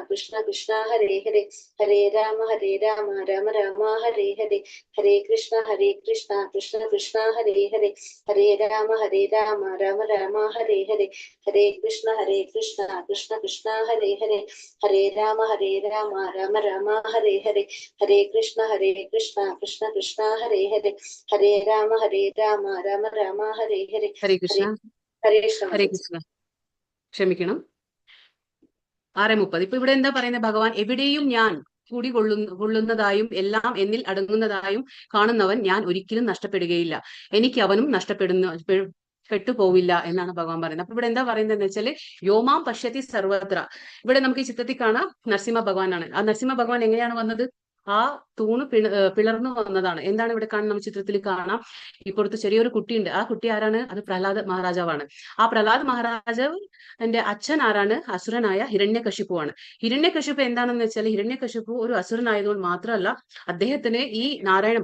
കൃഷ്ണ കൃഷ്ണ ഹരേ ഹരേ, ഹരേ രാമ രാമ രാമ ഹരേ ഹരേ, ഹരേ കൃഷ്ണ കൃഷ്ണ കൃഷ്ണ ഹരേ ഹരേ, ഹരേ രാമ രാമ രാമ ഹരേ ഹരേ, ഹരേ കൃഷ്ണ കൃഷ്ണ കൃഷ്ണ ഹരേ ഹരേ, ഹരേ രാമ രാമ രാമ ഹരേ ഹരേ, ഹരേ കൃഷ്ണ കൃഷ്ണ കൃഷ്ണ ഹരേ ഹരേ, ഹരേ രാമ രാമ രാമ ഹരേ ഹരേ. ഹരേ കൃഷ്ണ. ഹരേ ഹരേ കൃഷ്ണ. ക്ഷമിക്കണം. 6:30. ഇപ്പൊ ഇവിടെ എന്താ പറയുന്നത്? ഭഗവാൻ എവിടെയും ഞാൻ കൊള്ളുന്നതായും എല്ലാം എന്നിൽ അടങ്ങുന്നതായും കാണുന്നവൻ ഞാൻ ഒരിക്കലും നഷ്ടപ്പെടുകയില്ല, എനിക്ക് അവനും പെട്ടുപോവില്ല എന്നാണ് ഭഗവാൻ പറയുന്നത്. അപ്പൊ ഇവിടെ എന്താ പറയുന്നത് വെച്ചാല് യോമാം പശ്യതി സർവത്ര. ഇവിടെ നമുക്ക് ഈ ചിത്രത്തിൽ കാണാം നരസിംഹ ഭഗവാനാണ്. ആ നരസിംഹ ഭഗവാൻ എങ്ങനെയാണ് വന്നത്? ആ തൂണ് പിളർന്നു വന്നതാണ്. എന്താണ് ഇവിടെ കാണുന്ന നമുക്ക് ചിത്രത്തിൽ കാണാം? ഇപ്പുറത്ത് ചെറിയൊരു കുട്ടിയുണ്ട്. ആ കുട്ടി ആരാണ്? അത് പ്രഹ്ലാദ മഹാരാജാവാണ്. ആ പ്രഹ്ലാദ മഹാരാജാവ് എന്റെ അച്ഛൻ ആരാണ്? അസുരനായ ഹിരണ്യകശിപുവാണ്. ഹിരണ്യകശിപു എന്താണെന്ന് വെച്ചാൽ ഹിരണ്യകശിപു ഒരു അസുരനായതുകൊണ്ട് മാത്രമല്ല അദ്ദേഹത്തിന് ഈ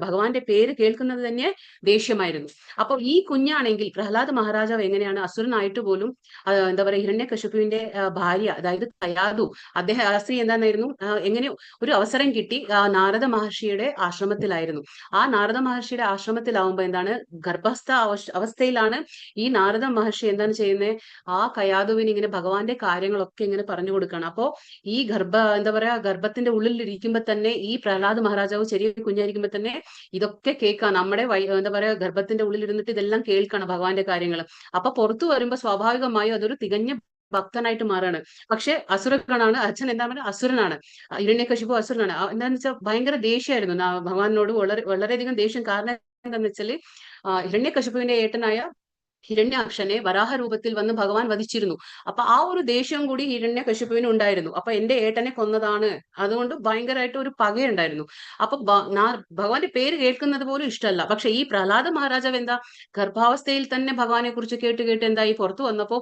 ഭഗവാന്റെ പേര് കേൾക്കുന്നത് തന്നെ ദേഷ്യമായിരുന്നു. അപ്പൊ ഈ കുഞ്ഞാണെങ്കിൽ പ്രഹ്ലാദ മഹാരാജാവ് എങ്ങനെയാണ് അസുരനായിട്ട് പോലും എന്താ പറയുക ഹിരണ്യകശിപുവിന്റെ ഭാര്യ, അതായത് കയാതു, ആ സ്ത്രീ എന്തായിരുന്നു എങ്ങനെ ഒരു അവസരം കിട്ടി നാരദ മഹർഷിയുടെ ആശ്രമത്തിലായിരുന്നു. ആ നാരദ മഹർഷിയുടെ ആശ്രമത്തിലാവുമ്പോ എന്താണ് ഗർഭസ്ഥ അവസ്ഥയിലാണ് ഈ നാരദ മഹർഷി എന്താണ് ചെയ്യുന്നത്? ആ കയാതുവിന് ഇങ്ങനെ ഭഗവാന്റെ കാര്യങ്ങളൊക്കെ ഇങ്ങനെ പറഞ്ഞു കൊടുക്കണം. അപ്പോ ഈ എന്താ പറയാ ഗർഭത്തിന്റെ ഉള്ളിൽ ഇരിക്കുമ്പോ തന്നെ ഈ പ്രഹ്ലാദ് മഹാരാജാവ് ചെറിയ കുഞ്ഞായിരിക്കുമ്പോ തന്നെ ഇതൊക്കെ കേൾക്കാം. നമ്മുടെ എന്താ പറയാ ഗർഭത്തിന്റെ ഉള്ളിൽ ഇരുന്നിട്ട് ഇതെല്ലാം കേൾക്കണം ഭഗവാന്റെ കാര്യങ്ങൾ. അപ്പൊ പുറത്തു വരുമ്പോ സ്വാഭാവികമായും അതൊരു തികഞ്ഞ ഭക്തനായിട്ട് മാറാണ്. പക്ഷെ അസുരഗണാണ്. അച്ഛൻ എന്താ പറയുക? അസുരനാണ്. ഹിരണ്യകശിപു അസുരനാണ്. എന്താന്ന് വെച്ചാൽ ഭയങ്കര ദേഷ്യമായിരുന്നു ഭഗവാനോട്. വളരെയധികം ദേഷ്യം. കാരണം എന്താന്ന് വെച്ചാല് ഹിരണ്യകശിപുവിന്റെ ഏട്ടനായ ഹിരണ്യാക്ഷനെ വരാഹ രൂപത്തിൽ വന്ന് ഭഗവാൻ വധിച്ചിരുന്നു. അപ്പൊ ആ ഒരു ദേഷ്യം കൂടി ഹിരണ്യകശിപുവിന് ഉണ്ടായിരുന്നു. അപ്പൊ എന്റെ ഏട്ടനെ കൊന്നതാണ്, അതുകൊണ്ട് ഭയങ്കരമായിട്ട് ഒരു പകയുണ്ടായിരുന്നു. അപ്പൊ ഭഗവാന്റെ പേര് കേൾക്കുന്നത് പോലും ഇഷ്ടമല്ല. പക്ഷെ ഈ പ്രഹ്ലാദ മഹാരാജാവ് എന്താ ഗർഭാവസ്ഥയിൽ തന്നെ ഭഗവാനെ കുറിച്ച് കേട്ട് എന്തായി പുറത്തു വന്നപ്പോ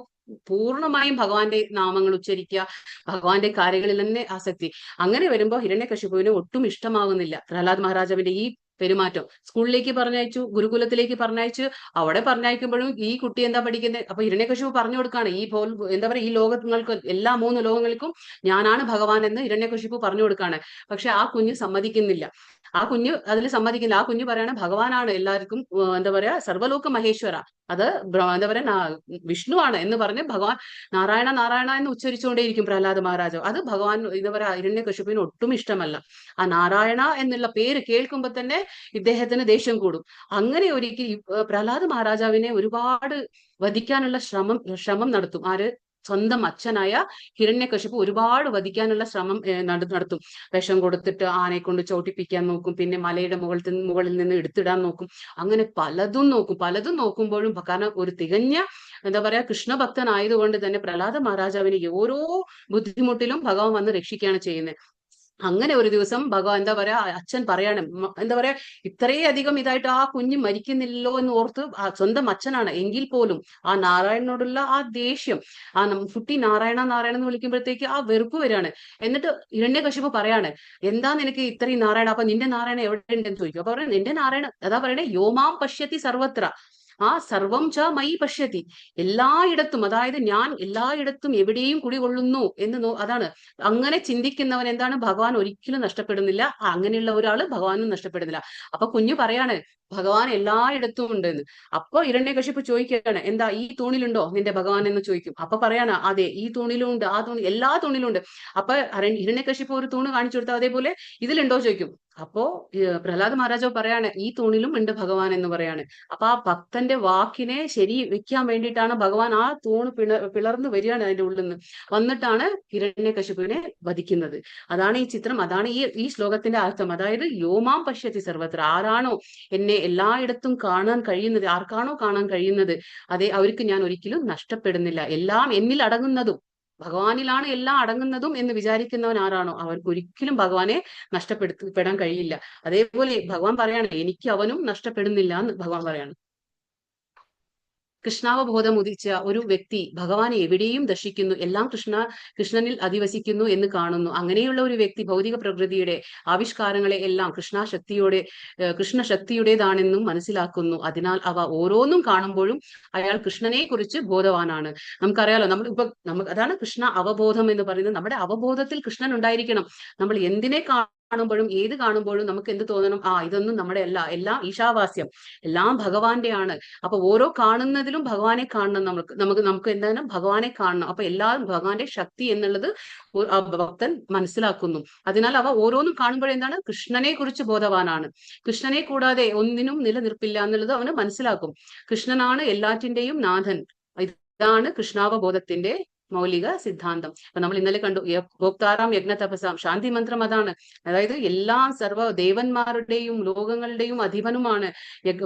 പൂർണ്ണമായും ഭഗവാന്റെ നാമങ്ങൾ ഉച്ചരിക്കുക, ഭഗവാന്റെ കാര്യങ്ങളിൽ തന്നെ ആസക്തി. അങ്ങനെ വരുമ്പോ ഹിരണ്യകശിപുവിന് ഒട്ടും ഇഷ്ടമാവുന്നില്ല പ്രഹ്ലാദ് മഹാരാജാവിന്റെ ഈ പെരുമാറ്റം. സ്കൂളിലേക്ക് പറഞ്ഞയച്ചു, ഗുരുകുലത്തിലേക്ക് പറഞ്ഞയച്ചു. അവിടെ പറഞ്ഞയക്കുമ്പോഴും ഈ കുട്ടി എന്താ പഠിക്കുന്നത്? അപ്പൊ ഹിരണ്യകശിപു പറഞ്ഞു കൊടുക്കാണ്, എന്താ പറയാ, ഈ ലോകങ്ങൾക്ക് എല്ലാ 3 ലോകങ്ങൾക്കും ഞാനാണ് ഭഗവാൻ എന്ന് ഹിരണ്യകശിപു പറഞ്ഞു കൊടുക്കാണ്. പക്ഷെ ആ കുഞ്ഞ് സമ്മതിക്കുന്നില്ല. ആ കുഞ്ഞ് അതിൽ സമ്മതിക്കില്ല. ആ കുഞ്ഞ് പറയാണ് ഭഗവാനാണ് എല്ലാവർക്കും എന്താ പറയാ സർവ്വലോക മഹേശ്വര, അത് എന്താ പറയാ വിഷ്ണുവാണ് എന്ന് പറഞ്ഞ് ഭഗവാൻ നാരായണ നാരായണ എന്ന് ഉച്ചരിച്ചുകൊണ്ടേയിരിക്കും പ്രഹ്ലാദ മഹാരാജാവ്. അത് ഭഗവാൻ എന്താ പറയാ ഹിരണ്യകശിപുവിന് ഒട്ടും ഇഷ്ടമല്ല. ആ നാരായണ എന്നുള്ള പേര് കേൾക്കുമ്പോൾ തന്നെ ഇദ്ദേഹത്തിന് ദേഷ്യം കൂടും. അങ്ങനെ ഒരിക്കൽ പ്രഹ്ലാദ മഹാരാജാവിനെ ഒരുപാട് വധിക്കാനുള്ള ശ്രമം നടത്തും. ആര്? സ്വന്തം അച്ഛനായ ഹിരണ്യകശിപു ഒരുപാട് വധിക്കാനുള്ള ശ്രമം നടത്തും. വിഷം കൊടുത്തിട്ട് ആനയെ കൊണ്ട് ചോട്ടിപ്പിക്കാൻ നോക്കും, പിന്നെ മലയുടെ മുകളിൽ നിന്ന് എടുത്തിടാൻ നോക്കും. അങ്ങനെ പലതും നോക്കുമ്പോഴും കാരണം ഒരു തികഞ്ഞ എന്താ പറയാ കൃഷ്ണഭക്തനായതുകൊണ്ട് തന്നെ പ്രഹ്ലാദ മഹാരാജാവിനെ ഓരോ ബുദ്ധിമുട്ടിലും ഭഗവാൻ വന്ന് രക്ഷിക്കുകയാണ് ചെയ്യുന്നത്. അങ്ങനെ ഒരു ദിവസം ഭഗവാൻ എന്താ പറയാ അച്ഛൻ പറയാണ്, എന്താ പറയാ ഇത്രയധികം ഇതായിട്ട് ആ കുഞ്ഞ് മരിക്കുന്നില്ലല്ലോ എന്ന് ഓർത്ത് സ്വന്തം അച്ഛനാണ് എങ്കിൽ പോലും ആ നാരായണനോടുള്ള ആ ദേഷ്യം, ആ കുട്ടി നാരായണ നാരായണ എന്ന് വിളിക്കുമ്പോഴത്തേക്ക് ആ വെറുപ്പ് വരികയാണ്. എന്നിട്ട് ഹിരണ്യകശിപു പറയാണ്, എന്താ നിനക്ക് ഇത്രയും നാരായണ, അപ്പൊ നിന്റെ നാരായണ എവിടെ ഉണ്ടെന്ന് ചോദിക്കും. അപ്പൊ പറയുന്നത് നിന്റെ നാരായണ അതാ പറയണേ യോമാം പശ്യത്തി സർവത്ര ആ സർവം ച മയി പശ്യത്തി, എല്ലായിടത്തും, അതായത് ഞാൻ എല്ലായിടത്തും എവിടെയും കുടികൊള്ളുന്നു എന്ന് അതാണ്. അങ്ങനെ ചിന്തിക്കുന്നവൻ എന്താണ് ഭഗവാൻ ഒരിക്കലും നഷ്ടപ്പെടുന്നില്ല. അങ്ങനെയുള്ള ഒരാള് ഭഗവാനും നഷ്ടപ്പെടുന്നില്ല. അപ്പൊ കുഞ്ഞു പറയാണ് ഭഗവാൻ എല്ലായിടത്തും ഉണ്ടെന്ന്. അപ്പൊ ഹിരണ്യകശിപു ചോദിക്കുകയാണ്, എന്താ ഈ തൂണിലുണ്ടോ നിന്റെ ഭഗവാൻ എന്ന് ചോദിക്കും. അപ്പൊ പറയാണ് അതെ ഈ തൂണിലും ഉണ്ട്, ആ തൂണി എല്ലാ തൂണിലും ഉണ്ട്. അപ്പൊ ഹിരണ്യകശിപു ഒരു തൂണ് കാണിച്ചു കൊടുത്താൽ അതേപോലെ ഇതിലുണ്ടോ ചോദിക്കും. അപ്പോ പ്രഹ്ലാദ മഹാരാജാവ് പറയാണ് ഈ തൂണിലും ഉണ്ട് ഭഗവാൻ എന്ന് പറയാണ്. അപ്പൊ ആ ഭക്തന്റെ വാക്കിനെ ശരി വെക്കാൻ വേണ്ടിയിട്ടാണ് ഭഗവാൻ ആ തൂണ് പിളർന്നു വരികയാണ് അതിന്റെ ഉള്ളിൽ നിന്ന് വന്നിട്ടാണ് ഹിരണ്യകശിപുവിനെ വധിക്കുന്നത്. അതാണ് ഈ ചിത്രം, അതാണ് ഈ ശ്ലോകത്തിന്റെ അർത്ഥം. അതായത് യോമാം പശ്യത്തി സർവത്ര, ആരാണോ എന്നെ എല്ലായിടത്തും കാണാൻ കഴിയുന്നത്, ആർക്കാണോ കാണാൻ കഴിയുന്നത്, അതെ അവർക്ക് ഞാൻ ഒരിക്കലും നഷ്ടപ്പെടുന്നില്ല. എല്ലാം എന്നിൽ അടങ്ങുന്നതും ഭഗവാനിലാണ് എല്ലാം അടങ്ങുന്നതും എന്ന് വിചാരിക്കുന്നവൻ ആരാണോ അവർക്ക് ഒരിക്കലും ഭഗവാനെ നഷ്ടപ്പെടാൻ കഴിയില്ല. അതേപോലെ ഭഗവാൻ പറയാണ് എനിക്ക് അവനും നഷ്ടപ്പെടുന്നില്ല എന്ന് ഭഗവാൻ പറയാണ്. കൃഷ്ണാവബോധം ഉദിച്ച ഒരു വ്യക്തി ഭഗവാനെ എവിടെയും ദർശിക്കുന്നു, എല്ലാം കൃഷ്ണനിൽ അധിവസിക്കുന്നു എന്ന് കാണുന്നു. അങ്ങനെയുള്ള ഒരു വ്യക്തി ഭൗതിക പ്രകൃതിയുടെ ആവിഷ്കാരങ്ങളെ എല്ലാം കൃഷ്ണശക്തിയുടേതാണെന്നും മനസ്സിലാക്കുന്നു. അതിനാൽ അവ ഓരോന്നും കാണുമ്പോഴും അയാൾ കൃഷ്ണനെ കുറിച്ച് ബോധവാനാണ്. നമുക്കറിയാലോ, നമുക്ക് അതാണ് കൃഷ്ണ അവബോധം എന്ന് പറയുന്നത്. നമ്മുടെ അവബോധത്തിൽ കൃഷ്ണൻ ഉണ്ടായിരിക്കണം. നമ്മൾ എന്തിനെ കാണുമ്പോഴും ഏത് കാണുമ്പോഴും നമുക്ക് എന്ത് തോന്നണം, ഇതൊന്നും നമ്മുടെ അല്ല, എല്ലാം ഈശാവാസ്യം, എല്ലാം ഭഗവാന്റെ ആണ്. അപ്പൊ ഓരോ കാണുന്നതിലും ഭഗവാനെ കാണണം. നമുക്ക് എന്താണ് ഭഗവാനെ കാണണം. അപ്പൊ എല്ലാം ഭഗവാന്റെ ശക്തി എന്നുള്ളത് ഭക്തൻ മനസ്സിലാക്കുന്നു. അതിനാൽ അവ ഓരോന്നും കാണുമ്പോഴെന്താണ് കൃഷ്ണനെ കുറിച്ച് ബോധവാനാണ്. കൃഷ്ണനെ കൂടാതെ ഒന്നിനും നിലനിൽപ്പില്ല എന്നുള്ളത് അവന് മനസ്സിലാക്കും. കൃഷ്ണനാണ് എല്ലാറ്റിന്റെയും നാഥൻ. ഇതാണ് കൃഷ്ണാവബോധത്തിന്റെ മൗലിക സിദ്ധാന്തം. അപ്പൊ നമ്മൾ ഇന്നലെ കണ്ടു ഭോക്താറാം യജ്ഞ തപസാം, ശാന്തി മന്ത്രം അതാണ്. അതായത് എല്ലാ സർവ്വ ദേവന്മാരുടെയും ലോകങ്ങളുടെയും അധിപനുമാണ്,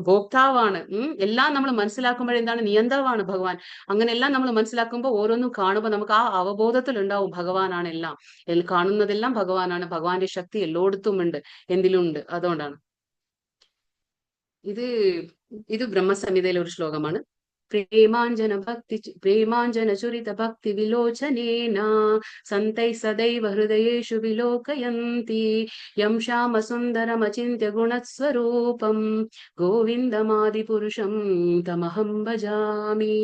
ഭോക്താവാണ്. എല്ലാം നമ്മൾ മനസ്സിലാക്കുമ്പോഴെന്താണ് നിയന്ത്രമാണ് ഭഗവാൻ. അങ്ങനെ എല്ലാം നമ്മൾ മനസ്സിലാക്കുമ്പോൾ ഓരോന്നും കാണുമ്പോൾ നമുക്ക് ആ അവബോധത്തിൽ ഉണ്ടാവും ഭഗവാനാണ് എല്ലാം, കാണുന്നതെല്ലാം ഭഗവാനാണ്. ഭഗവാന്റെ ശക്തി എല്ലായിടത്തും ഉണ്ട്, എന്തിലും ഉണ്ട്. അതുകൊണ്ടാണ് ഇത് ബ്രഹ്മസംഹിതയിലെ ഒരു ശ്ലോകമാണ്. प्रेमाञ्जन चुरित भक्ति विलोचनेन सन्तैः सदैव हृदयेषु विलोकयन्ति यं श्याम सुन्दरमचिन्त्य गुणस्वरूपं गोविन्दमादिपुरुषं तमहं भजामि.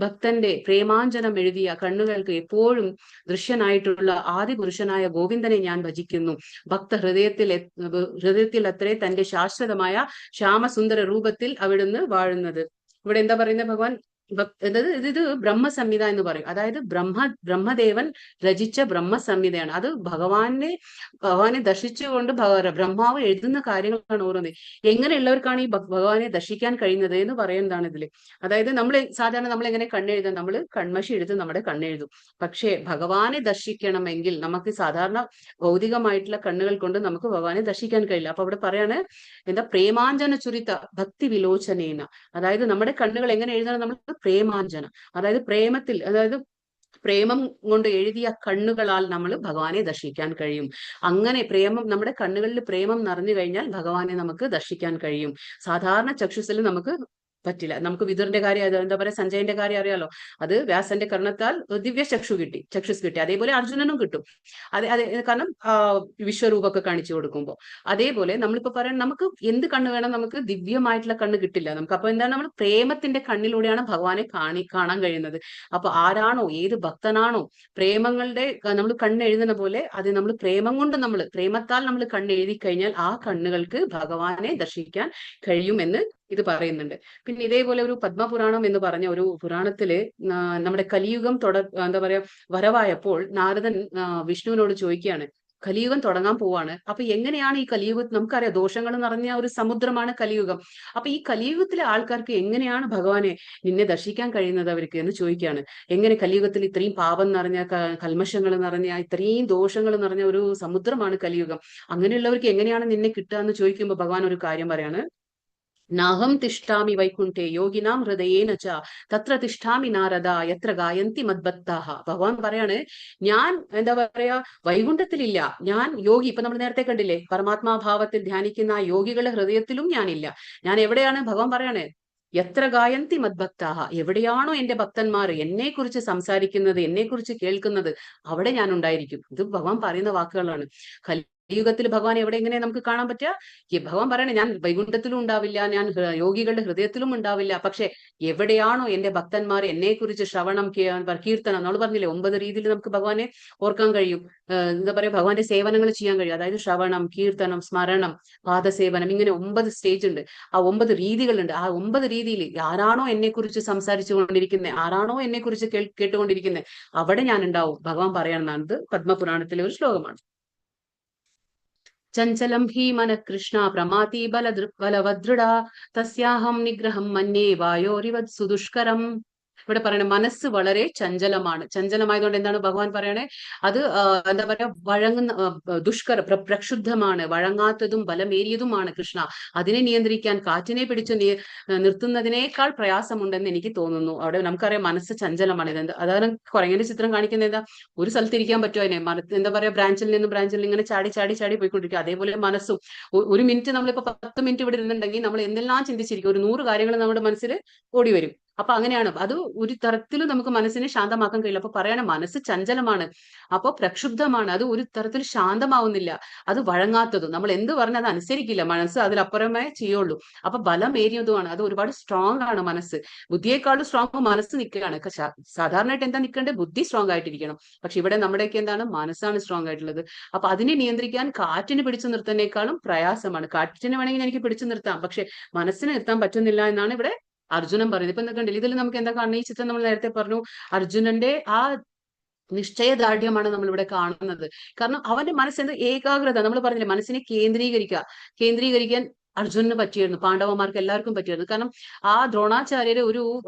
ഭക്തന്റെ പ്രേമാഞ്ജനം എഴുതിയ കണ്ണുകൾക്ക് എപ്പോഴും ദൃശ്യനായിട്ടുള്ള ആദിപുരുഷനായ ഗോവിന്ദനെ ഞാൻ ഭജിക്കുന്നു. ഭക്ത ഹൃദയത്തിൽ അത്രേ തന്റെ ശാശ്വതമായ ശ്യാമസുന്ദര രൂപത്തിൽ അവിടുന്ന് വാഴുന്നത്. ഇവിടെ എന്താ പറയുന്നത് ഭഗവാൻ, ഇത് ബ്രഹ്മസംഹിത എന്ന് പറയും. അതായത് ബ്രഹ്മദേവൻ രചിച്ച ബ്രഹ്മസംഹിതയാണ്. അത് ഭഗവാനെ ദർശിച്ചുകൊണ്ട് ബ്രഹ്മാവ് എഴുതുന്ന കാര്യങ്ങളാണ് ഓരോന്ന്. എങ്ങനെയുള്ളവർക്കാണ് ഈ ഭഗവാനെ ദർശിക്കാൻ കഴിയുന്നത് എന്ന് പറയുന്നതാണ് ഇതില്. അതായത് സാധാരണ നമ്മൾ എങ്ങനെ കണ്ണെഴുതാം, നമ്മൾ കൺമഷി എടുത്ത് നമ്മുടെ കണ്ണെഴുതും. പക്ഷേ ഭഗവാനെ ദർശിക്കണമെങ്കിൽ നമുക്ക് സാധാരണ ഭൗതികമായിട്ടുള്ള കണ്ണുകൾ കൊണ്ട് നമുക്ക് ഭഗവാനെ ദർശിക്കാൻ കഴിയില്ല. അപ്പൊ അവിടെ പറയാണ് എന്താ, പ്രേമാഞ്ജന ചുരിത ഭക്തി വിലോചനേന. അതായത് നമ്മുടെ കണ്ണുകൾ എങ്ങനെ എഴുതണം, നമ്മൾ പ്രേമാഞ്ജനം, അതായത് പ്രേമം കൊണ്ട് എഴുതിയ കണ്ണുകളാൽ നമ്മൾ ഭഗവാനെ ദർശിക്കാൻ കഴിയും. അങ്ങനെ നമ്മുടെ കണ്ണുകളിൽ പ്രേമം നിറഞ്ഞു കഴിഞ്ഞാൽ ഭഗവാനെ നമുക്ക് ദർശിക്കാൻ കഴിയും. സാധാരണ ചക്ഷുസിൽ നമുക്ക് പറ്റില്ല. നമുക്ക് വിതുരന്റെ കാര്യം എന്താ പറയാ, സഞ്ജയന്റെ കാര്യം അറിയാലോ. അത് വ്യാസന്റെ കർണത്താൽ ദിവ്യ ചക്ഷുസ് കിട്ടി. അതേപോലെ അർജുനനും കിട്ടും. അതെ കാരണം വിശ്വരൂപമൊക്കെ കാണിച്ചു കൊടുക്കുമ്പോൾ. അതേപോലെ നമ്മളിപ്പോ പറയാൻ നമുക്ക് എന്ത് കണ്ണ് വേണം, നമുക്ക് ദിവ്യമായിട്ടുള്ള കണ്ണ് കിട്ടില്ല നമുക്ക്. അപ്പൊ എന്താണ്, നമ്മൾ പ്രേമത്തിന്റെ കണ്ണിലൂടെയാണ് ഭഗവാനെ കാണാൻ കഴിയുന്നത്. അപ്പൊ ആരാണോ, ഏത് ഭക്തനാണോ പ്രേമങ്ങളുടെ നമ്മൾ കണ്ണെഴുതുന്ന പോലെ, അത് നമ്മൾ പ്രേമം കൊണ്ട് പ്രേമത്താൽ നമ്മൾ കണ്ണെഴുതി കഴിഞ്ഞാൽ ആ കണ്ണുകൾക്ക് ഭഗവാനെ ദർശിക്കാൻ കഴിയുമെന്ന് ഇത് പറയുന്നുണ്ട്. പിന്നെ ഇതേപോലെ ഒരു പത്മപുരാണം എന്ന് പറഞ്ഞ ഒരു പുരാണത്തില് നമ്മുടെ കലിയുഗം എന്താ പറയാ വരവായപ്പോൾ നാരദൻ വിഷ്ണുവിനോട് ചോദിക്കുകയാണ്, കലിയുഗം തുടങ്ങാൻ പോവാണ്. അപ്പൊ എങ്ങനെയാണ് ഈ കലിയുഗം, നമുക്കറിയാം ദോഷങ്ങൾ നിറഞ്ഞ ഒരു സമുദ്രമാണ് കലിയുഗം. അപ്പൊ ഈ കലിയുഗത്തിലെ ആൾക്കാർക്ക് എങ്ങനെയാണ് ഭഗവാനെ നിന്നെ ദർശിക്കാൻ കഴിയുന്നത് അവർക്ക് എന്ന് ചോദിക്കുകയാണ്. എങ്ങനെ കലിയുഗത്തിൽ ഇത്രയും പാപം നിറഞ്ഞ, കൽമഷങ്ങൾ നിറഞ്ഞ, ഇത്രയും ദോഷങ്ങൾ നിറഞ്ഞ ഒരു സമുദ്രമാണ് കലിയുഗം, അങ്ങനെയുള്ളവർക്ക് എങ്ങനെയാണ് നിന്നെ കിട്ടുക എന്ന് ചോദിക്കുമ്പോൾ ഭഗവാൻ ഒരു കാര്യം പറയാണ്, നാഹം തിഷ്ഠാമി വൈകുണ്ഠേ യോഗിനാം ഹൃദയേന ച തത്ര തിഷ്ഠാമി നാരദ യത്ര ഗായന്തി മദ്ഭക്താഹ. ഭഗവാൻ പറയാണ്, ഞാൻ എന്താ പറയാ വൈകുണ്ഠത്തിലില്ല, ഞാൻ യോഗി. ഇപ്പൊ നമ്മൾ നേരത്തെ കണ്ടില്ലേ, പരമാത്മാഭാവത്തിൽ ധ്യാനിക്കുന്ന ആ യോഗികളുടെ ഹൃദയത്തിലും ഞാനില്ല. ഞാൻ എവിടെയാണ്? ഭഗവാൻ പറയാണ്, എത്ര ഗായന്തി മദ്ഭക്താഹ, എവിടെയാണോ എന്റെ ഭക്തന്മാർ എന്നെ കുറിച്ച് സംസാരിക്കുന്നത്, എന്നെ കുറിച്ച് കേൾക്കുന്നത്, അവിടെ ഞാൻ ഉണ്ടായിരിക്കും. ഇത് ഭഗവാൻ പറയുന്ന വാക്കുകളാണ്. കലിയുഗത്തിൽ ഭഗവാൻ എവിടെ എങ്ങനെ നമുക്ക് കാണാൻ പറ്റുക? ഭഗവാൻ പറയണേ, ഞാൻ വൈകുണ്ഠത്തിലും ഉണ്ടാവില്ല, ഞാൻ യോഗികളുടെ ഹൃദയത്തിലും ഉണ്ടാവില്ല. പക്ഷെ എവിടെയാണോ എന്റെ ഭക്തന്മാർ എന്നെ കുറിച്ച് ശ്രവണം, കീർത്തനം, നമ്മൾ പറഞ്ഞില്ലേ 9 രീതിയിൽ നമുക്ക് ഭഗവാനെ ഓർക്കാൻ കഴിയും. എന്താ പറയാ, ഭഗവാന്റെ സേവനങ്ങൾ ചെയ്യാൻ കഴിയും. അതായത് ശ്രവണം, കീർത്തനം, സ്മരണം, പാദസേവനം, ഇങ്ങനെ 9 സ്റ്റേജ് ഉണ്ട്. ആ 9 രീതികളുണ്ട്. ആ 9 രീതിയിൽ ആരാണോ എന്നെ കുറിച്ച് സംസാരിച്ചു കൊണ്ടിരിക്കുന്നത്, ആരാണോ എന്നെ കുറിച്ച് കേട്ടുകൊണ്ടിരിക്കുന്നത്, അവിടെ ഞാൻ ഉണ്ടാവും. ഭഗവാൻ പറയാണെന്നാണ്. പത്മപുരാണത്തിലെ ഒരു ശ്ലോകമാണ്. ചഞ്ചലം ഹി മന കൃഷ്ണ പ്രമാതി ബലവദൃഢ തസ്യാഹം നിഗ്രഹം മന്യേ വായോരിവത് സുദുഷ്കരം. ഇവിടെ പറയണേ മനസ്സ് വളരെ ചഞ്ചലമാണ്. ചഞ്ചലമായതുകൊണ്ട് എന്താണ് ഭഗവാൻ പറയണേ, അത് എന്താ പറയാ പ്രക്ഷുബ്ധമാണ്, വഴങ്ങാത്തതും ബലമേറിയതുമാണ് കൃഷ്ണ. അതിനെ നിയന്ത്രിക്കാൻ കാറ്റിനെ പിടിച്ചു നിർത്തുന്നതിനേക്കാൾ പ്രയാസമുണ്ടെന്ന് എനിക്ക് തോന്നുന്നു. അവിടെ നമുക്കറിയാം മനസ്സ് ചഞ്ചലമാണ്. ഇതെന്താ, അതാണ് കുരങ്ങന്റെ ചിത്രം കാണിക്കുന്നത്. എന്താ, ഒരു സ്ഥലത്ത് ഇരിക്കാൻ പറ്റുമോ അതിനെ? എന്താ പറയാ, ബ്രാഞ്ചിൽ നിന്ന് ഇങ്ങനെ ചാടി പോയിക്കൊണ്ടിരിക്കും. അതേപോലെ മനസ്സും ഒരു മിനിറ്റ്, നമ്മളിപ്പോ 10 മിനിറ്റ് ഇവിടെ ഇരുന്നുണ്ടെങ്കിൽ നമ്മൾ എന്തെല്ലാം ചിന്തിച്ചിരിക്കും, ഒരു 100 കാര്യങ്ങൾ നമ്മുടെ മനസ്സിൽ ഓടി വരും. അപ്പൊ അങ്ങനെയാണ്. അത് ഒരു തരത്തിലും നമുക്ക് മനസ്സിനെ ശാന്തമാക്കാൻ കഴിയില്ല. അപ്പൊ പറയണ മനസ്സ് ചഞ്ചലമാണ്, അപ്പൊ പ്രക്ഷുബ്ധമാണ്, അത് ഒരു തരത്തിൽ ശാന്തമാവുന്നില്ല, അത് വഴങ്ങാത്തതും, നമ്മൾ എന്ത് പറഞ്ഞാൽ അത് അനുസരിക്കില്ല, മനസ്സ് അതിലപ്പുറമേ ചെയ്യുള്ളൂ. അപ്പൊ ബലമേറിയതുമാണ്, അത് ഒരുപാട് സ്ട്രോങ് ആണ് മനസ്സ്. ബുദ്ധിയെക്കാളും സ്ട്രോങ് മനസ്സ് നിൽക്കുകയാണ്. സാധാരണയായിട്ട് എന്താ നിൽക്കേണ്ടത്? ബുദ്ധി സ്ട്രോങ് ആയിട്ടിരിക്കണം. പക്ഷെ ഇവിടെ നമ്മുടെയൊക്കെ എന്താണ്, മനസ്സാണ് സ്ട്രോങ് ആയിട്ടുള്ളത്. അപ്പൊ അതിനെ നിയന്ത്രിക്കാൻ കാറ്റിന് പിടിച്ചു നിർത്തുന്നതിനേക്കാളും പ്രയാസമാണ്. കാറ്റിന് വേണമെങ്കിൽ എനിക്ക് പിടിച്ചു നിർത്താം, പക്ഷെ മനസ്സിനെ നിർത്താൻ പറ്റുന്നില്ല എന്നാണ് ഇവിടെ അർജുനൻ പറയുന്നത്. ഇപ്പൊ എന്താ കണ്ടില്ല, ഇതിൽ നമുക്ക് എന്താ കാണുന്നത്? ഈ ചിത്രം നമ്മൾ നേരത്തെ പറഞ്ഞു, അർജുനന്റെ ആ നിശ്ചയദാർഢ്യമാണ് നമ്മൾ ഇവിടെ കാണുന്നത്. കാരണം അവന്റെ മനസ്സെന്ത് ഏകാഗ്രത, നമ്മൾ പറഞ്ഞില്ലേ, മനസ്സിനെ കേന്ദ്രീകരിക്കാൻ അർജുനന് പറ്റിയിരുന്നു, പാണ്ഡവന്മാർക്ക് എല്ലാവർക്കും പറ്റിയിരുന്നു. കാരണം ആ ദ്രോണാചാര്യര് ഒരു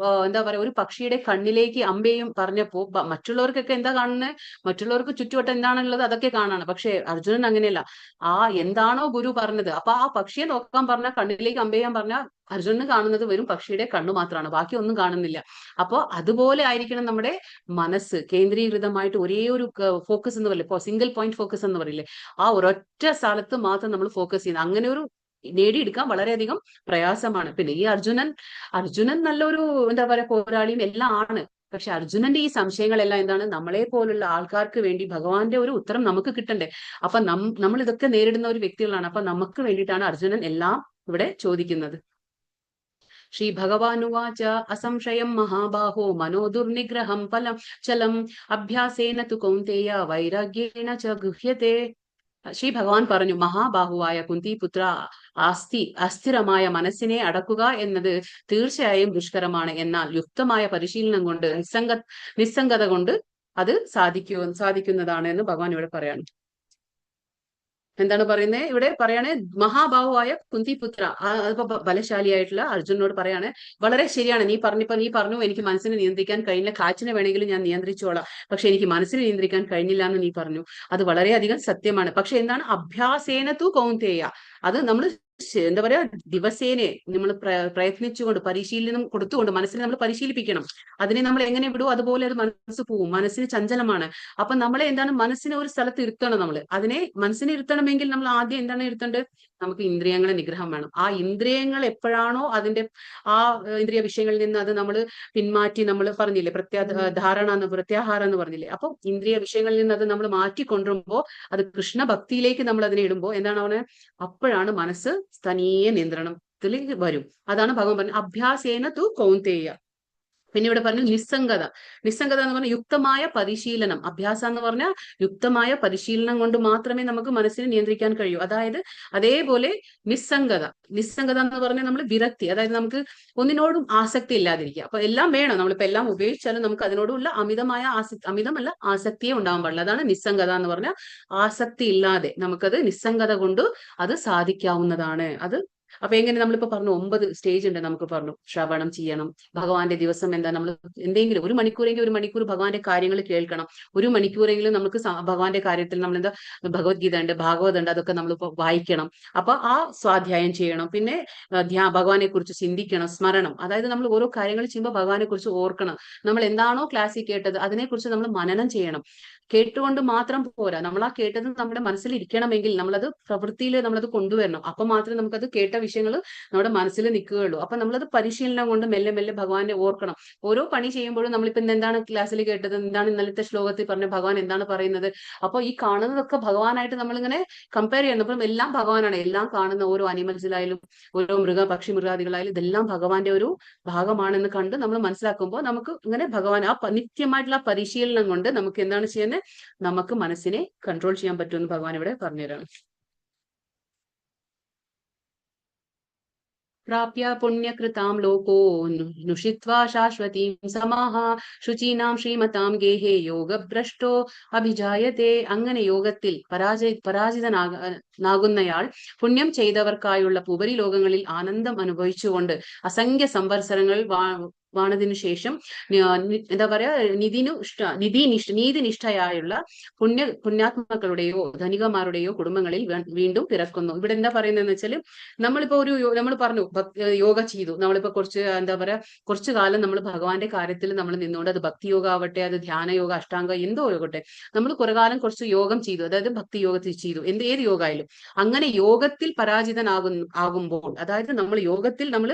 എന്താ പറയാ, ഒരു പക്ഷിയുടെ കണ്ണിലേക്ക് അമ്പയും പറഞ്ഞപ്പോ മറ്റുള്ളവർക്കൊക്കെ എന്താ കാണുന്നത്, മറ്റുള്ളവർക്ക് ചുറ്റുവട്ടം എന്താണുള്ളത് അതൊക്കെ കാണാണ്. പക്ഷെ അർജുനൻ അങ്ങനെയല്ല. ആ എന്താണോ ഗുരു പറഞ്ഞത്, അപ്പൊ ആ പക്ഷിയെ നോക്കാൻ പറഞ്ഞ, കണ്ണിലേക്ക് അമ്പെയ്യാൻ പറഞ്ഞ അർജുനന് കാണുന്നത് വെറും പക്ഷിയുടെ കണ്ണു മാത്രമാണ്, ബാക്കി ഒന്നും കാണുന്നില്ല. അപ്പോ അതുപോലെ ആയിരിക്കണം നമ്മുടെ മനസ്സ്, കേന്ദ്രീകൃതമായിട്ട് ഒരേ ഒരു ഫോക്കസ് എന്ന് പറയില്ലേ, സിംഗിൾ പോയിന്റ് ഫോക്കസ് എന്ന് പറയില്ലേ, ആ ഒരൊറ്റ സ്ഥലത്ത് മാത്രം നമ്മൾ ഫോക്കസ് ചെയ്യുന്നത്. അങ്ങനെ ഒരു നേടിയെടുക്കാൻ വളരെയധികം പ്രയാസമാണ്. പിന്നെ ഈ അർജുനൻ നല്ലൊരു എന്താ പറയാ പോരാളിയും എല്ലാം ആണ്. പക്ഷെ അർജുനന്റെ ഈ സംശയങ്ങളെല്ലാം എന്താണ്, നമ്മളെ പോലുള്ള ആൾക്കാർക്ക് വേണ്ടി ഭഗവാന്റെ ഒരു ഉത്തരം നമുക്ക് കിട്ടണ്ടേ. അപ്പൊ നമ്മൾ ഇതൊക്കെ നേരിടുന്ന ഒരു വ്യക്തികളാണ്. അപ്പൊ നമുക്ക് വേണ്ടിയിട്ടാണ് അർജുനൻ എല്ലാം ഇവിടെ ചോദിക്കുന്നത്. ശ്രീ ഭഗവാനുവാച അസംശയം മഹാബാഹോ മനോ ദുർനിഗ്രഹം ഫലം ചലം അഭ്യാസേന തു കൗന്തേയ വൈരാഗ്യേന ച ഗുഹ്യത്തെ. ശ്രീ ഭഗവാൻ പറഞ്ഞു, മഹാബാഹുവായ കുന്തിപുത്ര, അസ്ഥിരമായ മനസ്സിനെ അടക്കുക എന്നത് തീർച്ചയായും ദുഷ്കരമാണ്. എന്നാൽ യുക്തമായ പരിശീലനം കൊണ്ട്, നിസ്സംഗത കൊണ്ട് അത് സാധിക്കുന്നതാണ് എന്ന് ഭഗവാൻ ഇവിടെ പറയാണ്. എന്താണ് പറയുന്നത്? ഇവിടെ പറയാണ്, മഹാബാഹുവായ കുന്തിപുത്ര, ബലശാലിയായിട്ടുള്ള അർജുനോട് പറയാണ്, വളരെ ശരിയാണ്, നീ പറഞ്ഞു എനിക്ക് മനസ്സിനെ നിയന്ത്രിക്കാൻ കഴിഞ്ഞില്ല, കാറ്റിനെ വേണമെങ്കിലും ഞാൻ നിയന്ത്രിച്ചോളാം, പക്ഷെ എനിക്ക് മനസ്സിനെ നിയന്ത്രിക്കാൻ കഴിഞ്ഞില്ല എന്ന് നീ പറഞ്ഞു. അത് വളരെയധികം സത്യമാണ്. പക്ഷെ എന്താണ്, അഭ്യാസേന തു കൗന്തേയ, അത് നമ്മൾ എന്താ പറയാ ദിവസേനെ നമ്മൾ പ്രയത്നിച്ചുകൊണ്ട് പരിശീലനം കൊടുത്തുകൊണ്ട് മനസ്സിനെ നമ്മൾ പരിശീലിപ്പിക്കണം. അതിനെ നമ്മൾ എങ്ങനെ വിടുവോ അതുപോലെ അത് മനസ്സ് പോവും. മനസ്സിന് ചഞ്ചലമാണ്. അപ്പൊ നമ്മളെ എന്താണ് മനസ്സിനെ ഒരു സ്ഥലത്ത് ഇരുത്തണം. നമ്മൾ അതിനെ മനസ്സിനെ ഇരുത്തണമെങ്കിൽ നമ്മൾ ആദ്യം എന്താണ് ഇരുത്തേണ്ടത്? നമുക്ക് ഇന്ദ്രിയങ്ങളെ നിഗ്രഹം വേണം. ആ ഇന്ദ്രിയങ്ങൾ എപ്പോഴാണോ അതിന്റെ ആ ഇന്ദ്രിയ വിഷയങ്ങളിൽ നിന്ന് അത് നമ്മൾ പിന്മാറ്റി, നമ്മൾ പറഞ്ഞില്ലേ പ്രത്യാഹാരം എന്ന് പറഞ്ഞില്ലേ. അപ്പൊ ഇന്ദ്രിയ വിഷയങ്ങളിൽ നിന്ന് അത് നമ്മൾ മാറ്റി കൊണ്ടുവരുമ്പോ അത് കൃഷ്ണ ഭക്തിയിലേക്ക് നമ്മൾ അതിനെ ഇടുമ്പോ എന്താണ് അവന് അപ്പോഴാണ് മനസ്സ് തനിയെ നിയന്ത്രണത്തിൽ വരും. അതാണ് ഭഗവാൻ പറഞ്ഞത് അഭ്യാസേന തു കൗന്തേയ. പിന്നെ ഇവിടെ പറഞ്ഞു നിസ്സംഗത. നിസ്സംഗത എന്ന് പറഞ്ഞാൽ യുക്തമായ പരിശീലനം. അഭ്യാസം എന്ന് പറഞ്ഞാൽ യുക്തമായ പരിശീലനം കൊണ്ട് മാത്രമേ നമുക്ക് മനസ്സിനെ നിയന്ത്രിക്കാൻ കഴിയൂ. അതായത് അതേപോലെ നിസ്സംഗത. നിസ്സംഗത എന്ന് പറഞ്ഞാൽ നമ്മൾ വിരക്തി, അതായത് നമുക്ക് ഒന്നിനോടും ആസക്തി ഇല്ലാതിരിക്കുക. അപ്പൊ എല്ലാം വേണം, നമ്മളിപ്പോ എല്ലാം ഉപയോഗിച്ചാലും നമുക്ക് അതിനോടുള്ള അമിതമല്ല ആസക്തിയെ ഉണ്ടാവാൻ പാടില്ല. അതാണ് നിസ്സംഗത എന്ന് പറഞ്ഞാൽ ആസക്തി ഇല്ലാതെ നമുക്കത് നിസ്സംഗത കൊണ്ട് അത് സാധിക്കാവുന്നതാണ്. അത് അപ്പൊ എങ്ങനെ നമ്മളിപ്പോ പറഞ്ഞു 9 സ്റ്റേജ് ഉണ്ട്. നമുക്ക് പറഞ്ഞു ശ്രവണം ചെയ്യണം, ഭഗവാന്റെ ദിവസം എന്താ നമ്മൾ എന്തെങ്കിലും ഒരു മണിക്കൂർ ഭഗവാന്റെ കാര്യങ്ങൾ കേൾക്കണം. ഒരു മണിക്കൂറെങ്കിലും നമുക്ക് ഭഗവാന്റെ കാര്യത്തിൽ നമ്മൾ എന്താ ഭഗവത്ഗീത ഉണ്ട്, ഭാഗവതം ഉണ്ട്, അതൊക്കെ നമ്മളിപ്പോ വായിക്കണം. അപ്പൊ ആ സ്വാധ്യായം ചെയ്യണം. പിന്നെ ഭഗവാനെ കുറിച്ച് ചിന്തിക്കണം, സ്മരണം. അതായത് നമ്മൾ ഓരോ കാര്യങ്ങൾ ചെയ്യുമ്പോൾ ഭഗവാനെ കുറിച്ച് ഓർക്കണം. നമ്മൾ എന്താണോ ക്ലാസ്സിൽ കേട്ടത് അതിനെക്കുറിച്ച് നമ്മൾ മനനം ചെയ്യണം. കേട്ടുകൊണ്ട് മാത്രം പോരാ, നമ്മൾ ആ കേട്ടത് നമ്മുടെ മനസ്സിൽ ഇരിക്കണമെങ്കിൽ നമ്മളത് പ്രവൃത്തിയിൽ നമ്മളത് കൊണ്ടുവരണം. അപ്പൊ മാത്രമേ നമുക്കത് കേട്ട വിഷയങ്ങൾ നമ്മുടെ മനസ്സിൽ നിൽക്കുകയുള്ളൂ. അപ്പൊ നമ്മളത് പരിശീലനം കൊണ്ട് മെല്ലെ മെല്ലെ ഭഗവാനെ ഓർക്കണം. ഓരോ പണി ചെയ്യുമ്പോഴും നമ്മളിപ്പോ എന്താണ് ക്ലാസ്സിൽ കേട്ടത്, എന്താണ് ഇന്നലത്തെ ശ്ലോകത്തിൽ പറഞ്ഞ ഭഗവാൻ എന്താണ് പറയുന്നത്. അപ്പൊ ഈ കാണുന്നതൊക്കെ ഭഗവാനായിട്ട് നമ്മളിങ്ങനെ കമ്പയർ ചെയ്യണം. അപ്പം എല്ലാം ഭഗവാനാണ്. എല്ലാം കാണുന്ന ഓരോ അനിമൽസിലായാലും ഓരോ പക്ഷി മൃഗാദികളായാലും ഇതെല്ലാം ഭഗവാന്റെ ഒരു ഭാഗമാണെന്ന് കണ്ട് നമ്മൾ മനസ്സിലാക്കുമ്പോൾ നമുക്ക് ഇങ്ങനെ ഭഗവാൻ ആ നിത്യമായിട്ടുള്ള പരിശീലനം കൊണ്ട് നമുക്ക് എന്താണ് ചെയ്യുന്നത്, നമുക്ക് മനസ്സിനെ കൺട്രോൾ ചെയ്യാൻ പറ്റുമെന്ന് ഭഗവാൻ ഇവിടെ പറഞ്ഞുതരാണ്. പ്രാപ്യ പുണ്യകൃതാം ലോകോ നുഷിത്വാ ശാശ്വതീം സമാഹ ശുചീനാം ശ്രീമതാം ഗേഹേ യോഗഭ്രഷ്ടോ അഭിജായത്തെ. അങ്ങനെ യോഗത്തിൽ പരാജിതനാകുന്നയാൾ പുണ്യം ചെയ്തവർക്കായുള്ള ഉപരിലോകങ്ങളിൽ ആനന്ദം അനുഭവിച്ചുകൊണ്ട് അസംഖ്യ സംവത്സരങ്ങൾ വാണതിനു ശേഷം എന്താ പറയാ നീതിനിഷ്ഠയായുള്ള പുണ്യാത്മാക്കളുടെയോ ധനികന്മാരുടെയോ കുടുംബങ്ങളിൽ വീണ്ടും പിറക്കുന്നു. ഇവിടെ എന്താ പറയുന്നതെന്ന് വെച്ചാൽ നമ്മളിപ്പോ നമ്മൾ പറഞ്ഞു യോഗ ചെയ്തു, നമ്മളിപ്പോ കുറച്ചു കാലം നമ്മൾ ഭഗവാന്റെ കാര്യത്തിൽ നമ്മൾ നിന്നുകൊണ്ട്, അത് ഭക്തി യോഗ ആവട്ടെ, അത് ധ്യാന യോഗ, അഷ്ടാംഗ എന്തോ ആകട്ടെ, നമ്മൾ കുറെ കാലം കുറച്ച് യോഗം ചെയ്തു, അതായത് ഭക്തി യോഗത്തിൽ ചെയ്തു, ഏത് യോഗ ആയാലും. അങ്ങനെ യോഗത്തിൽ ആകുമ്പോൾ, അതായത് നമ്മൾ യോഗത്തിൽ നമ്മൾ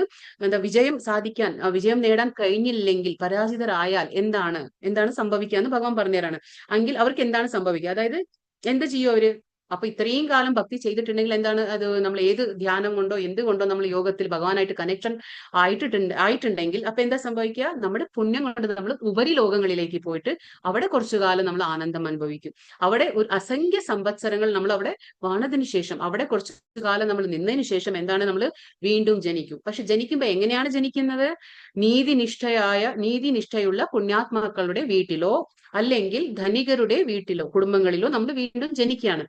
വിജയം നേടാൻ കഴിഞ്ഞില്ലെങ്കിൽ, പരാജിതരായാൽ എന്താണ് സംഭവിക്കുക എന്ന് ഭഗവാൻ പറഞ്ഞുതരാണ്. എങ്കിൽ അവർക്ക് എന്താണ് സംഭവിക്കുക, അതായത് എന്ത് ചെയ്യും അവര്. അപ്പൊ ഇത്രയും കാലം ഭക്തി ചെയ്തിട്ടുണ്ടെങ്കിൽ എന്താണ് അത്, നമ്മൾ ഏത് ധ്യാനം കൊണ്ടോ എന്തുകൊണ്ടോ നമ്മൾ യോഗത്തിൽ ഭഗവാനായിട്ട് കണക്ഷൻ ആയിട്ടുണ്ടെങ്കിൽ അപ്പൊ എന്താ സംഭവിക്കുക, നമ്മുടെ പുണ്യം കൊണ്ട് നമ്മൾ ഉപരിലോകങ്ങളിലേക്ക് പോയിട്ട് അവിടെ കുറച്ചു കാലം നമ്മൾ ആനന്ദം അനുഭവിക്കും. അവിടെ ഒരു അസംഖ്യ സംവത്സരങ്ങൾ നമ്മൾ അവിടെ വാണതിനു ശേഷം, അവിടെ കുറച്ചു കാലം നമ്മൾ നിന്നതിന് ശേഷം എന്താണ്, നമ്മൾ വീണ്ടും ജനിക്കും. പക്ഷെ ജനിക്കുമ്പോ എങ്ങനെയാണ് ജനിക്കുന്നത്, നീതിനിഷ്ഠയുള്ള പുണ്യാത്മാക്കളുടെ വീട്ടിലോ അല്ലെങ്കിൽ ധനികരുടെ വീട്ടിലോ കുടുംബങ്ങളിലോ നമ്മൾ വീണ്ടും ജനിക്കുകയാണ്.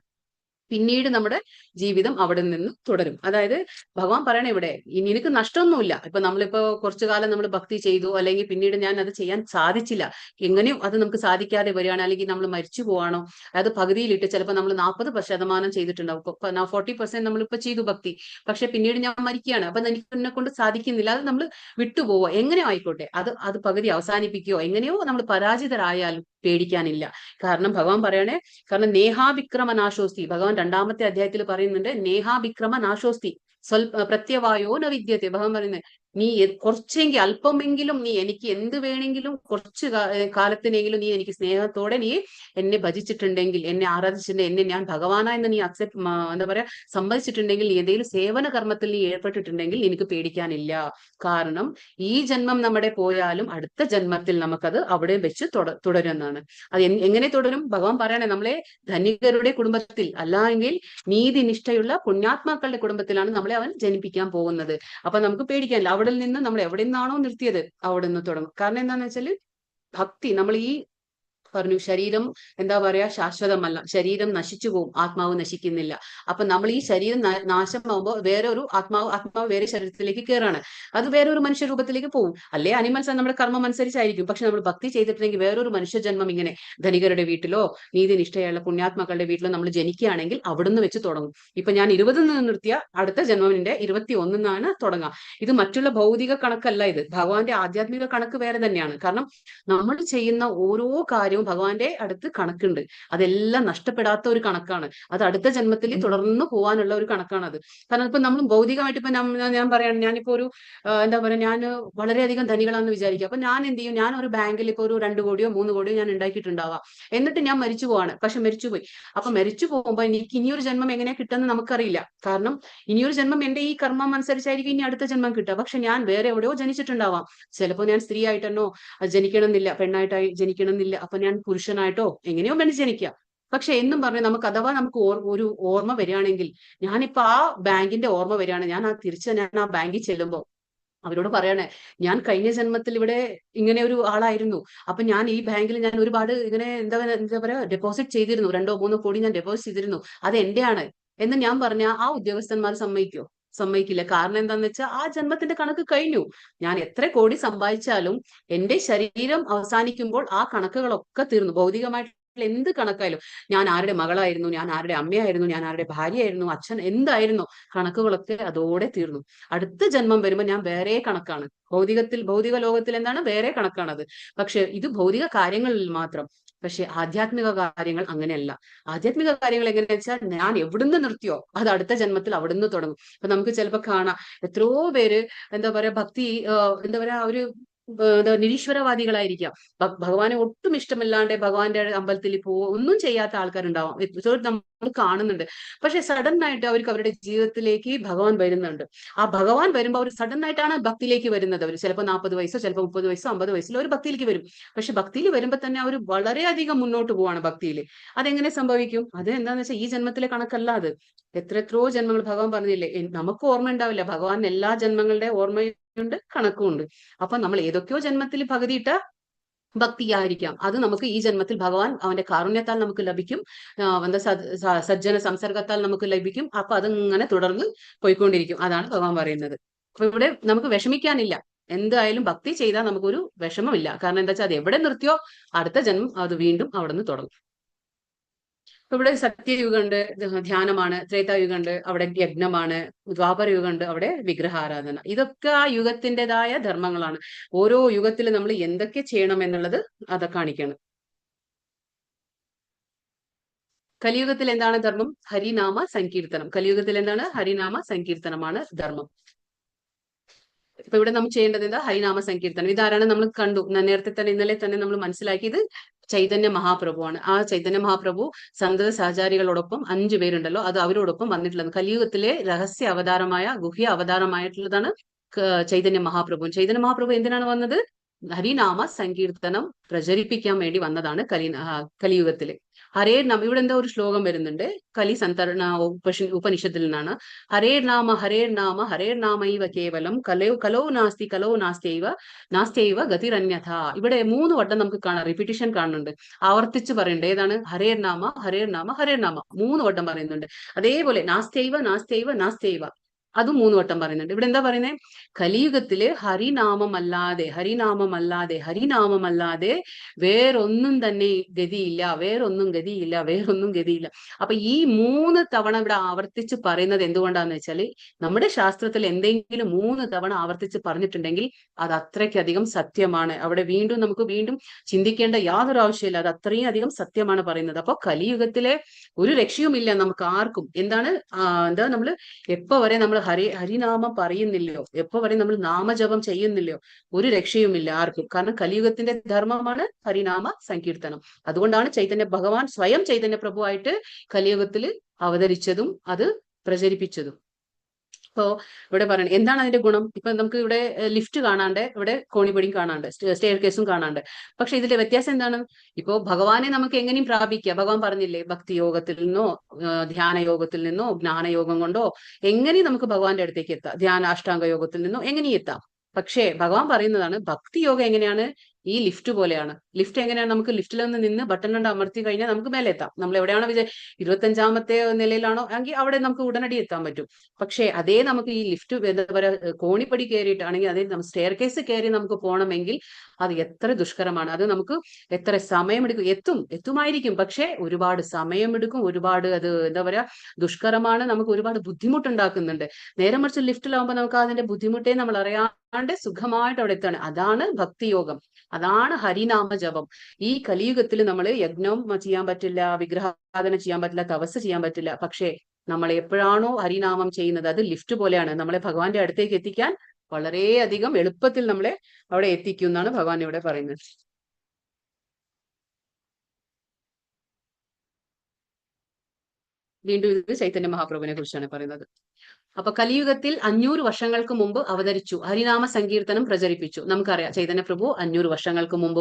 പിന്നീട് നമ്മുടെ ജീവിതം അവിടെ നിന്ന് തുടരും. അതായത് ഭഗവാൻ പറയണ ഇവിടെ നിനക്ക് നഷ്ടമൊന്നുമില്ല. ഇപ്പൊ നമ്മളിപ്പോ കുറച്ചു കാലം നമ്മൾ ഭക്തി ചെയ്തു, അല്ലെങ്കിൽ പിന്നീട് ഞാൻ അത് ചെയ്യാൻ സാധിച്ചില്ല, എങ്ങനെയും അത് നമുക്ക് സാധിക്കാതെ വരികയാണ്, അല്ലെങ്കിൽ നമ്മൾ മരിച്ചു പോവാണോ, അതായത് പകുതിയിലിട്ട് ചിലപ്പോൾ നമ്മൾ 40% ചെയ്തിട്ടുണ്ടാവും, 40% നമ്മളിപ്പോ ചെയ്തു ഭക്തി, പക്ഷെ പിന്നീട് ഞാൻ മരിക്കുകയാണ്, അപ്പൊ എനിക്ക് എന്നെ കൊണ്ട് സാധിക്കുന്നില്ല, അത് നമ്മൾ വിട്ടുപോവോ, എങ്ങനെയോ ആയിക്കോട്ടെ, അത് പകുതി അവസാനിപ്പിക്കുകയോ എങ്ങനെയോ നമ്മൾ പരാജിതരായാലും പേടിക്കാനില്ല. കാരണം ഭഗവാൻ പറയണേ, കാരണം നേഹാവിക്രമ നാശോസ്തി, ഭഗവാൻ 2ാമത്തെ അധ്യായത്തിൽ പറയുന്നുണ്ട്, നേഹാവിക്രമ നാശോസ്തി പ്രത്യവായോ ന വിദ്യത്തെ. ഭഗവാൻ പറയുന്നത്, നീ കുറച്ചെങ്കിൽ അല്പമെങ്കിലും നീ എനിക്ക് എന്ത് വേണമെങ്കിലും കുറച്ച് കാലത്തിനെങ്കിലും നീ എനിക്ക് സ്നേഹത്തോടെ നീ എന്നെ ഭജിച്ചിട്ടുണ്ടെങ്കിൽ, എന്നെ ആരാധിച്ചിട്ടുണ്ടെങ്കിൽ, എന്നെ ഞാൻ ഭഗവാനായെന്ന് നീ എന്താ പറയാ സമ്മതിച്ചിട്ടുണ്ടെങ്കിൽ, നീ എന്തെങ്കിലും സേവന കർമ്മത്തിൽ നീ ഏർപ്പെട്ടിട്ടുണ്ടെങ്കിൽ നിനക്ക് പേടിക്കാനില്ല. കാരണം ഈ ജന്മം നമ്മുടെ പോയാലും അടുത്ത ജന്മത്തിൽ നമുക്കത് അവിടെ വെച്ച് തുടരുന്നതാണ്. അത് എങ്ങനെ തുടരും, ഭഗവാൻ പറയണേ, നമ്മളെ ധനികരുടെ കുടുംബത്തിൽ അല്ലെങ്കിൽ നീതിനിഷ്ഠയുള്ള പുണ്യാത്മാക്കളുടെ കുടുംബത്തിലാണ് നമ്മളെ അവൻ ജനിപ്പിക്കാൻ പോകുന്നത്. അപ്പൊ നമുക്ക് പേടിക്കാനില്ല. അവിടെ നിന്ന് നമ്മൾ എവിടെ നിന്നാണോ നിർത്തിയത് അവിടെ നിന്ന് തുടങ്ങും. കാരണം എന്താണെന്ന് വെച്ചാൽ ഭക്തി, നമ്മൾ ഈ പറഞ്ഞു ശരീരം എന്താ പറയാ ശാശ്വതമല്ല, ശരീരം നശിച്ചു പോകും, ആത്മാവ് നശിക്കുന്നില്ല. അപ്പൊ നമ്മൾ ഈ ശരീരം നാശമാകുമ്പോൾ വേറൊരു ആത്മാവ് വേറെ ശരീരത്തിലേക്ക് കയറാണ്, അത് വേറൊരു മനുഷ്യ രൂപത്തിലേക്ക് പോകും. അല്ലെ അനിമൽസ് നമ്മുടെ കർമ്മം അനുസരിച്ചായിരിക്കും. പക്ഷെ നമ്മൾ ഭക്തി ചെയ്തിട്ടുണ്ടെങ്കിൽ വേറൊരു മനുഷ്യജന്മം ഇങ്ങനെ ധനികരുടെ വീട്ടിലോ നീതിനിഷ്ഠയുള്ള പുണ്യാത്മാക്കളുടെ വീട്ടിലോ നമ്മൾ ജനിക്കുകയാണെങ്കിൽ അവിടുന്ന് വെച്ച് തുടങ്ങും. ഇപ്പൊ ഞാൻ 20 നിന്ന് നിർത്തിയ അടുത്ത ജന്മത്തിന്റെ 21 തുടങ്ങാം. ഇത് മറ്റുള്ള ഭൗതിക കണക്കല്ല, ഇത് ഭഗവാന്റെ ആധ്യാത്മിക കണക്ക് വേറെ തന്നെയാണ്. കാരണം നമ്മൾ ചെയ്യുന്ന ഓരോ കാര്യവും ഭഗവാന്റെ അടുത്ത് കണക്കുണ്ട്. അതെല്ലാം നഷ്ടപ്പെടാത്ത ഒരു കണക്കാണ്. അത് അടുത്ത ജന്മത്തിൽ തുടർന്ന് പോകാനുള്ള ഒരു കണക്കാണ് അത്. കാരണം ഇപ്പൊ നമ്മൾ ഭൗതികമായിട്ട് ഇപ്പൊ ഞാൻ പറയാണ്, ഞാനിപ്പോ ഒരു എന്താ പറയാ, ഞാൻ വളരെയധികം ധനികളാണെന്ന് വിചാരിക്കുക. അപ്പൊ ഞാൻ എന്ത് ചെയ്യും, ഞാൻ ഒരു ബാങ്കിൽ ഇപ്പൊ ഒരു 2 കോടിയോ 3 കോടിയോ ഞാൻ ഉണ്ടാക്കിയിട്ടുണ്ടാവാം. എന്നിട്ട് ഞാൻ മരിച്ചു പോവാണ്, പക്ഷെ മരിച്ചുപോയി. അപ്പൊ മരിച്ചു പോകുമ്പോ എനിക്ക് ഇനിയൊരു ജന്മം എങ്ങനെ കിട്ടുമെന്ന് നമുക്കറിയില്ല. കാരണം ഇനിയൊരു ജന്മം എന്റെ ഈ കർമ്മം അനുസരിച്ചായിരിക്കും ഇനി അടുത്ത ജന്മം കിട്ടുക. പക്ഷെ ഞാൻ വേറെ എവിടെയോ ജനിച്ചിട്ടുണ്ടാവാം. ചിലപ്പോൾ ഞാൻ സ്ത്രീ ആയിട്ടെന്നോ ജനിക്കണമെന്നില്ല, പെണ്ണായിട്ടായി ജനിക്കണമെന്നില്ല, അപ്പൊ ഞാൻ പുരുഷനായിട്ടോ എങ്ങനെയോ വേണ്ടി ജനിക്കാം. പക്ഷെ എന്നും പറഞ്ഞ് നമുക്ക് അഥവാ നമുക്ക് ഒരു ഓർമ്മ വരികയാണെങ്കിൽ, ഞാനിപ്പോ ആ ബാങ്കിന്റെ ഓർമ്മ വരികയാണ്, ഞാൻ ആ ബാങ്കിൽ ചെല്ലുമ്പോൾ അവരോട് പറയണേ, ഞാൻ കഴിഞ്ഞ ജന്മത്തിൽ ഇവിടെ ഇങ്ങനെ ഒരു ആളായിരുന്നു, അപ്പൊ ഞാൻ ഈ ബാങ്കിൽ ഞാൻ ഒരുപാട് ഇങ്ങനെ എന്താ പറയാ ഡെപ്പോസിറ്റ് ചെയ്തിരുന്നു, 2-3 കോടി ഞാൻ ഡെപ്പോസിറ്റ് ചെയ്തിരുന്നു, അത് എന്റെയാണ് എന്ന് ഞാൻ പറഞ്ഞ ആ ഉദ്യോഗസ്ഥന്മാർ സമ്മതിക്കോ? സമ്മതിക്കില്ല. കാരണം എന്താന്ന് വെച്ചാൽ ആ ജന്മത്തിന്റെ കണക്ക് കഴിഞ്ഞു. ഞാൻ എത്ര കോടി സമ്പാദിച്ചാലും എന്റെ ശരീരം അവസാനിക്കുമ്പോൾ ആ കണക്കുകളൊക്കെ തീർന്നു. ഭൗതികമായിട്ട് എന്ത് കണക്കായാലും, ഞാൻ ആരുടെ മകളായിരുന്നു, ഞാൻ ആരുടെ അമ്മയായിരുന്നു, ഞാൻ ആരുടെ ഭാര്യയായിരുന്നു, അച്ഛൻ എന്തായിരുന്നു, കണക്കുകളൊക്കെ അതോടെ തീർന്നു. അടുത്ത ജന്മം വരുമ്പോൾ ഞാൻ വേറെ കണക്കാണ്. ഭൗതിക ലോകത്തിൽ എന്താണ് വേറെ കണക്കാണത്. പക്ഷെ ഇത് ഭൗതിക കാര്യങ്ങളിൽ മാത്രം. പക്ഷെ ആധ്യാത്മിക കാര്യങ്ങൾ അങ്ങനെയല്ല. ആധ്യാത്മിക കാര്യങ്ങൾ എങ്ങനെയാ വെച്ചാൽ, ഞാൻ എവിടുന്ന് നിർത്തിയോ അത് അടുത്ത ജന്മത്തിൽ അവിടുന്ന് തുടങ്ങും. അപ്പൊ നമുക്ക് ചിലപ്പോ കാണാം എത്രയോ പേര് എന്താ പറയാ ഭക്തി എന്താ പറയാ ഒരു നിരീശ്വരവാദികളായിരിക്കാം. ഭഗവാനെ ഒട്ടും ഇഷ്ടമില്ലാണ്ട് ഭഗവാന്റെ അമ്പലത്തിൽ ഒന്നും ചെയ്യാത്ത ആൾക്കാരുണ്ടാവാം, നമ്മൾ കാണുന്നുണ്ട്. പക്ഷെ സഡൻ ആയിട്ട് അവർക്ക് അവരുടെ ജീവിതത്തിലേക്ക് ഭഗവാൻ വരുന്നുണ്ട്. ആ ഭഗവാൻ വരുമ്പോൾ അവർ സഡൻ ആയിട്ടാണ് ഭക്തിയിലേക്ക് വരുന്നത്. അവർ ചിലപ്പോൾ 40 വയസ്സോ ചിലപ്പോൾ 30 വയസ്സോ 50 വയസ്സിലോ ഒരു ഭക്തിയിലേക്ക് വരും. പക്ഷെ ഭക്തിയിൽ വരുമ്പോൾ തന്നെ അവർ വളരെയധികം മുന്നോട്ട് പോവാണ് ഭക്തിയിൽ. അതെങ്ങനെ സംഭവിക്കും? അത് എന്താന്ന് വെച്ചാൽ ഈ ജന്മത്തിലെ കണക്കല്ല അത്. എത്രയോ ജന്മങ്ങൾ ഭഗവാൻ പറഞ്ഞില്ലേ, നമുക്ക് ഓർമ്മ ഉണ്ടാവില്ല, ഭഗവാൻ എല്ലാ ജന്മങ്ങളുടെ ഓർമ്മയുണ്ട്, കണക്കുമുണ്ട്. അപ്പൊ നമ്മൾ ഏതൊക്കെയോ ജന്മത്തിൽ ഭഗതിയിട്ട ഭക്തിയായിരിക്കാം, അത് നമുക്ക് ഈ ജന്മത്തിൽ ഭഗവാൻ അവന്റെ കാരുണ്യത്താൽ നമുക്ക് ലഭിക്കും, സജ്ജന സംസർഗത്താൽ നമുക്ക് ലഭിക്കും. അപ്പൊ അതിങ്ങനെ തുടർന്ന് പോയിക്കൊണ്ടിരിക്കും. അതാണ് ഭഗവാൻ പറയുന്നത്. അപ്പൊ ഇവിടെ നമുക്ക് വിഷമിക്കാനില്ല. എന്തായാലും ഭക്തി ചെയ്താൽ നമുക്കൊരു വിഷമമില്ല. കാരണം എന്താ വെച്ചാൽ അത് എവിടെ നിർത്തിയോ അടുത്ത ജന്മം അത് വീണ്ടും അവിടെ നിന്ന് തുടങ്ങും. ഇവിടെ സത്യയുഗമുണ്ട്, ധ്യാനമാണ്. ത്രേതായുഗമുണ്ട്, അവിടെ യജ്ഞമാണ്. ദ്വാപര യുഗമുണ്ട്, അവിടെ വിഗ്രഹാരാധന. ഇതൊക്കെ ആ യുഗത്തിൻ്റെതായ ധർമ്മങ്ങളാണ്. ഓരോ യുഗത്തിൽ നമ്മൾ എന്തൊക്കെ ചെയ്യണം എന്നുള്ളത് അത് കാണിക്കണം. കലിയുഗത്തിൽ എന്താണ് ധർമ്മം? ഹരിനാമ സങ്കീർത്തനം. കലിയുഗത്തിൽ എന്താണ്? ഹരിനാമ സങ്കീർത്തനമാണ് ധർമ്മം. ഇപ്പൊ ഇവിടെ നമ്മൾ ചെയ്യേണ്ടത് എന്താ? ഹരിനാമ സങ്കീർത്തനം. ഇതാരാണ്? നമ്മൾ കണ്ടു നേരത്തെ തന്നെ, ഇന്നലെ തന്നെ നമ്മൾ മനസ്സിലാക്കിയത് ചൈതന്യ മഹാപ്രഭുവാണ്. ആ ചൈതന്യ മഹാപ്രഭു സന്തത സഹചാരികളോടൊപ്പം 5 പേരുണ്ടല്ലോ, അത് അവരോടൊപ്പം വന്നിട്ടുള്ളത്. കലിയുഗത്തിലെ രഹസ്യ അവതാരമായ ഗുഹ്യ അവതാരമായിട്ടുള്ളതാണ് ചൈതന്യ മഹാപ്രഭു. ചൈതന്യ മഹാപ്രഭു എന്തിനാണ് വന്നത്? ഹരിനാമ സങ്കീർത്തനം പ്രചരിപ്പിക്കാൻ വേണ്ടി വന്നതാണ് കലിയുഗത്തില്. ഹരേ നാമ, ഇവിടെ എന്താ ഒരു ശ്ലോകം വരുന്നുണ്ട്, കലി സന്തരണ ഉപനിഷത്തിൽ നിന്നാണ്. ഹരേ നാമ ഹരേ നാമൈവ കേവലം കലോ നാസ്തൈവ ഗതിരന്യഥ. ഇവിടെ 3 വട്ടം നമുക്ക് കാണാം, റിപ്പീറ്റേഷൻ കാണുന്നുണ്ട്, ആവർത്തിച്ച് പറയുന്നുണ്ട്. ഏതാണ്? ഹരേ നാമ 3 വട്ടം പറയുന്നുണ്ട്. അതേപോലെ നാസ്തൈവ അതും 3 വട്ടം പറയുന്നുണ്ട്. ഇവിടെ എന്താ പറയുന്നത്? കലിയുഗത്തില് ഹരിനാമമല്ലാതെ വേറൊന്നും തന്നെ ഗതിയില്ല. അപ്പൊ ഈ 3 തവണ ഇവിടെ ആവർത്തിച്ച് പറയുന്നത് എന്തുകൊണ്ടാന്ന് വെച്ചാല്, നമ്മുടെ ശാസ്ത്രത്തിൽ എന്തെങ്കിലും 3 തവണ ആവർത്തിച്ച് പറഞ്ഞിട്ടുണ്ടെങ്കിൽ അത് അത്രയ്ക്കധികം സത്യമാണ്. അവിടെ നമുക്ക് വീണ്ടും ചിന്തിക്കേണ്ട യാതൊരു ആവശ്യമില്ല. അത് അത്രയും അധികം സത്യമാണ് പറയുന്നത്. അപ്പൊ കലിയുഗത്തിലെ ഒരു രക്ഷയുമില്ല നമുക്ക് ആർക്കും. എന്താ നമ്മള് എപ്പോ വരെ നമ്മൾ ഹരിനാമം പറയുന്നില്ലയോ, എപ്പോ വരെ നമ്മൾ നാമജപം ചെയ്യുന്നില്ലയോ, ഒരു രക്ഷയുമില്ല ആർക്കും. കാരണം കലിയുഗത്തിന്റെ ധർമ്മമാണ് ഹരിനാമ സങ്കീർത്തനം. അതുകൊണ്ടാണ് ഭഗവാൻ സ്വയം ചൈതന്യ പ്രഭുവായിട്ട് കലിയുഗത്തിൽ അവതരിച്ചതും അത് പ്രചരിപ്പിച്ചതും. ഇപ്പോ ഇവിടെ പറയണേ എന്താണ് അതിന്റെ ഗുണം? ഇപ്പൊ നമുക്ക് ഇവിടെ ലിഫ്റ്റ് കാണാണ്ട്, ഇവിടെ കോണിപ്പടിയും കാണാണ്ട്, സ്റ്റെയർ കേസും കാണാണ്ട്. പക്ഷെ ഇതിന്റെ വ്യത്യാസം എന്താണ്? ഇപ്പോ ഭഗവാനെ നമുക്ക് എങ്ങനെയും പ്രാപിക്കാം. ഭഗവാൻ പറഞ്ഞില്ലേ, ഭക്തി യോഗത്തിൽ നിന്നോ ധ്യാന യോഗത്തിൽ നിന്നോ ജ്ഞാനയോഗം കൊണ്ടോ എങ്ങനെയും നമുക്ക് ഭഗവാന്റെ അടുത്തേക്ക് എത്താം. ധ്യാന അഷ്ടാംഗ യോഗത്തിൽ നിന്നോ എങ്ങനെയും എത്താം. പക്ഷേ ഭഗവാൻ പറയുന്നതാണ് ഭക്തി യോഗം എങ്ങനെയാണ്? ഈ ലിഫ്റ്റ് പോലെയാണ്. ലിഫ്റ്റ് എങ്ങനെയാണ്? നമുക്ക് ലിഫ്റ്റിൽ നിന്ന് ബട്ടൺ കൊണ്ട് അമർത്തി കഴിഞ്ഞാൽ നമുക്ക് മേലെ എത്താം. നമ്മൾ എവിടെയാണോ 25ാമത്തെ നിലയിലാണോ എങ്കിൽ അവിടെ നമുക്ക് ഉടനടി എത്താൻ പറ്റും. പക്ഷേ അതേ നമുക്ക് ഈ ലിഫ്റ്റ് എന്താ പറയുക കോണിപ്പടി കയറിയിട്ടാണെങ്കിൽ അതേ സ്റ്റെയർ കേസ് കയറി നമുക്ക് പോകണമെങ്കിൽ അത് എത്ര ദുഷ്കരമാണ്. അത് നമുക്ക് എത്ര സമയമെടുക്കും. എത്തുമായിരിക്കും, പക്ഷേ ഒരുപാട് സമയമെടുക്കും. ഒരുപാട് അത് എന്താ പറയാ ദുഷ്കരമാണ്. നമുക്ക് ഒരുപാട് ബുദ്ധിമുട്ടുണ്ടാക്കുന്നുണ്ട്. നേരെ മറിച്ച് ലിഫ്റ്റിലാവുമ്പോൾ നമുക്ക് അതിന്റെ ബുദ്ധിമുട്ടേ നമ്മൾ അറിയാണ്ട് സുഖമായിട്ട് അവിടെ എത്താണ്. അതാണ് ഭക്തിയോഗം, അതാണ് ഹരിനാമ ജപം. ഈ കലിയുഗത്തിൽ നമ്മൾ യജ്ഞം ചെയ്യാൻ പറ്റില്ല, വിഗ്രഹാരാധന ചെയ്യാൻ പറ്റില്ല, തപസ് ചെയ്യാൻ പറ്റില്ല. പക്ഷേ നമ്മൾ എപ്പോഴാണോ ഹരിനാമം ചെയ്യുന്നത് അത് ലിഫ്റ്റ് പോലെയാണ്. നമ്മളെ ഭഗവാന്റെ അടുത്തേക്ക് എത്തിക്കാൻ വളരെയധികം എളുപ്പത്തിൽ നമ്മളെ അവിടെ എത്തിക്കും എന്നാണ് ഭഗവാൻ ഇവിടെ പറയുന്നത്. വീണ്ടും ഇത് ചൈതന്യ മഹാപ്രഭുവിനെ കുറിച്ചാണ് പറയുന്നത്. അപ്പൊ കലിയുഗത്തിൽ 500 വർഷങ്ങൾക്ക് മുമ്പ് അവതരിച്ചു, ഹരിനാമ സങ്കീർത്തനം പ്രചരിപ്പിച്ചു. നമുക്കറിയാം ചൈതന്യ പ്രഭു 500 വർഷങ്ങൾക്ക് മുമ്പ്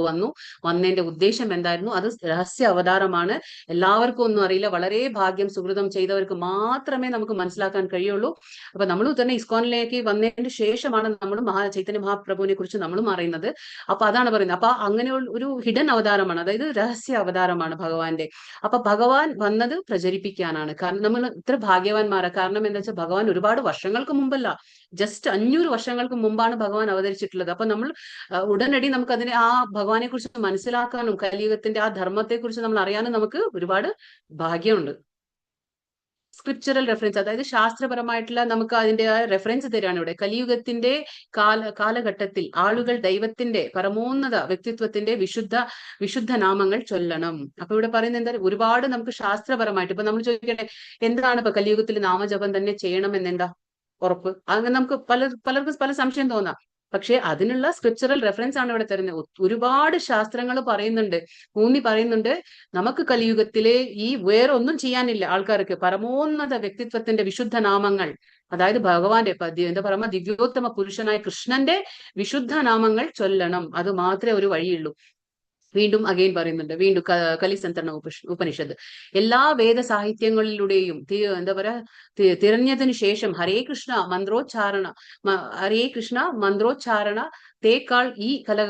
വന്നതിന്റെ ഉദ്ദേശം എന്തായിരുന്നു? അത് രഹസ്യ അവതാരമാണ്. എല്ലാവർക്കും ഒന്നും അറിയില്ല. വളരെ ഭാഗ്യം സുഹൃതം ചെയ്തവർക്ക് മാത്രമേ നമുക്ക് മനസ്സിലാക്കാൻ കഴിയുള്ളൂ. അപ്പൊ നമ്മൾ തന്നെ ഇസ്കോണിലേക്ക് വന്നതിന് ശേഷമാണ് നമ്മൾ ചൈതന്യ മഹാപ്രഭുവിനെ കുറിച്ച് നമ്മളും അറിയുന്നത്. അപ്പൊ അതാണ് പറയുന്നത്. അപ്പൊ അങ്ങനെ ഒരു ഹിഡൻ അവതാരമാണ്, അതായത് രഹസ്യ അവതാരമാണ് ഭഗവാന്റെ. അപ്പൊ ഭഗവാൻ വന്നത് പ്രചരിപ്പിക്കാനാണ്. കാരണം നമ്മൾ ഇത്ര ഭാഗ്യവാന്മാരാണ്. കാരണം എന്താ വെച്ചാൽ ഭഗവാൻ ഒരുപാട് വർഷങ്ങൾക്ക് മുമ്പല്ല, ജസ്റ്റ് 500 വർഷങ്ങൾക്ക് മുമ്പാണ് ഭഗവാൻ അവതരിച്ചിട്ടുള്ളത്. അപ്പൊ നമ്മൾ ഉടനടി നമുക്ക് അതിനെ ആ ഭഗവാനെ കുറിച്ച് മനസ്സിലാക്കാനും കലിയുഗത്തിന്റെ ആ ധർമ്മത്തെ കുറിച്ച് നമ്മൾ അറിയാനും നമുക്ക് ഒരുപാട് ഭാഗ്യമുണ്ട്. സ്ക്രിപ്ചറൽ റെഫറൻസ്, അതായത് ശാസ്ത്രപരമായിട്ടുള്ള നമുക്ക് അതിന്റെ റെഫറൻസ് തരാണ് ഇവിടെ. കലിയുഗത്തിന്റെ കാലഘട്ടത്തിൽ ആളുകൾ ദൈവത്തിന്റെ പരമോന്നത വ്യക്തിത്വത്തിന്റെ വിശുദ്ധ നാമങ്ങൾ ചൊല്ലണം. അപ്പൊ ഇവിടെ പറയുന്നത് എന്താ, ഒരുപാട് നമുക്ക് ശാസ്ത്രപരമായിട്ട് ഇപ്പൊ നമ്മൾ ചോദിക്കട്ടെ എന്താണ് ഇപ്പൊ കലിയുഗത്തിൽ നാമജപം തന്നെ ചെയ്യണം എന്നെന്താ ഉറപ്പ്? അങ്ങനെ നമുക്ക് പലർക്കും പല സംശയം തോന്നാം. പക്ഷെ അതിനുള്ള സ്ക്രിപ്ചറൽ റെഫറൻസ് ആണ് ഇവിടെ തരുന്നത്. ഒരുപാട് ശാസ്ത്രങ്ങൾ പറയുന്നുണ്ട്, ഊന്നി പറയുന്നുണ്ട്. നമുക്ക് കലിയുഗത്തിലെ ഈ വേറെ ഒന്നും ചെയ്യാനില്ല ആൾക്കാർക്ക്. പരമോന്നത വ്യക്തിത്വത്തിന്റെ വിശുദ്ധ നാമങ്ങൾ, അതായത് ഭഗവാന്റെ എന്താ പറയുക ദിവ്യോത്തമ പുരുഷനായ കൃഷ്ണന്റെ വിശുദ്ധ നാമങ്ങൾ ചൊല്ലണം. അത് മാത്രമേ ഒരു വഴിയുള്ളൂ. വീണ്ടും അഗെയിൻ പറയുന്നുണ്ട്, വീണ്ടും കലിസന്തരണ ഉപനിഷത്ത് എല്ലാ വേദ സാഹിത്യങ്ങളിലൂടെയും എന്താ പറയാ തിരഞ്ഞതിനു ശേഷം ഹരേ കൃഷ്ണ മന്ത്രോച്ചാരണ തേക്കാൾ ഈ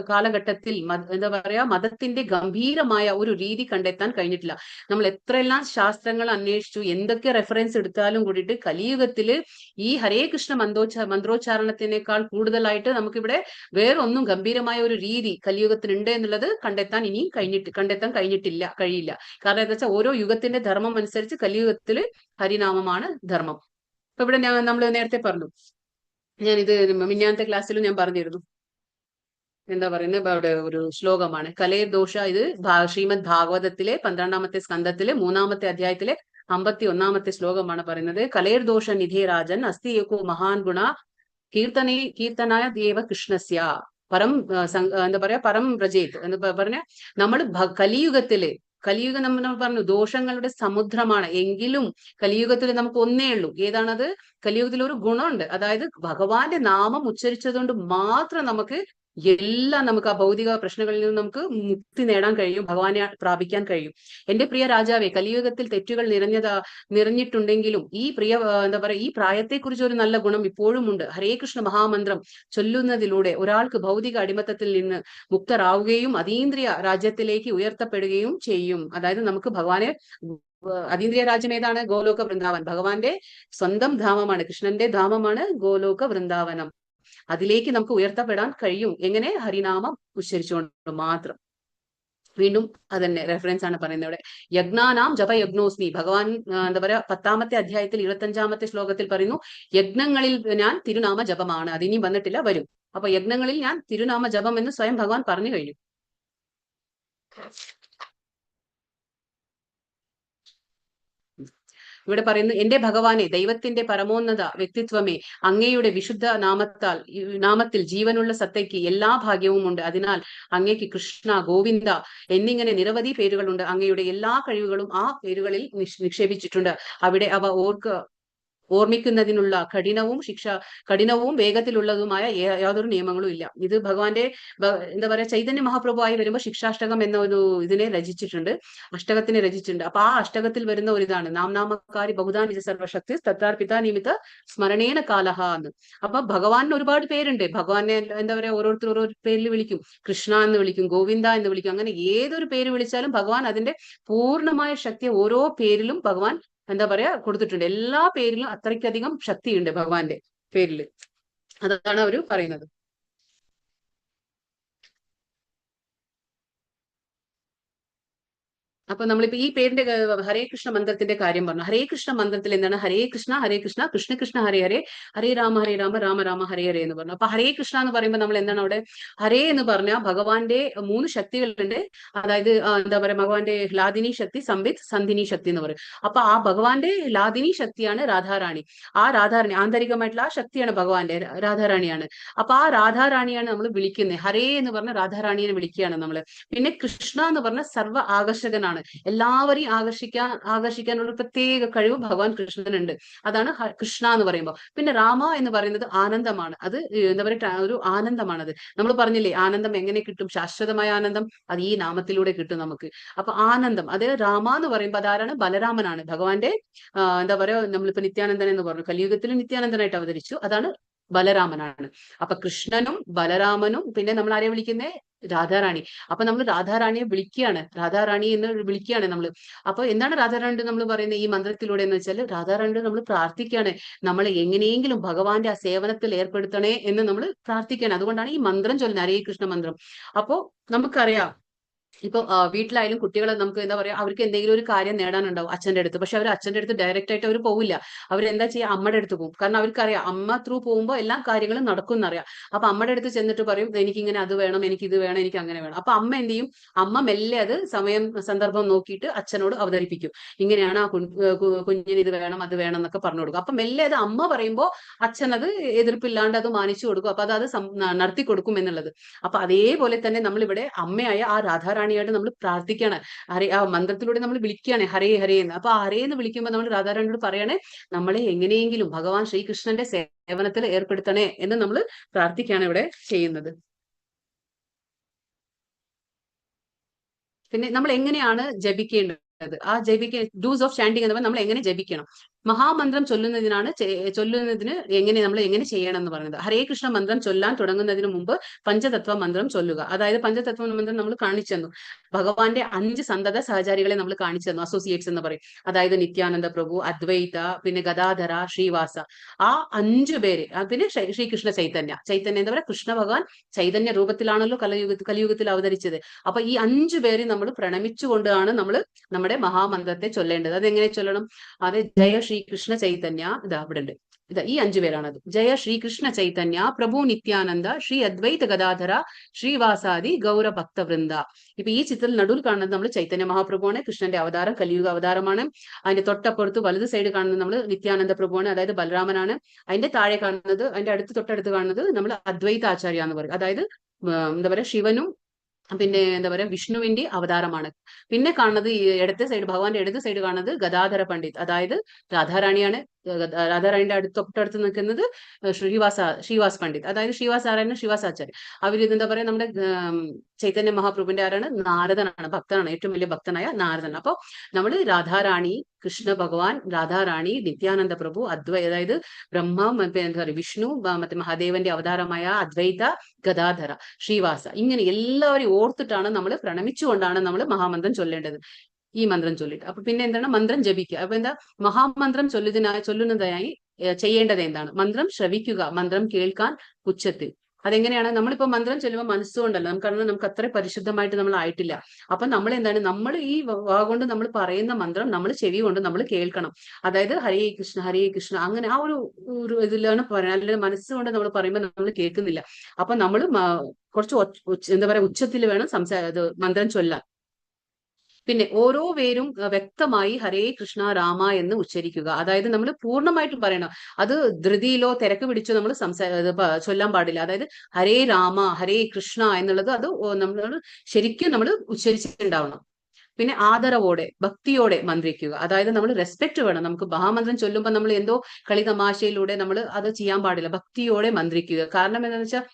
കാലഘട്ടത്തിൽ എന്താ പറയാ മതത്തിന്റെ ഗംഭീരമായ ഒരു രീതി കണ്ടെത്താൻ കഴിഞ്ഞിട്ടില്ല. നമ്മൾ എത്രയെല്ലാം ശാസ്ത്രങ്ങൾ അന്വേഷിച്ചു, എന്തൊക്കെ റെഫറൻസ് എടുത്താലും കൂടിയിട്ട് കലിയുഗത്തില് ഈ ഹരേ കൃഷ്ണ മന്ത്രോച്ചാരണത്തിനേക്കാൾ കൂടുതലായിട്ട് നമുക്കിവിടെ വേറൊന്നും ഗംഭീരമായ ഒരു രീതി കലിയുഗത്തിനുണ്ട് എന്നുള്ളത് കണ്ടെത്താൻ കഴിയില്ല. കാരണം എന്താ വെച്ചാൽ ഓരോ യുഗത്തിന്റെ ധർമ്മം അനുസരിച്ച് കലിയുഗത്തില് ഹരിനാമമാണ് ധർമ്മം. ഇപ്പൊ ഇവിടെ നമ്മൾ നേരത്തെ പറഞ്ഞു, ഞാനിത് മിന്നാമത്തെ ക്ലാസ്സിലും ഞാൻ പറഞ്ഞിരുന്നു. എന്താ പറയുന്നത്, അവിടെ ഒരു ശ്ലോകമാണ് കലേർ ദോഷ. ഇത് ശ്രീമദ് ഭാഗവതത്തിലെ 12ാമത്തെ സ്കന്ധത്തിലെ 3ാമത്തെ അധ്യായത്തിലെ 51ാമത്തെ ശ്ലോകമാണ് പറയുന്നത്. കലേർ ദോഷ നിധേ രാജൻ അസ്തി യേകോ മഹാൻ ഗുണ കീർത്തനായ ദേവ കൃഷ്ണസ്യ പരം എന്താ പറയാ പരം വ്രജേത് എന്ന് പറഞ്ഞ നമ്മൾ കലിയുഗം നമ്മൾ പറഞ്ഞു ദോഷങ്ങളുടെ സമുദ്രമാണ്. എങ്കിലും കലിയുഗത്തിൽ നമുക്ക് ഒന്നേ ഉള്ളൂ. ഏതാണത്? കലിയുഗത്തിൽ ഒരു ഗുണമുണ്ട്. അതായത് ഭഗവാന്റെ നാമം ഉച്ചരിച്ചതുകൊണ്ട് മാത്രം നമുക്ക് ആ ഭൗതിക പ്രശ്നങ്ങളിൽ നിന്ന് നമുക്ക് മുക്തി നേടാൻ കഴിയും, ഭഗവാനെ പ്രാപിക്കാൻ കഴിയും. എന്റെ പ്രിയ രാജാവേ, കലിയുഗത്തിൽ തെറ്റുകൾ നിറഞ്ഞിട്ടുണ്ടെങ്കിലും ഈ എന്താ പറയാ ഈ പ്രായത്തെക്കുറിച്ച് ഒരു നല്ല ഗുണം ഇപ്പോഴും ഉണ്ട്. ഹരേ കൃഷ്ണ മഹാമന്ത്രം ചൊല്ലുന്നതിലൂടെ ഒരാൾക്ക് ഭൗതിക അടിമത്തത്തിൽ നിന്ന് മുക്തരാവുകയും അതീന്ദ്രിയ രാജ്യത്തിലേക്ക് ഉയർത്തപ്പെടുകയും ചെയ്യും. അതായത് നമുക്ക് ഭഗവാനെ അതീന്ദ്രിയ രാജ്യം ഏതാണ്? ഗോലോക വൃന്ദാവൻ. ഭഗവാന്റെ സ്വന്തം ധാമമാണ്, കൃഷ്ണന്റെ ധാമമാണ് ഗോലോക വൃന്ദാവനം. അതിലേക്ക് നമുക്ക് ഉയർത്തപ്പെടാൻ കഴിയും. എങ്ങനെ? ഹരിനാമം ഉച്ചരിച്ചുകൊണ്ട് മാത്രം. വീണ്ടും അതന്നെ റെഫറൻസ് ആണ് പറയുന്നത് ഇവിടെ. യജ്ഞാനാം ജപയജ്ഞോസ്മി. ഭഗവാൻ എന്താ പറയാ 10ാമത്തെ അധ്യായത്തിൽ 25ാമത്തെ ശ്ലോകത്തിൽ പറയുന്നു, യജ്ഞങ്ങളിൽ ഞാൻ തിരുനാമ ജപമാണ്. അതിനി വന്നിട്ടില്ല, വരും. അപ്പൊ യജ്ഞങ്ങളിൽ ഞാൻ തിരുനാമ ജപം എന്ന് സ്വയം ഭഗവാൻ പറഞ്ഞു കഴിഞ്ഞു. ഇവിടെ പറയുന്നു, എന്റെ ഭഗവാനെ, ദൈവത്തിന്റെ പരമോന്നത വ്യക്തിത്വമേ, അങ്ങയുടെ വിശുദ്ധ നാമത്തിൽ ജീവനുള്ള സത്തയ്ക്ക് എല്ലാ ഭാഗ്യവും ഉണ്ട്. അതിനാൽ അങ്ങേക്ക് കൃഷ്ണ, ഗോവിന്ദ എന്നിങ്ങനെ നിരവധി പേരുകളുണ്ട്. അങ്ങയുടെ എല്ലാ കഴിവുകളും ആ പേരുകളിൽ നിക്ഷേപിച്ചിട്ടുണ്ട്. അവിടെ അവ ഓർമ്മിക്കുന്നതിനുള്ള കഠിനവും വേഗത്തിലുള്ളതുമായ യാതൊരു നിയമങ്ങളും ഇല്ല. ഇത് ഭഗവാന്റെ എന്താ പറയാ ചൈതന്യ മഹാപ്രഭുവായി വരുമ്പോൾ ശിക്ഷാഷ്ടകം എന്ന ഒരു ഇതിനെ രചിച്ചിട്ടുണ്ട്, അഷ്ടകത്തിനെ രചിച്ചിട്ടുണ്ട്. അപ്പൊ ആ അഷ്ടകത്തിൽ വരുന്ന ഒരു ഇതാണ് നാമകാരി ബഹുധാ നിജ സർവശക്തി തത്താർപിത നിമിത്ത സ്മരണേന കാലഹ എന്ന്. അപ്പൊ ഭഗവാനിന് ഒരുപാട് പേരുണ്ട്. ഭഗവാനെ എന്താ പറയാ ഓരോരുത്തർ ഓരോ പേരിൽ വിളിക്കും. കൃഷ്ണ എന്ന് വിളിക്കും, ഗോവിന്ദ എന്ന് വിളിക്കും. അങ്ങനെ ഏതൊരു പേര് വിളിച്ചാലും ഭഗവാൻ അതിന്റെ പൂർണ്ണമായ ശക്തി ഓരോ പേരിലും ഭഗവാൻ എന്താ പറയാ കൊടുത്തിട്ടുണ്ട്. എല്ലാ പേരിലും അത്രയ്ക്കധികം ശക്തിയുണ്ട് ഭഗവാന്റെ പേരിൽ. അതാണ് അവര് പറയുന്നത്. അപ്പൊ നമ്മളിപ്പോ ഈ പേരിന്റെ ഹരേ കൃഷ്ണ മന്ത്രത്തിന്റെ കാര്യം പറഞ്ഞു. ഹരേ കൃഷ്ണ മന്ത്രത്തിൽ എന്താണ് ഹരേ കൃഷ്ണ കൃഷ്ണ കൃഷ്ണ ഹരേ ഹരേ ഹരേ രാമ രാമ രാമ ഹരേ ഹരേ എന്ന് പറഞ്ഞു. അപ്പൊ ഹരേ കൃഷ്ണ എന്ന് പറയുമ്പോൾ നമ്മൾ എന്താണ് അവിടെ ഹരേ എന്ന് പറഞ്ഞാൽ ഭഗവാന്റെ 3 ശക്തികളുണ്ട്. അതായത് എന്താ പറയാ ഭഗവാന്റെ ലാദിനി ശക്തി, സംവിത്, സന്ധിനി ശക്തി എന്ന് പറയും. അപ്പൊ ആ ഭഗവാന്റെ ലാദിനി ശക്തിയാണ് രാധാറാണി. ആ രാധാറാണി ആന്തരികമായിട്ടുള്ള ആ ശക്തിയാണ് ഭഗവാന്റെ രാധാറാണിയാണ്. അപ്പൊ ആ രാധാറാണിയാണ് നമ്മൾ വിളിക്കുന്നത്. ഹരേ എന്ന് പറഞ്ഞ രാധാറാണിയെ വിളിക്കുകയാണ് നമ്മള്. പിന്നെ കൃഷ്ണ എന്ന് പറഞ്ഞ സർവ്വ ആകർഷകനാണ്. എല്ലാവരെയും ആകർഷിക്കാനുള്ള പ്രത്യേക കഴിവ് ഭഗവാൻ കൃഷ്ണനുണ്ട്. അതാണ് കൃഷ്ണ എന്ന് പറയുമ്പോൾ. പിന്നെ രാമ എന്ന് പറയുന്നത് ആനന്ദമാണ്. അത് എന്താ പറയുക ഒരു ആനന്ദമാണത്. നമ്മൾ പറഞ്ഞില്ലേ ആനന്ദം എങ്ങനെ കിട്ടും, ശാശ്വതമായ ആനന്ദം അത് ഈ നാമത്തിലൂടെ കിട്ടും നമുക്ക്. അപ്പൊ ആനന്ദം അത് രാമ എന്ന് പറയുമ്പോൾ അതാരാണ് ബലരാമനാണ്. ഭഗവാന്റെ എന്താ പറയാ നമ്മളിപ്പോ നിത്യാനന്ദൻ എന്ന് പറഞ്ഞു, കലിയുഗത്തിൽ നിത്യാനന്ദനായിട്ട് അവതരിച്ചു, അതാണ് ബലരാമനാണ്. അപ്പൊ കൃഷ്ണനും ബലരാമനും പിന്നെ നമ്മൾ ആരെ വിളിക്കുന്നേ രാധാറാണി. അപ്പൊ നമ്മൾ രാധാറാണിയെ വിളിക്കുകയാണ്, രാധാറാണി എന്ന് വിളിക്കുകയാണ് നമ്മൾ. അപ്പൊ എന്താണ് രാധാറാണി നമ്മൾ പറയുന്നത് ഈ മന്ത്രത്തിലൂടെ എന്ന് വെച്ചാൽ രാധാറാണി നമ്മൾ പ്രാർത്ഥിക്കുകയാണ്, നമ്മളെ എങ്ങനെയെങ്കിലും ഭഗവാന്റെ ആ സേവനത്തിൽ ഏർപ്പെടുത്തണേ എന്ന് നമ്മൾ പ്രാർത്ഥിക്കുകയാണ്. അതുകൊണ്ടാണ് ഈ മന്ത്രം ചൊല്ലുന്നത്, ഹരേ കൃഷ്ണ മന്ത്രം. അപ്പോ നമുക്കറിയാം ഇപ്പൊ വീട്ടിലായാലും കുട്ടികളെ നമുക്ക് എന്താ പറയാ അവർക്ക് എന്തെങ്കിലും ഒരു കാര്യം നേടാനുണ്ടാവും അച്ഛന്റെ അടുത്ത്. പക്ഷെ അവർ അച്ഛന്റെ അടുത്ത് ഡയറക്റ്റ് ആയിട്ട് അവർ പോവില്ല. അവരെന്താ ചെയ്യുക അമ്മയുടെ അടുത്ത് പോകും. കാരണം അവർക്കറിയാം അമ്മ ത്രൂ പോകുമ്പോൾ എല്ലാ കാര്യങ്ങളും നടക്കും എന്നറിയാം. അപ്പൊ അമ്മയുടെ അടുത്ത് ചെന്നിട്ട് പറയും എനിക്കിങ്ങനെ അത് വേണം, എനിക്ക് ഇത് വേണം, എനിക്ക് അങ്ങനെ വേണം. അപ്പൊ അമ്മ എന്ത് ചെയ്യും, അമ്മ മെല്ലെ അത് സന്ദർഭം നോക്കിയിട്ട് അച്ഛനോട് അവതരിപ്പിക്കും. ഇങ്ങനെയാണ് ആ കുഞ്ഞിന് ഇത് വേണം അത് വേണം എന്നൊക്കെ പറഞ്ഞു കൊടുക്കും. അപ്പൊ മെല്ലെ അത് അമ്മ പറയുമ്പോൾ അച്ഛൻ അത് എതിർപ്പില്ലാണ്ട് അത് മാനിച്ചു കൊടുക്കും. അപ്പൊ അത് നടത്തി കൊടുക്കും എന്നുള്ളത്. അപ്പൊ അതേപോലെ തന്നെ നമ്മളിവിടെ അമ്മയായ ആ രാധാറാണിയായിട്ട് നമ്മൾ പ്രാർത്ഥിക്കുകയാണ്. ആ മന്ത്രത്തിലൂടെ നമ്മൾ വിളിക്കുകയാണ് ഹരേ ഹരേ എന്ന്. അപ്പൊ ഹരേ എന്ന് വിളിക്കുമ്പോൾ നമ്മൾ രാധാറാണിയോട് പറയണേ നമ്മളെ എങ്ങനെയെങ്കിലും ഭഗവാൻ ശ്രീകൃഷ്ണന്റെ സേവനത്തിൽ ഏർപ്പെടുത്തണേ എന്ന് നമ്മൾ പ്രാർത്ഥിക്കുകയാണ് ഇവിടെ ചെയ്യുന്നത്. പിന്നെ നമ്മൾ എങ്ങനെയാണ് ജപിക്കേണ്ടത്, ആ ഡൂസ് ഓഫ് ചാൻഡിങ് എന്ന് പറഞ്ഞാൽ നമ്മൾ എങ്ങനെ ജപിക്കണം. മഹാമന്ത്രം ചൊല്ലുന്നതിന് നമ്മൾ എങ്ങനെ ചെയ്യണം എന്ന് പറയുന്നത്. ഹരേ കൃഷ്ണ മന്ത്രം ചൊല്ലാൻ തുടങ്ങുന്നതിന് മുമ്പ് പഞ്ചതത്വ മന്ത്രം ചൊല്ലുക. അതായത് പഞ്ചതത്വ മന്ത്രം നമ്മൾ കാണിച്ചു തന്നു. ഭഗവാന്റെ 5 സന്തത സഹചാരികളെ നമ്മൾ കാണിച്ചു തന്നു, അസോസിയേറ്റ്സ് എന്ന് പറയും. അതായത് നിത്യാനന്ദ പ്രഭു, അദ്വൈത, പിന്നെ ഗദാധര, ശ്രീവാസ, ആ 5 പേര്. പിന്നെ ശ്രീകൃഷ്ണ ചൈതന്യ എന്താ പറയുക കൃഷ്ണ ഭഗവാൻ ചൈതന്യ രൂപത്തിലാണല്ലോ കലിയുഗത്തിൽ അവതരിച്ചത്. അപ്പൊ ഈ 5 പേര് നമ്മൾ പ്രണമിച്ചുകൊണ്ടാണ് നമ്മൾ നമ്മുടെ മഹാമന്ത്രത്തെ ചൊല്ലേണ്ടത്. അതെങ്ങനെ ചൊല്ലണം, അത് ജയ ശ്രീകൃഷ്ണ ചൈതന്യ, ഇതാ അവിടെ ഉണ്ട്, ഇതാ ഈ 5 പേരാണത്. ജയ ശ്രീകൃഷ്ണ ചൈതന്യ പ്രഭു നിത്യാനന്ദ ശ്രീ അദ്വൈത ഗദാധര ശ്രീവാസാദി ഗൗര ഭക്തവൃന്ദ. ഇപ്പൊ ഈ ചിത്രത്തിൽ നടുവിൽ കാണുന്നത് നമ്മൾ ചൈതന്യ മഹാപ്രഭുവാണ്, കൃഷ്ണന്റെ അവതാരം, കലിയുഗ അവതാരമാണ്. അതിന്റെ തൊട്ടപ്പുറത്ത് വലത് സൈഡ് കാണുന്നത് നമ്മൾ നിത്യാനന്ദ പ്രഭുവാണ്, അതായത് ബലരാമനാണ്. അതിന്റെ താഴെ കാണുന്നത്, അതിന്റെ തൊട്ടടുത്ത് കാണുന്നത് നമ്മൾ അദ്വൈത ആചാര്യ എന്ന് പറയും. അതായത് എന്താ പറയാ ശിവനും പിന്നെ എന്താ പറയാ വിഷ്ണുവിന്റെ അവതാരമാണ്. പിന്നെ കാണുന്നത് ഈ ഇടത്തെ സൈഡ്, ഭഗവാന്റെ ഇടത് സൈഡ് കാണുന്നത് ഗദാധര പണ്ഡിത്, അതായത് രാധാറാണിയാണ്. രാധാറാണിന്റെ തൊട്ടടുത്ത് നിൽക്കുന്നത് ശ്രീവാസ് പണ്ഡിത്, അതായത് ശ്രീവാസാരായണ ശ്രീവാസാചാര്യ. അവര് എന്താ പറയാ നമ്മുടെ ചൈതന്യ മഹാപ്രഭുവിന്റെ ആരാണ്, നാരദനാണ്, ഭക്തനാണ്, ഏറ്റവും വലിയ ഭക്തനായ നാരദൻ. അപ്പൊ നമ്മൾ രാധാറാണി, കൃഷ്ണ ഭഗവാൻ, രാധാറാണി, നിത്യാനന്ദ പ്രഭു, അതായത് ബ്രഹ്മ, എന്താ പറയുക വിഷ്ണു, മറ്റേ മഹാദേവന്റെ അവതാരമായ അദ്വൈത, ഗദാധര, ശ്രീവാസ, ഇങ്ങനെ എല്ലാവരെയും ഓർത്തിട്ടാണ് നമ്മൾ പ്രണമിച്ചുകൊണ്ടാണ് നമ്മൾ മഹാമന്ത്രം ചൊല്ലേണ്ടത്. ഈ മന്ത്രം ചൊല്ലിട്ട് അപ്പൊ പിന്നെ എന്താണ് മന്ത്രം ജപിക്കുക. അപ്പൊ എന്താ മഹാമന്ത്രം ചൊല്ലുന്നതായി ചെയ്യേണ്ടത് എന്താണ്, മന്ത്രം ശ്രവിക്കുക, മന്ത്രം കേൾക്കാൻ ഉച്ചത്തിൽ. അതെങ്ങനെയാണ്, നമ്മളിപ്പോ മന്ത്രം ചൊല്ലുമ്പോൾ മനസ്സുകൊണ്ടല്ല, നമുക്ക് അത്ര പരിശുദ്ധമായിട്ട് നമ്മൾ ആയിട്ടില്ല. അപ്പൊ നമ്മൾ എന്താണ്, നമ്മൾ ഈ വാഗൊണ്ട് നമ്മൾ പറയുന്ന മന്ത്രം നമ്മൾ ചെവി കൊണ്ട് നമ്മൾ കേൾക്കണം. അതായത് ഹരേ കൃഷ്ണ അങ്ങനെ ആ ഒരു ഇതിലാണ് പറയുന്നത്. അല്ലെങ്കിൽ മനസ്സുകൊണ്ട് നമ്മൾ പറയുമ്പോൾ നമ്മൾ കേൾക്കുന്നില്ല. അപ്പൊ നമ്മൾ കുറച്ച് എന്താ പറയാ ഉച്ചത്തിൽ വേണം മന്ത്രം ചൊല്ലാൻ. പിന്നെ ഓരോ പേരും വ്യക്തമായി ഹരേ കൃഷ്ണ രാമ എന്ന് ഉച്ചരിക്കുക. അതായത് നമ്മൾ പൂർണ്ണമായിട്ടും പറയണം. അത് ധൃതിയിലോ തിരക്ക് പിടിച്ചോ നമ്മൾ ചൊല്ലാൻ പാടില്ല. അതായത് ഹരേ രാമ ഹരേ കൃഷ്ണ എന്നുള്ളത് അത് നമ്മൾ ശരിക്കും നമ്മൾ ഉച്ചരിച്ചിട്ടുണ്ടാവണം. പിന്നെ ആദരവോടെ ഭക്തിയോടെ മന്ത്രിക്കുക. അതായത് നമ്മൾ റെസ്പെക്ട് വേണം. നമുക്ക് മഹാമന്ത്രം ചൊല്ലുമ്പോൾ നമ്മൾ എന്തോ കളി തമാശയിലൂടെ നമ്മൾ അത് ചെയ്യാൻ പാടില്ല. ഭക്തിയോടെ മന്ത്രിക്കുക. കാരണം എന്താണെന്ന് വെച്ചാൽ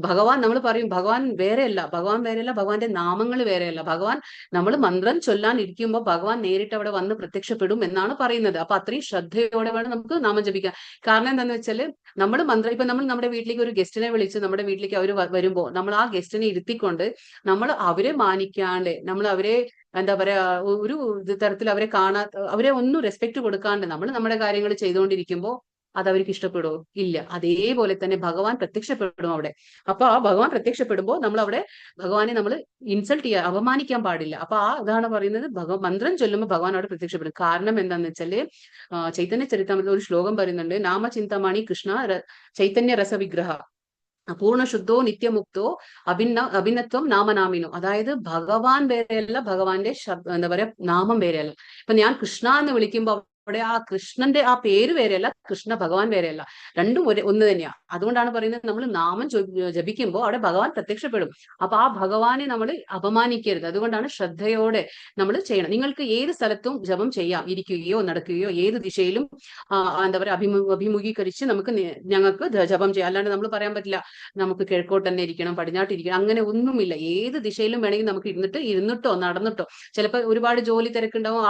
ഭഗവാൻ, നമ്മൾ പറയും ഭഗവാൻ വേറെയല്ല, ഭഗവാന്റെ നാമങ്ങൾ വേറെയല്ല. ഭഗവാൻ നമ്മൾ മന്ത്രം ചൊല്ലാൻ ഇരിക്കുമ്പോൾ ഭഗവാൻ നേരിട്ട് അവിടെ വന്ന് പ്രത്യക്ഷപ്പെടും എന്നാണ് പറയുന്നത്. അപ്പൊ അത്രയും ശ്രദ്ധയോടെ വേണം നമുക്ക് നാമം ജപിക്കാൻ. കാരണം എന്താണെന്ന് വെച്ചാൽ നമ്മൾ മന്ത്രം, ഇപ്പൊ നമ്മൾ നമ്മുടെ വീട്ടിലേക്ക് ഒരു ഗസ്റ്റിനെ വിളിച്ച് നമ്മുടെ വീട്ടിലേക്ക് അവർ വരുമ്പോൾ നമ്മൾ ആ ഗസ്റ്റിനെ ഇരുത്തിക്കൊണ്ട് നമ്മൾ അവരെ മാനിക്കാണ്ട്, നമ്മൾ അവരെ എന്താ പറയാ ഒരു തരത്തിൽ അവരെ അവരെ ഒന്നും റെസ്പെക്ട് കൊടുക്കാണ്ട് നമ്മൾ നമ്മുടെ കാര്യങ്ങൾ ചെയ്തുകൊണ്ടിരിക്കുമ്പോൾ അത് അവർക്ക് ഇഷ്ടപ്പെടുമോ? ഇല്ല. അതേപോലെ തന്നെ ഭഗവാൻ പ്രത്യക്ഷപ്പെടും അവിടെ. അപ്പൊ ആ ഭഗവാൻ പ്രത്യക്ഷപ്പെടുമ്പോൾ നമ്മൾ അവിടെ ഭഗവാനെ നമ്മൾ ഇൻസൾട്ട് ചെയ്യാൻ, അപമാനിക്കാൻ പാടില്ല. അപ്പൊ അതാണ് പറയുന്നത്, മന്ത്രം ചൊല്ലുമ്പോൾ ഭഗവാൻ അവിടെ പ്രത്യക്ഷപ്പെടും. കാരണം എന്താന്ന് വെച്ചാല് ചൈതന്യ ചരിതാമൃതത്തിൽ ഒരു ശ്ലോകം പറയുന്നുണ്ട്, നാമചിന്താമണി കൃഷ്ണ ചൈതന്യ രസവിഗ്രഹ പൂർണ്ണ ശുദ്ധോ നിത്യമുക്തോ അഭിന്നത്വം നാമനാമിനോ. അതായത് ഭഗവാൻ വേറെയല്ല, ഭഗവാന്റെ എന്താ പറയാ നാമം വേറെയല്ല. ഇപ്പൊ ഞാൻ കൃഷ്ണ എന്ന് വിളിക്കുമ്പോൾ അവിടെ ആ കൃഷ്ണന്റെ ആ പേര് വേറെയല്ല, കൃഷ്ണ ഭഗവാൻ വേറെയല്ല, രണ്ടും ഒന്ന് തന്നെയാ. അതുകൊണ്ടാണ് പറയുന്നത് നമ്മൾ നാമം ജപിക്കുമ്പോൾ അവിടെ ഭഗവാൻ പ്രത്യക്ഷപ്പെടും. അപ്പൊ ആ ഭഗവാനെ നമ്മൾ അപമാനിക്കരുത്. അതുകൊണ്ടാണ് ശ്രദ്ധയോടെ നമ്മൾ ചെയ്യണം. നിങ്ങൾക്ക് ഏത് സ്ഥലത്തും ജപം ചെയ്യാം, ഇരിക്കുകയോ നടക്കുകയോ ഏത് ദിശയിലും എന്താ പറയാ അഭിമുഖീകരിച്ച് ഞങ്ങൾക്ക് ജപം ചെയ്യാം. അല്ലാണ്ട് നമ്മൾ പറയാൻ പറ്റില്ല നമുക്ക് കിഴക്കോട്ട് തന്നെ ഇരിക്കണം, പടിഞ്ഞാട്ട് ഇരിക്കണം, അങ്ങനെ ഒന്നുമില്ല. ഏത് ദിശയിലും വേണമെങ്കിൽ നമുക്ക് ഇരുന്നിട്ടോ നടന്നിട്ടോ. ചിലപ്പോൾ ഒരുപാട് ജോലി തിരക്കുണ്ടാവും,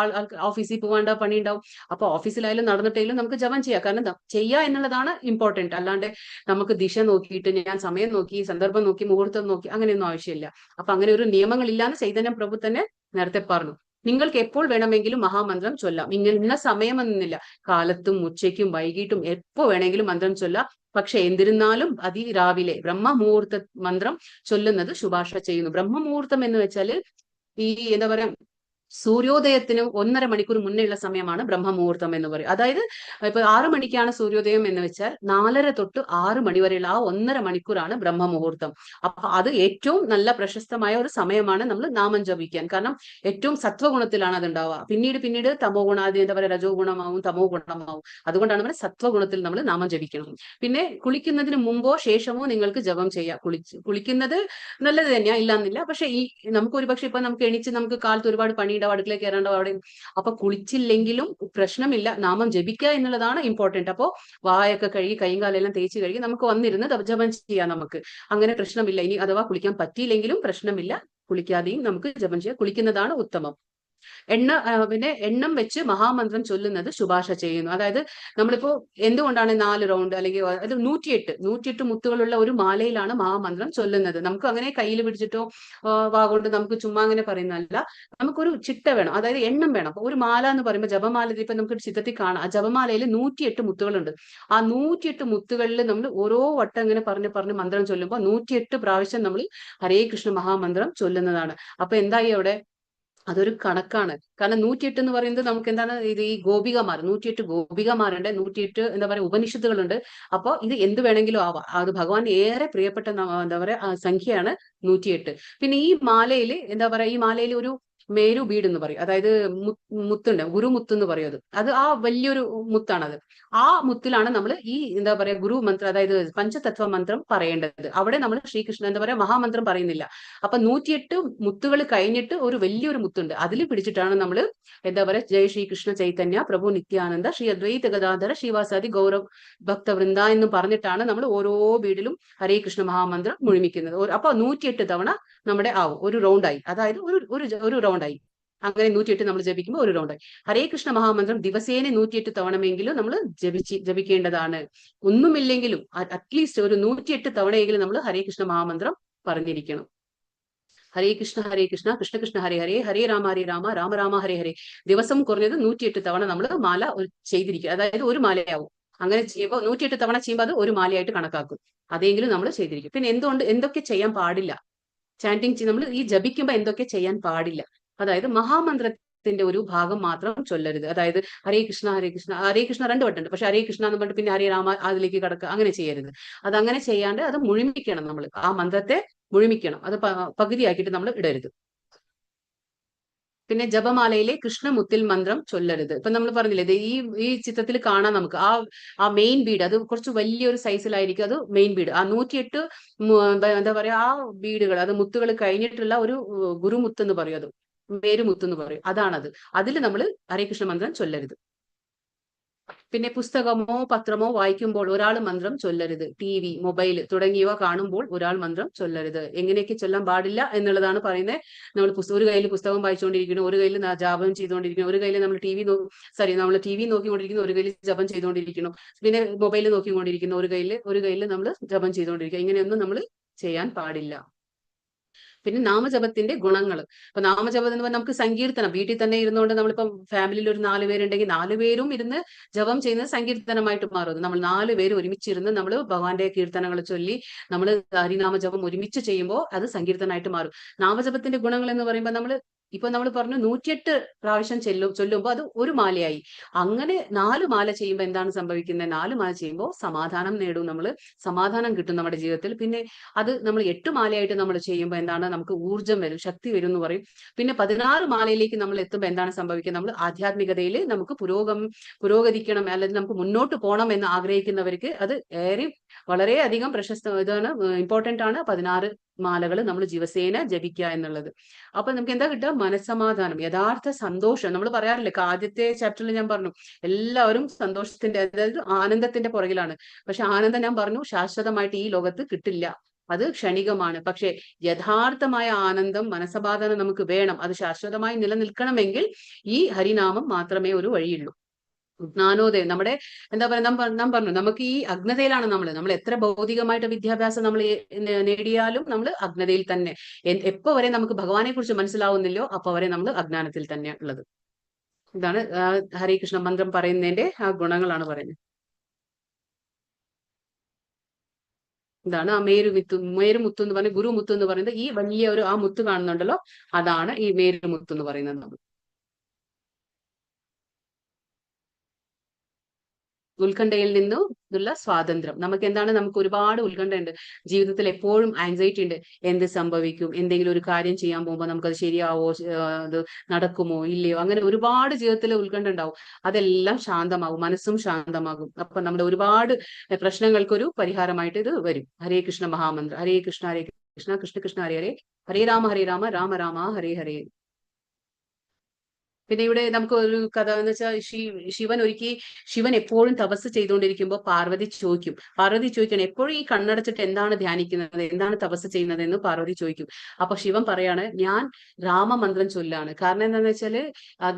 ഓഫീസിൽ പോകാണ്ടാവും, പണി ഉണ്ടാവും. അപ്പൊ ഓഫീസിലായാലും നടന്നിട്ടായാലും നമുക്ക് ജപം ചെയ്യാം. കാരണം ചെയ്യുക എന്നുള്ളതാണ് ഇമ്പോർട്ടന്റ്. അല്ലാണ്ട് നമുക്ക് ദിശ നോക്കിയിട്ട് ഞാൻ സമയം നോക്കി, സന്ദർഭം നോക്കി, മുഹൂർത്തം നോക്കി അങ്ങനെയൊന്നും ആവശ്യമില്ല. അപ്പൊ അങ്ങനെ ഒരു നിയമങ്ങളില്ലാന്ന് ചൈതന്യ പ്രഭു തന്നെ നേരത്തെ പറഞ്ഞു. നിങ്ങൾക്ക് എപ്പോൾ വേണമെങ്കിലും മഹാമന്ത്രം ചൊല്ലാം. ഇന്ന സമയമൊന്നുമില്ല. കാലത്തും ഉച്ചയ്ക്കും വൈകിട്ടും എപ്പോ വേണമെങ്കിലും മന്ത്രം ചൊല്ലാം. പക്ഷെ എന്നിരുന്നാലും അതിരാവിലെ ബ്രഹ്മമുഹൂർത്ത മന്ത്രം ചൊല്ലുന്നത് ശുപാർശ ചെയ്യുന്നു. ബ്രഹ്മമുഹൂർത്തം എന്ന് വെച്ചാല് ഈ എന്താ പറയാ സൂര്യോദയത്തിന് 1.5 മണിക്കൂർ മുന്നേ ഉള്ള സമയമാണ് ബ്രഹ്മമുഹൂർത്തം എന്ന് പറയും. അതായത് ഇപ്പൊ 6 മണിക്കാണ് സൂര്യോദയം എന്ന് വെച്ചാൽ 4:30 തൊട്ട് 6 മണി വരെയുള്ള ആ 1.5 മണിക്കൂറാണ് ബ്രഹ്മമുഹൂർത്തം. അപ്പൊ അത് ഏറ്റവും നല്ല പ്രശസ്തമായ ഒരു സമയമാണ് നമ്മൾ നാമം ജപിക്കാൻ. കാരണം ഏറ്റവും സത്വഗുണത്തിലാണ് അത് ഉണ്ടാവുക. പിന്നീട് തമോ ഗുണ, എന്താ പറയുക, രജോ ഗുണമാവും, തമോ ഗുണമാവും. അതുകൊണ്ടാണ് നമ്മൾ സത്വഗുണത്തിൽ നമ്മൾ നാമം ജപിക്കണം. പിന്നെ കുളിക്കുന്നതിന് മുമ്പോ ശേഷമോ നിങ്ങൾക്ക് ജപം ചെയ്യാം. കുളിക്കുന്നത് നല്ലത് തന്നെയാ, ഇല്ലാന്നില്ല. പക്ഷെ നമുക്ക് ഒരുപക്ഷെ ഇപ്പൊ നമുക്ക് എണീച്ച് നമുക്ക് കാലത്ത് ഒരുപാട് പണി അടുക്കളയിൽ കയറേണ്ട അവിടെ, അപ്പൊ കുളിച്ചില്ലെങ്കിലും പ്രശ്നമില്ല, നാമം ജപിക്കുക എന്നുള്ളതാണ് ഇമ്പോർട്ടന്റ്. അപ്പോ വായൊക്കെ കഴുകി കൈയും കാലെല്ലാം തേച്ച് കഴുകി നമുക്ക് വന്നിരുന്ന് ജപം ചെയ്യാം. നമുക്ക് അങ്ങനെ പ്രശ്നമില്ല. ഇനി അഥവാ കുളിക്കാൻ പറ്റിയില്ലെങ്കിലും പ്രശ്നമില്ല, കുളിക്കാതെയും നമുക്ക് ജപം ചെയ്യാം. കുളിക്കുന്നതാണ് ഉത്തമം. പിന്നെ എണ്ണം വെച്ച് മഹാമന്ത്രം ചൊല്ലുന്നത് ശുപാർശ ചെയ്യുന്നു. അതായത് നമ്മളിപ്പോ എന്തുകൊണ്ടാണ് 4 റൗണ്ട് അല്ലെങ്കിൽ അത് 108 മുത്തുകളുള്ള ഒരു മാലയിലാണ് മഹാമന്ത്രം ചൊല്ലുന്നത്. നമുക്ക് അങ്ങനെ കയ്യിൽ പിടിച്ചിട്ടോ വാഗോണ്ട് നമുക്ക് ചുമ്മാ അങ്ങനെ പറയുന്നതല്ല. നമുക്കൊരു ചിട്ട വേണം, അതായത് എണ്ണം വേണം. അപ്പൊ ഒരു മാല എന്ന് പറയുമ്പോൾ ജപമാല, ഇപ്പൊ നമുക്ക് ചിത്രത്തിൽ കാണാം, ആ ജപമാലയിൽ 108 മുത്തുകളുണ്ട്. ആ 108 മുത്തുകളിൽ നമ്മൾ ഓരോ വട്ടം ഇങ്ങനെ പറഞ്ഞ് മന്ത്രം ചൊല്ലുമ്പോൾ 108 പ്രാവശ്യം നമ്മൾ ഹരേ കൃഷ്ണ മഹാമന്ത്രം ചൊല്ലുന്നതാണ്. അപ്പൊ എന്തായി അവിടെ? അതൊരു കണക്കാണ്. കാരണം 108 എന്ന് പറയുന്നത് നമുക്ക് എന്താണ്, ഇത് ഈ ഗോപികമാർ 108 ഗോപികമാരുണ്ട്, 108 എന്താ പറയുക ഉപനിഷത്തുകളുണ്ട്. അപ്പൊ ഇത് എന്ത് വേണമെങ്കിലും ആവാം. അത് ഭഗവാൻ ഏറെ പ്രിയപ്പെട്ട എന്താ പറയാ സംഖ്യയാണ് 108. പിന്നെ ഈ മാലയിൽ എന്താ പറയാ, ഈ മാലയിൽ ഒരു മേരു ബീഡ് എന്ന് പറയും, അതായത് മുത്തുണ്ട്, ഗുരുമുത്ത് എന്ന് പറയും. അത് ആ വലിയൊരു മുത്താണത്. ആ മുത്തിലാണ് നമ്മൾ ഈ എന്താ പറയാ ഗുരു മന്ത്രം, അതായത് പഞ്ചതത്വ മന്ത്രം പറയേണ്ടത്. അവിടെ നമ്മൾ ശ്രീകൃഷ്ണൻ എന്താ പറയാ മഹാമന്ത്രം പറയുന്നില്ല. അപ്പൊ 108 മുത്തുകൾ കഴിഞ്ഞിട്ട് ഒരു വലിയൊരു മുത്തുണ്ട്, അതിൽ പിടിച്ചിട്ടാണ് നമ്മൾ എന്താ പറയാ ജയ ശ്രീകൃഷ്ണ ചൈതന്യ പ്രഭു നിത്യാനന്ദ ശ്രീ അദ്വൈത ഗദാധര ശ്രീവാസാദി ഗൗരവ് ഭക്തവൃന്ദ എന്ന് പറഞ്ഞിട്ടാണ് നമ്മൾ ഓരോ വീടിലും ഹരേ കൃഷ്ണ മഹാമന്ത്രം മുഴുമിക്കുന്നത്. അപ്പൊ 108 തവണ നമ്മുടെ ആവും, ഒരു റൗണ്ടായി. അതായത് ഒരു റൗണ്ടായി. അങ്ങനെ 108 നമ്മൾ ജപിക്കുമ്പോൾ ഒരു റൗണ്ടായി. ഹരേ കൃഷ്ണ മഹാമന്ത്രം ദിവസേന 108 തവണമെങ്കിലും നമ്മൾ ജപിക്കേണ്ടതാണ്. ഒന്നുമില്ലെങ്കിലും അറ്റ്ലീസ്റ്റ് ഒരു 108 തവണയെങ്കിലും നമ്മൾ ഹരേ കൃഷ്ണ മഹാമന്ത്രം പറഞ്ഞിരിക്കണം. ഹരേ കൃഷ്ണ കൃഷ്ണ കൃഷ്ണ ഹരേ ഹരേ, ഹരേ രാമ രാമ രാമ ഹരേ ഹരേ. ദിവസം കുറഞ്ഞത് 108 തവണ നമ്മൾ മാല ചെയ്തിരിക്കുക. അതായത് ഒരു മാലയാവും. അങ്ങനെ ചെയ്യുമ്പോൾ 108 തവണ ചെയ്യുമ്പോൾ അത് ഒരു മാലയായിട്ട് കണക്കാക്കും. അതെങ്കിലും നമ്മൾ ചെയ്തിരിക്കും. പിന്നെ എന്തൊക്കെ ചെയ്യാൻ പാടില്ല, ചാന്റിങ് നമ്മൾ ഈ ജപിക്കുമ്പോൾ എന്തൊക്കെ ചെയ്യാൻ പാടില്ല, അതായത് മഹാമന്ത്രത്തിന്റെ ഒരു ഭാഗം മാത്രം ചൊല്ലരുത്. അതായത് ഹരേ കൃഷ്ണ 2 വട്ടമുണ്ട്, പക്ഷെ ഹരേ കൃഷ്ണ എന്ന് പറഞ്ഞിട്ട് പിന്നെ ഹരേ രാമ അതിലേക്ക് കടക്കുക, അങ്ങനെ ചെയ്യരുത്. അതങ്ങനെ ചെയ്യാണ്ട് അത് മുഴുമിക്കണം. നമ്മൾ ആ മന്ത്രത്തെ മുഴുമിക്കണം. അത് പകുതിയാക്കിയിട്ട് നമ്മൾ ഇടരുത്. പിന്നെ ജപമാലയിലെ കൃഷ്ണമുത്തിൽ മന്ത്രം ചൊല്ലരുത്. ഇപ്പൊ നമ്മൾ പറഞ്ഞില്ലേ, ഈ ചിത്രത്തിൽ കാണാം നമുക്ക് ആ മെയിൻ ബീഡ്, അത് കുറച്ച് വലിയൊരു സൈസിലായിരിക്കും. അത് മെയിൻ ബീഡ്. ആ 108 എന്താ പറയാ ആ ബീഡുകൾ, അത് മുത്തുകൾ കഴിഞ്ഞിട്ടുള്ള ഒരു ഗുരുമുത്ത് എന്ന് പറയും. അത് മേരുമുത്ത് എന്ന് പറയും. അതാണത്. അതിൽ നമ്മൾ ഹരേ കൃഷ്ണ മന്ത്രം ചൊല്ലരുത്. പിന്നെ പുസ്തകമോ പത്രമോ വായിക്കുമ്പോൾ ഒരാൾ മന്ത്രം ചൊല്ലരുത്. TV, മൊബൈൽ തുടങ്ങിയവ കാണുമ്പോൾ ഒരാൾ മന്ത്രം ചൊല്ലരുത്. എങ്ങനെയൊക്കെ ചൊല്ലാൻ പാടില്ല എന്നുള്ളതാണ് പറയുന്നത്. നമ്മൾ ഒരു കയ്യിൽ പുസ്തകം വായിച്ചുകൊണ്ടിരിക്കുന്നു, ഒരു കയ്യിൽ ജപം ചെയ്തുകൊണ്ടിരിക്കുന്നു, ഒരു കയ്യിൽ നമ്മൾ ടി വി നോക്കിക്കൊണ്ടിരിക്കുന്നു, ഒരു കയ്യിൽ ജപം ചെയ്തുകൊണ്ടിരിക്കുന്നു, പിന്നെ മൊബൈൽ നോക്കിക്കൊണ്ടിരിക്കുന്നു, ഒരു കയ്യിൽ നമ്മൾ ജപം ചെയ്തുകൊണ്ടിരിക്കുക. ഇങ്ങനെയൊന്നും നമ്മൾ ചെയ്യാൻ പാടില്ല. പിന്നെ നാമജപത്തിന്റെ ഗുണങ്ങൾ. അപ്പൊ നാമജപം എന്ന് പറഞ്ഞാൽ നമുക്ക് സങ്കീർത്തനം വീട്ടിൽ തന്നെ ഇരുന്നുകൊണ്ട് നമ്മളിപ്പം ഫാമിലിയിൽ ഒരു 4 പേരുണ്ടെങ്കിൽ 4 പേരും ഇരുന്ന് ജപം ചെയ്യുന്നത് സങ്കീർത്തനമായിട്ട് മാറും. നമ്മൾ 4 പേര് ഒരുമിച്ചിരുന്ന് നമ്മൾ ഭഗവാന്റെ കീർത്തനങ്ങൾ ചൊല്ലി നമ്മൾ ഹരിനാമജപം ഒരുമിച്ച് ചെയ്യുമ്പോൾ അത് സങ്കീർത്തനമായിട്ട് മാറും. നാമജപത്തിന്റെ ഗുണങ്ങൾ എന്ന് പറയുമ്പോൾ നമ്മൾ പറഞ്ഞു 108 പ്രാവശ്യം ചൊല്ലുമ്പോൾ അത് ഒരു മാലയായി. അങ്ങനെ 4 മാല ചെയ്യുമ്പോൾ എന്താണ് സംഭവിക്കുന്നത്? 4 മാല ചെയ്യുമ്പോൾ സമാധാനം നേടും, സമാധാനം കിട്ടും നമ്മുടെ ജീവിതത്തിൽ. പിന്നെ അത് നമ്മൾ 8 മാലയായിട്ട് നമ്മൾ ചെയ്യുമ്പോൾ എന്താണ്? നമുക്ക് ഊർജ്ജം വരും, ശക്തി വരും എന്ന് പറയും. പിന്നെ 16 മാലയിലേക്ക് നമ്മൾ എത്തുമ്പോൾ എന്താണ് സംഭവിക്കുന്നത്? നമ്മൾ ആധ്യാത്മികതയിൽ നമുക്ക് പുരോഗതിക്കണം, അല്ലെങ്കിൽ നമുക്ക് മുന്നോട്ട് പോകണം എന്ന് ആഗ്രഹിക്കുന്നവർക്ക് അത് വളരെയധികം ഇതാണ്, ഇമ്പോർട്ടന്റ് ആണ്. 16 മാലകൾ നമ്മൾ ദിവസേന ജപിക്കുക എന്നുള്ളത്. അപ്പൊ നമുക്ക് എന്താ കിട്ടുക? മനസ്സമാധാനം, യഥാർത്ഥ സന്തോഷം. നമ്മൾ പറയാറില്ലേ, ആദ്യത്തെ ചാപ്റ്ററിൽ ഞാൻ പറഞ്ഞു എല്ലാവരും സന്തോഷത്തിന്റെ, അതായത് ആനന്ദത്തിന്റെ പുറകിലാണ്. പക്ഷെ ആനന്ദം ഞാൻ പറഞ്ഞു ശാശ്വതമായിട്ട് ഈ ലോകത്ത് കിട്ടില്ല, അത് ക്ഷണികമാണ്. പക്ഷെ യഥാർത്ഥമായ ആനന്ദം, മനസ്സമാധാനം നമുക്ക് വേണം. അത് ശാശ്വതമായി നിലനിൽക്കണമെങ്കിൽ ഈ ഹരിനാമം മാത്രമേ ഒരു വഴിയുള്ളൂ. ജ്ഞാനോദയം, നമ്മുടെ എന്താ പറയാ, നാം പറഞ്ഞു നമുക്ക് ഈ അജ്ഞതയിലാണ് നമ്മൾ എത്ര ഭൗതികമായിട്ട് വിദ്യാഭ്യാസം നമ്മൾ നേടിയാലും നമ്മൾ അജ്ഞതയിൽ തന്നെ. എപ്പോ വരെ നമുക്ക് ഭഗവാനെ കുറിച്ച് മനസ്സിലാവുന്നില്ലോ അപ്പൊ വരെ നമ്മൾ അജ്ഞാനത്തിൽ തന്നെ ഉള്ളത്. ഇതാണ് ഹരേ കൃഷ്ണ മന്ത്രം പറയുന്നതിന്റെ ആ ഗുണങ്ങളാണ് പറയുന്നത്. ഇതാണ് ആ മേരുമുത്ത് എന്ന് പറയുന്നത്. ഗുരുമുത്ത് എന്ന് പറയുന്നത് ഈ വലിയ ആ മുത്ത് കാണുന്നുണ്ടല്ലോ, അതാണ് ഈ മേരുമുത്ത് എന്ന് പറയുന്നത്. നമ്മൾ ഉത്കണ്ഠയിൽ നിന്നുള്ള സ്വാതന്ത്ര്യം. നമുക്ക് എന്താണ്? നമുക്ക് ഒരുപാട് ഉത്കണ്ഠയുണ്ട് ജീവിതത്തിൽ, എപ്പോഴും ആൻസൈറ്റി ഉണ്ട്. എന്ത് സംഭവിക്കും? എന്തെങ്കിലും ഒരു കാര്യം ചെയ്യാൻ പോകുമ്പോൾ നമുക്കത് ശരിയാവോ, അത് നടക്കുമോ ഇല്ലയോ, അങ്ങനെ ഒരുപാട് ജീവിതത്തിൽ ഉത്കണ്ഠ ഉണ്ടാവും. അതെല്ലാം ശാന്തമാകും, മനസ്സും ശാന്തമാകും. അപ്പൊ നമ്മുടെ ഒരുപാട് പ്രശ്നങ്ങൾക്കൊരു പരിഹാരമായിട്ട് ഇത് വരും. ഹരേ കൃഷ്ണ മഹാമന്ത്ര. ഹരേ കൃഷ്ണ കൃഷ്ണ കൃഷ്ണ ഹരേ ഹരേ, ഹരേ രാമ രാമ രാമ ഹരേ ഹരേ. പിന്നെ ഇവിടെ നമുക്ക് ഒരു കഥ എന്ന് വെച്ചാൽ, ശിവൻ എപ്പോഴും തപസ് ചെയ്തുകൊണ്ടിരിക്കുമ്പോൾ പാർവതി ചോദിക്കണം എപ്പോഴും ഈ കണ്ണടച്ചിട്ട് എന്താണ് ധ്യാനിക്കുന്നത്, എന്താണ് തപസ് ചെയ്യുന്നത് എന്ന് പാർവതി ചോദിക്കും. അപ്പൊ ശിവൻ പറയാണ്, ഞാൻ രാമമന്ത്രം ചൊല്ലാണ്. കാരണം എന്താണെന്ന് വെച്ചാല്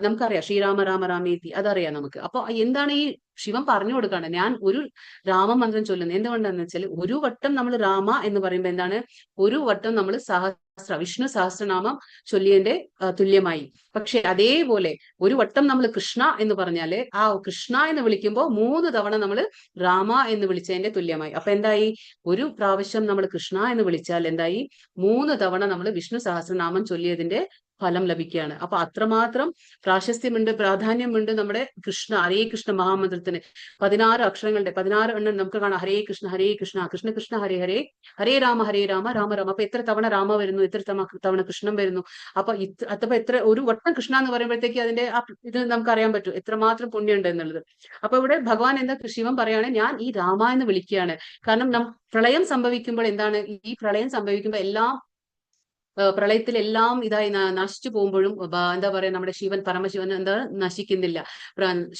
നമുക്കറിയാം ശ്രീരാമ രാമ രാമേതി, അതറിയാം നമുക്ക്. അപ്പൊ എന്താണ് ഈ ശിവൻ പറഞ്ഞു കൊടുക്കാണ്, ഞാൻ ഒരു രാമമന്ത്രം ചൊല്ലുന്നത്. എന്തുകൊണ്ടാന്ന് വെച്ചാൽ ഒരു വട്ടം നമ്മൾ രാമ എന്ന് പറയുമ്പോൾ എന്താണ്? ഒരു വട്ടം നമ്മൾ വിഷ്ണു സഹസ്രനാമം ചൊല്ലിയതിന്റെ തുല്യമായി. പക്ഷെ അതേപോലെ ഒരു വട്ടം നമ്മൾ കൃഷ്ണ എന്ന് പറഞ്ഞാല് ആ കൃഷ്ണ എന്ന് വിളിക്കുമ്പോൾ 3 തവണ നമ്മൾ രാമ എന്ന് വിളിച്ചതിന്റെ തുല്യമായി. അപ്പൊ എന്തായി? ഒരു പ്രാവശ്യം നമ്മൾ കൃഷ്ണ എന്ന് വിളിച്ചാൽ എന്തായി? 3 തവണ നമ്മൾ വിഷ്ണു സഹസ്രനാമം ചൊല്ലിയതിന്റെ ഫലം ലഭിക്കുകയാണ്. അപ്പൊ അത്രമാത്രം പ്രാശസ്ത്യമുണ്ട്, പ്രാധാന്യമുണ്ട് നമ്മുടെ ഹരേ കൃഷ്ണ മഹാമന്ത്രത്തിന്. 16 അക്ഷരങ്ങളുടെ 16 എണ്ണം നമുക്ക് കാണാം. ഹരേ കൃഷ്ണ കൃഷ്ണ കൃഷ്ണ ഹരേ ഹരേ, ഹരേ രാമ രാമ രാമ. അപ്പൊ എത്ര തവണ രാമ വരുന്നു, എത്ര തവണ കൃഷ്ണൻ വരുന്നു. അപ്പൊ എത്ര ഒരു വട്ടം കൃഷ്ണ എന്ന് പറയുമ്പോഴത്തേക്ക് അതിന്റെ ഇത് നമുക്ക് അറിയാൻ പറ്റും എത്രമാത്രം പുണ്യമുണ്ട് എന്നുള്ളത്. അപ്പൊ ഇവിടെ ഭഗവാൻ ശിവൻ പറയാണ്, ഞാൻ ഈ രാമ എന്ന് വിളിക്കുകയാണ്. കാരണം പ്രളയം സംഭവിക്കുമ്പോൾ എന്താണ്? ഈ പ്രളയം സംഭവിക്കുമ്പോൾ പ്രളയത്തിലെല്ലാം ഇതായി നശിച്ചു പോകുമ്പോഴും എന്താ പറയാ, നമ്മുടെ പരമശിവൻ എന്താ നശിക്കുന്നില്ല.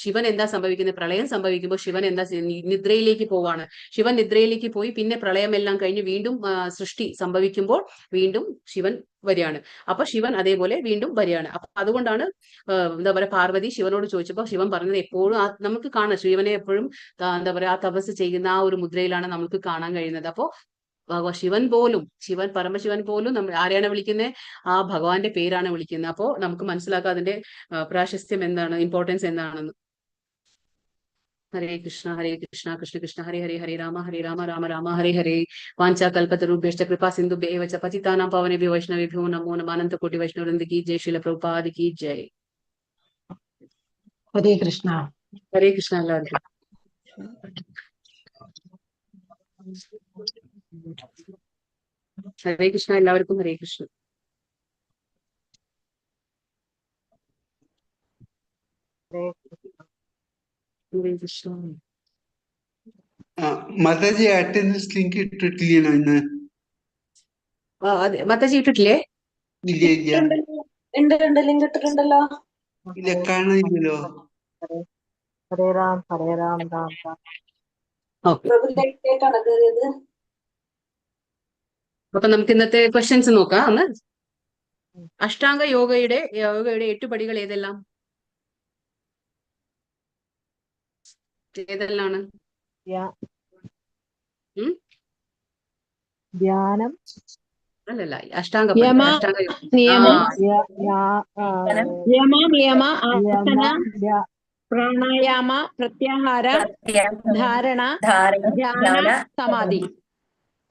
ശിവൻ എന്താ സംഭവിക്കുന്നത്? പ്രളയം സംഭവിക്കുമ്പോൾ ശിവൻ എന്താ നിദ്രയിലേക്ക് പോവാണ്. ശിവൻ നിദ്രയിലേക്ക് പോയി പിന്നെ പ്രളയമെല്ലാം കഴിഞ്ഞ് വീണ്ടും സൃഷ്ടി സംഭവിക്കുമ്പോൾ വീണ്ടും ശിവൻ വരികയാണ്. അപ്പൊ ശിവൻ അതേപോലെ വീണ്ടും വരികയാണ്. അപ്പൊ അതുകൊണ്ടാണ് എന്താ പറയാ, പാർവതി ശിവനോട് ചോദിച്ചപ്പോൾ ശിവൻ പറഞ്ഞത് എപ്പോഴും നമുക്ക് കാണാം, ശിവനെ എപ്പോഴും എന്താ പറയാ, ആ തപസ് ചെയ്യുന്ന ആ ഒരു മുദ്രയിലാണ് നമുക്ക് കാണാൻ കഴിയുന്നത്. അപ്പോ പരമശിവൻ പോലും നമ്മൾ ആരെയാണ് വിളിക്കുന്നത്? ആ ഭഗവാന്റെ പേരാണ് വിളിക്കുന്നത്. അപ്പോ നമുക്ക് മനസ്സിലാക്കാം അതിന്റെ പ്രാശസ്ത്യം എന്താണ്, ഇമ്പോർട്ടൻസ് എന്താണെന്ന്. ഹരേ കൃഷ്ണ കൃഷ്ണ കൃഷ്ണ ഹരേ ഹരേ, ഹരേ രാമ രാമ രാമ ഹരേ ഹരേ. വാഞ്ചാ കൽപതരുഭ്യശ്ച കൃപാ സിന്ധുഭ്യോ ഏവ ച പതിതാനാം പാവനേഭ്യോ വൈഷ്ണവേഭ്യോ നമോ നമഃ. അനന്ത കോടി വൈഷ്ണവവൃന്ദ കി ജയ്, ശ്രീല പ്രഭുപാദ കി ജയ്. ഹരേ കൃഷ്ണ. ഹരേ കൃഷ്ണ എല്ലാവർക്കും. ഹരേ കൃഷ്ണ എല്ലാവർക്കും. ഹരേ കൃഷ്ണ. ഹരേ കൃഷ്ണ. മാതാജി അറ്റൻഡൻസ് ലിങ്ക് ഇട്ടിട്ടില്ലയോ ഇന്ന്? അതെ, മാതാജി ഇട്ടിട്ടില്ലേ? ഇല്ല. ഉണ്ട് ലിങ്ക് ഇട്ടിട്ടുണ്ടല്ലോ. ഇല്ല, കാണുന്നില്ലല്ലോ. ഹരേ രാം രാം രാം. ഓക്കെ. പ്രഭു ലേറ്റായിട്ടാണ് കയറിയത്. അപ്പൊ നമുക്ക് ഇന്നത്തെ ക്വസ്റ്റ്യൻസ് നോക്കാം. ഒന്ന് അഷ്ടാംഗ യോഗയുടെ 8 പടികൾ ഏതെല്ലാം? ഏതെല്ലാണ്? ധ്യാനം, അല്ലല്ല, അഷ്ടാംഗ യമ, അഷ്ടാംഗ നിയമം, യമ, യമ, ആസന, ധ്യാ- പ്രാണായാമ, പ്രത്യാഹാര, ധാരണ, ധ്യാന, സമാധി.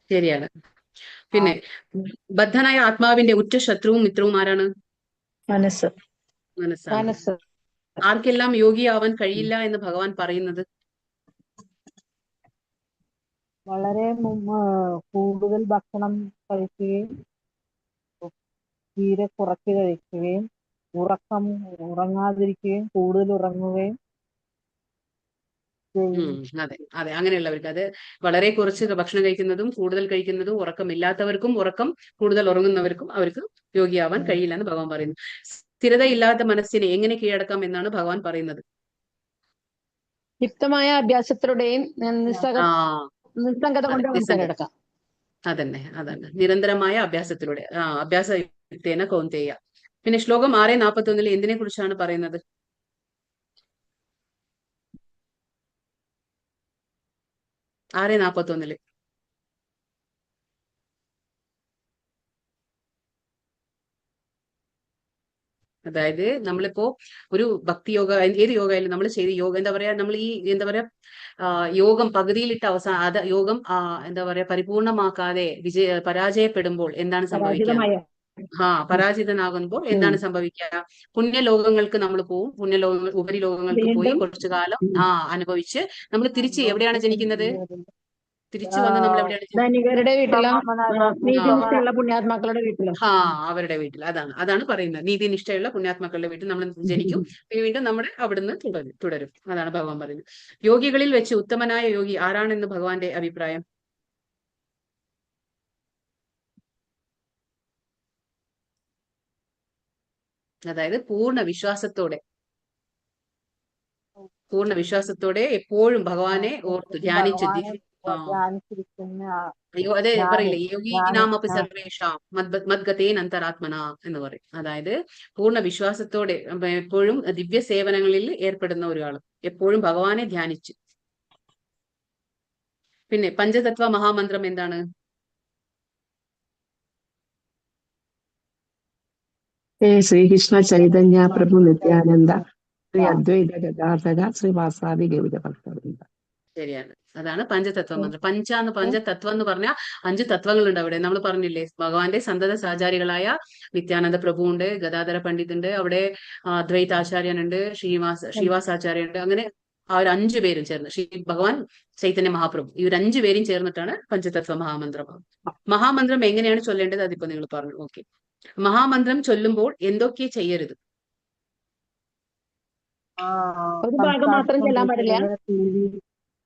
ശരിയാണ്. പിന്നെ ബദ്ധനായ ആത്മാവിന്റെ ഉറ്റ ശത്രുവും മിത്രവും ആരാണ്? മനസ്സ്. മനസ്സാണ്. മനസ്സ്. ആർക്കെല്ലാം യോഗിയാവാൻ കഴിയില്ല എന്ന് ഭഗവാൻ പറയുന്നത്? വളരെ കൂടുതൽ ഭക്ഷണം കഴിക്കുകയും തീരെ കുറച്ച് കഴിക്കുകയും ഉറങ്ങാതിരിക്കുകയും കൂടുതൽ ഉറങ്ങുകയും അതെ അതെ, അങ്ങനെയുള്ളവർക്ക് അത് വളരെ കുറച്ച് ഭക്ഷണം കഴിക്കുന്നതും കൂടുതൽ കഴിക്കുന്നതും ഉറക്കമില്ലാത്തവർക്കും കൂടുതൽ ഉറങ്ങുന്നവർക്കും അവർക്ക് യോഗിയാവാൻ കഴിയില്ല എന്ന് ഭഗവാൻ പറയുന്നു. സ്ഥിരതയില്ലാത്ത മനസ്സിനെ എങ്ങനെ കീഴടക്കാം എന്നാണ് ഭഗവാൻ പറയുന്നത്? യുക്തമായ അഭ്യാസത്തിലൂടെയും നിസ്സംഗത കൊണ്ട് കീഴടക്കാം. അതന്നെ നിരന്തരമായ അഭ്യാസത്തിലൂടെ അഭ്യാസ കൗന്തെയ. പിന്നെ ശ്ലോകം 6:41 എന്തിനെ കുറിച്ചാണ് പറയുന്നത്? 6:41 അതായത് നമ്മളിപ്പോ ഒരു ഭക്തി യോഗ, ഏത് യോഗ ആയാലും നമ്മൾ ചെയ്ത് യോഗ എന്താ പറയാ, നമ്മൾ ഈ യോഗം പകുതിയിലിട്ട് യോഗം പരിപൂർണമാക്കാതെ പരാജയപ്പെടുമ്പോൾ എന്താണ് സംഭവിക്കുക? പരാജിതനാകുമ്പോൾ എന്താണ് സംഭവിക്കുക? പുണ്യലോകങ്ങൾക്ക് നമ്മൾ പോവും. ഉപരിലോകങ്ങൾക്ക് പോയി കുറച്ചു കാലം അനുഭവിച്ച് നമ്മൾ തിരിച്ച് എവിടെയാണ് ജനിക്കുന്നത്? തിരിച്ചു വന്ന് നമ്മൾ എവിടെയാണ്? ധനികരുടെ വീട്ടിലും നീതിനിഷ്ഠയുള്ള പുണ്യാത്മാക്കളുടെ വീട്ടിലും. അവരുടെ വീട്ടിൽ. അതാണ് പറയുന്നത്. നീതിനിഷ്ഠയുള്ള പുണ്യാത്മാക്കളുടെ വീട്ടിൽ നമ്മൾ ജനിക്കും. വീണ്ടും നമ്മുടെ അവിടുന്ന് തുടരും. അതാണ് ഭഗവാൻ പറയുന്നത്. യോഗികളിൽ വെച്ച് ഉത്തമനായ യോഗി ആരാണെന്ന് ഭഗവാന്റെ അഭിപ്രായം? അതായത് പൂർണ്ണ വിശ്വാസത്തോടെ എപ്പോഴും ഭഗവാനെ ഓർത്ത് ധ്യാനിച്ച് അതെ പറയില്ലേ, യോഗി നാമപി സർവേഷാം മദ്ഗതേൻ അന്തരാത്മന എന്ന് പറയും. അതായത് പൂർണ്ണ വിശ്വാസത്തോടെ എപ്പോഴും ദിവ്യ സേവനങ്ങളിൽ ഏർപ്പെടുന്ന ഒരാൾ, എപ്പോഴും ഭഗവാനെ ധ്യാനിച്ച്. പിന്നെ പഞ്ചതത്വ മഹാമന്ത്രം എന്താണ്? ശ്രീകൃഷ്ണ ചൈതന്യ പ്രഭു നിത്യാനന്ദ ശ്രീ അദ്വൈത ഗദാധര ശ്രീവാസാദി ഗൗര ഭക്തവൃന്ദ. ശരിയാണ്. അതാണ് പഞ്ചതത്വ മന്ത്രം. പഞ്ചതത്വം എന്ന് പറഞ്ഞാൽ 5 തത്വങ്ങളുണ്ട് അവിടെ. നമ്മൾ പറഞ്ഞില്ലേ, ഭഗവാന്റെ സന്തത സഹചാരികളായ നിത്യാനന്ദ പ്രഭു ഉണ്ട്, ഗദാധര പണ്ഡിത് ഉണ്ട്, അവിടെ അദ്വൈതാചാര്യനുണ്ട്, ശ്രീവാസാചാര്യനുണ്ട്. അങ്ങനെ അവർ 5 പേരും ചേർന്ന് ഭഗവാൻ ചൈതന്യ മഹാപ്രഭു, ഇവർ 5 പേരും ചേർന്നിട്ടാണ് പഞ്ചതത്വ മഹാമന്ത്രം. മഹാമന്ത്രം എങ്ങനെയാണ് ചൊല്ലേണ്ടത്? അതിപ്പോ നിങ്ങൾ പറഞ്ഞു. ഓക്കെ. മഹാമന്ത്രം ചൊല്ലുമ്പോൾ എന്തൊക്കെ ചെയ്യരുത്? ഒരു ഭാഗം മാത്രം ചെല്ലാൻ പാടില്ല.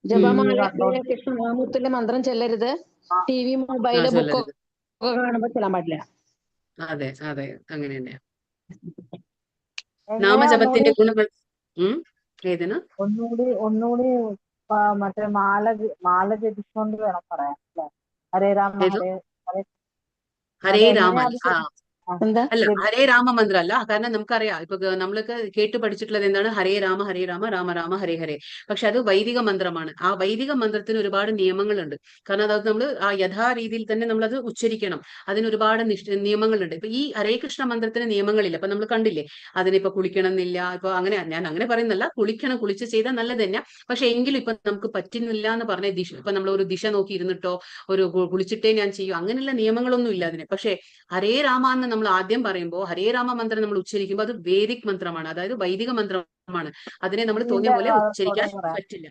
ജപമാല കൃഷ്ണനാമത്തിന്റെ മന്ത്രം ചെല്ലരുത്. TV, മൊബൈല്, ബുക്ക് ഒക്കെ കാണുമ്പോൾ ചെല്ലാൻ പാടില്ല. അതെ അങ്ങനെ തന്നെയാ. നാമജപത്തിന്റെ ഗുണങ്ങൾ ഏതിനാ? ഒന്നുകൂടി മറ്റേ മാല ജപിച്ചുകൊണ്ട് വേണം പറയാൻ. ഹരേ രാമ ഹരേ രാമ അല്ല, ഹരേ രാമ മന്ത്രം അല്ല. കാരണം നമുക്കറിയാം, ഇപ്പൊ നമ്മളൊക്കെ കേട്ട് പഠിച്ചിട്ടുള്ളത് എന്താണ്? ഹരേ രാമ രാമ രാമ ഹരേ ഹരേ. പക്ഷെ അത് വൈദിക മന്ത്രമാണ്. ആ വൈദിക മന്ത്രത്തിന് ഒരുപാട് നിയമങ്ങളുണ്ട്. കാരണം അത് നമ്മൾ ആ യഥാരീതിയിൽ തന്നെ നമ്മൾ അത് ഉച്ചരിക്കണം. അതിന് ഒരുപാട് നിയമങ്ങളുണ്ട്. ഇപ്പൊ ഈ ഹരേ കൃഷ്ണ മന്ത്രത്തിന് നിയമങ്ങളില്ല. ഇപ്പൊ നമ്മൾ കണ്ടില്ലേ, അതിനിപ്പോ കുളിക്കണം എന്നില്ല. ഇപ്പൊ ഞാൻ അങ്ങനെ പറയുന്നല്ല, കുളിച്ച് ചെയ്താൽ നല്ലത് തന്നെ. പക്ഷെ എങ്കിലും ഇപ്പൊ നമുക്ക് പറ്റുന്നില്ല എന്ന് പറഞ്ഞ ഇപ്പൊ നമ്മൾ ഒരു ദിശ നോക്കി ഇരുന്നിട്ടോ കുളിച്ചിട്ടേ ഞാൻ ചെയ്യൂ, അങ്ങനെയുള്ള നിയമങ്ങളൊന്നും ഇല്ല അതിന്. പക്ഷെ ഹരേ രാമ എന്ന് നമ്മൾ ആദ്യം പറയുമ്പോൾ, ഹരേ രാമ മന്ത്രം നമ്മൾ ഉച്ചരിക്കുമ്പോൾ അത് വേദിക് മന്ത്രമാണ്, അതായത് വൈദിക മന്ത്രമാണ്. മന്ത്രമാണ്. അതിനെ നമ്മൾ തോന്നിയ പോലെ ഉച്ചരിക്കാൻ പറ്റില്ല.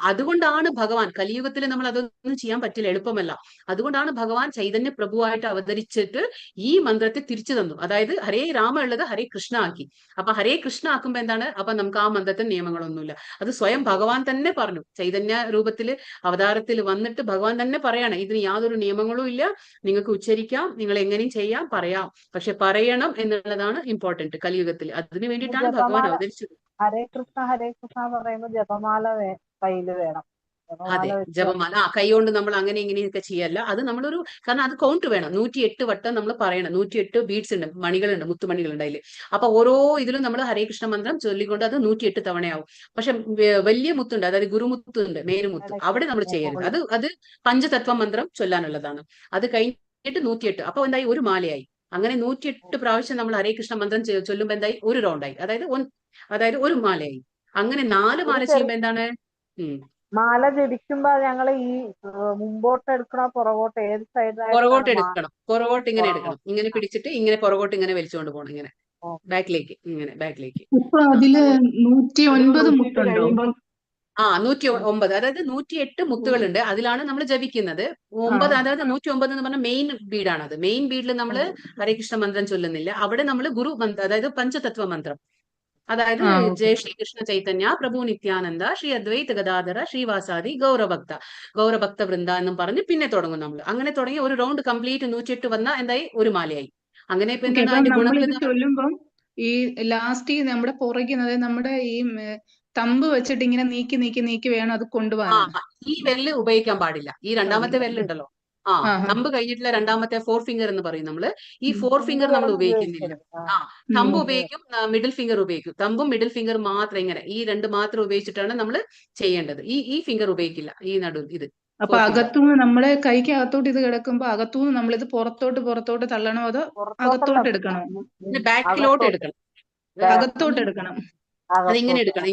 അതുകൊണ്ടാണ് ഭഗവാൻ കലിയുഗത്തിൽ നമ്മൾ അതൊന്നും ചെയ്യാൻ പറ്റില്ല, എളുപ്പമല്ല. അതുകൊണ്ടാണ് ഭഗവാൻ ചൈതന്യ പ്രഭുവായിട്ട് അവതരിച്ചിട്ട് ഈ മന്ത്രത്തെ തിരിച്ചു തന്നു. അതായത് ഹരേ രാമ ഉള്ളത് ഹരേ കൃഷ്ണ ആക്കി. അപ്പൊ ഹരേ കൃഷ്ണ ആക്കുമ്പോ എന്താണ്, അപ്പൊ നമുക്ക് ആ മന്ത്രത്തിന് നിയമങ്ങളൊന്നുമില്ല. അത് സ്വയം ഭഗവാൻ തന്നെ പറഞ്ഞു. ചൈതന്യ രൂപത്തില് അവതാരത്തിൽ വന്നിട്ട് ഭഗവാൻ തന്നെ പറയാണ്, ഇതിന് യാതൊരു നിയമങ്ങളും ഇല്ല, നിങ്ങൾക്ക് ഉച്ചരിക്കാം, നിങ്ങൾ എങ്ങനെയും ചെയ്യാം, പറയാം, പക്ഷെ പറയണം എന്നുള്ളതാണ് ഇമ്പോർട്ടന്റ് കലിയുഗത്തിൽ. അതിനു വേണ്ടിയിട്ടാണ് ഭഗവാൻ അവതരിച്ചത്. ഹരേ കൃഷ്ണ പറയുമ്പോൾ ജപമാല കയ്യില് വേണം. അതെ, ജപമാല കൈകൊണ്ട് നമ്മൾ അങ്ങനെ ഇങ്ങനെയൊക്കെ ചെയ്യല്ല. അത് നമ്മളൊരു, കാരണം അത് കൗണ്ട് വേണം. 108 വട്ടം നമ്മൾ പറയണം. 108 ബീഡ്സ് ഉണ്ട്, മണികളുണ്ട്, മുത്തുമണികളുണ്ട് അതില്. അപ്പൊ ഓരോ ഇതിലും നമ്മൾ ഹരേ കൃഷ്ണ മന്ത്രം ചൊല്ലിക്കൊണ്ട് അത് 108 തവണയാവും. പക്ഷെ വലിയ മുത്തുണ്ട്, അതായത് ഗുരുമുത്തുണ്ട്, മേരുമുത്ത്, അവിടെ നമ്മൾ ചെയ്യരുത്. അത് പഞ്ചതത്വ മന്ത്രം ചൊല്ലാനുള്ളതാണ്. അത് കഴിഞ്ഞിട്ട് 108, അപ്പൊ എന്തായി, ഒരു മാലയായി. അങ്ങനെ 108 പ്രാവശ്യം നമ്മൾ ഹരേ കൃഷ്ണ മന്ത്രം ചൊല്ലുമ്പോ എന്തായി, ഒരു റൗണ്ടായി, അതായത് ഒരു മാലയായി. അങ്ങനെ 4 മാല ചെയ്യുമ്പോ എന്താണ്, മാല ജപിക്കുമ്പോ ഞങ്ങള് ഈ മുമ്പോട്ട് എടുക്കണോ പുറകോട്ട്, ഏത് സൈഡിലായിട്ട്? പുറകോട്ട് എടുക്കണം. പുറകോട്ട് ഇങ്ങനെ എടുക്കണം, ഇങ്ങനെ പിടിച്ചിട്ട് ഇങ്ങനെ പുറകോട്ട് ഇങ്ങനെ വലിച്ചുകൊണ്ട് പോകണം, ഇങ്ങനെ ബാക്കിലേക്ക്, ഇങ്ങനെ ബാക്കിലേക്ക്. ഇപ്പൊ അതില് 109 മുട്ടുണ്ടോ? 109, അതായത് 108 മുത്തുകളുണ്ട്. അതിലാണ് നമ്മൾ ജപിക്കുന്നത്. 9, അതായത് 109 എന്ന് പറഞ്ഞാൽ മെയിൻ ബീഡാണ്. അത് മെയിൻ ബീഡിൽ നമ്മൾ ഹരേകൃഷ്ണ മന്ത്രം ചൊല്ലുന്നില്ല. അവിടെ നമ്മൾ ഗുരു മന്ത്രം, അതായത് പഞ്ചതത്വ മന്ത്രം, അതായത് ജയ ശ്രീകൃഷ്ണ ചൈതന്യ പ്രഭു നിത്യാനന്ദ ശ്രീ അദ്വൈത ഗദാധര ശ്രീവാസാദി ഗൗരഭക്ത വൃന്ദ എന്നും പറഞ്ഞ് പിന്നെ തുടങ്ങും നമ്മൾ. അങ്ങനെ തുടങ്ങി ഒരു റൗണ്ട് കംപ്ലീറ്റ് 108 വന്ന എന്തായി, ഒരു മാലയായി. അങ്ങനെ ഇപ്പൊ നമ്മളിത് ചൊല്ലുമ്പം ഈ ലാസ്റ്റ് നമ്മുടെ പുറകിൽ, അതായത് നമ്മുടെ ഈ തമ്പ് വെച്ചിട്ട് ഇങ്ങനെ നീക്കി വേണം അത് കൊണ്ടുപോകാൻ. ഈ വെല്ല് ഉപയോഗിക്കാൻ പാടില്ല. ഈ രണ്ടാമത്തെ വെല്ലുണ്ടല്ലോ, തമ്പ് കഴിഞ്ഞിട്ടുള്ള രണ്ടാമത്തെ 4 ഫിംഗർ എന്ന് പറയും നമ്മള്. ഈ 4 ഫിംഗർ നമ്മൾ ഉപയോഗിക്കുന്നില്ല. തമ്പ് ഉപയോഗിക്കും, മിഡിൽ ഫിംഗർ ഉപയോഗിക്കും. തമ്പും മിഡിൽ ഫിംഗർ മാത്രം, ഇങ്ങനെ ഈ രണ്ട് മാത്രം ഉപയോഗിച്ചിട്ടാണ് നമ്മൾ ചെയ്യേണ്ടത്. ഈ ഫിംഗർ ഉപയോഗിക്കില്ല, ഈ നടുവ് ഇത്. അപ്പൊ അകത്തുനിന്ന് നമ്മളെ കൈക്ക് അകത്തോട്ട് ഇത് കിടക്കുമ്പോ അകത്തുനിന്ന് നമ്മളിത് പുറത്തോട്ട് തള്ളണോ, അതോ അകത്തോട്ട് എടുക്കണോ? ബാക്കിലോട്ട് എടുക്കണം, അകത്തോട്ട് എടുക്കണം. അതിങ്ങനെ എടുക്കണം,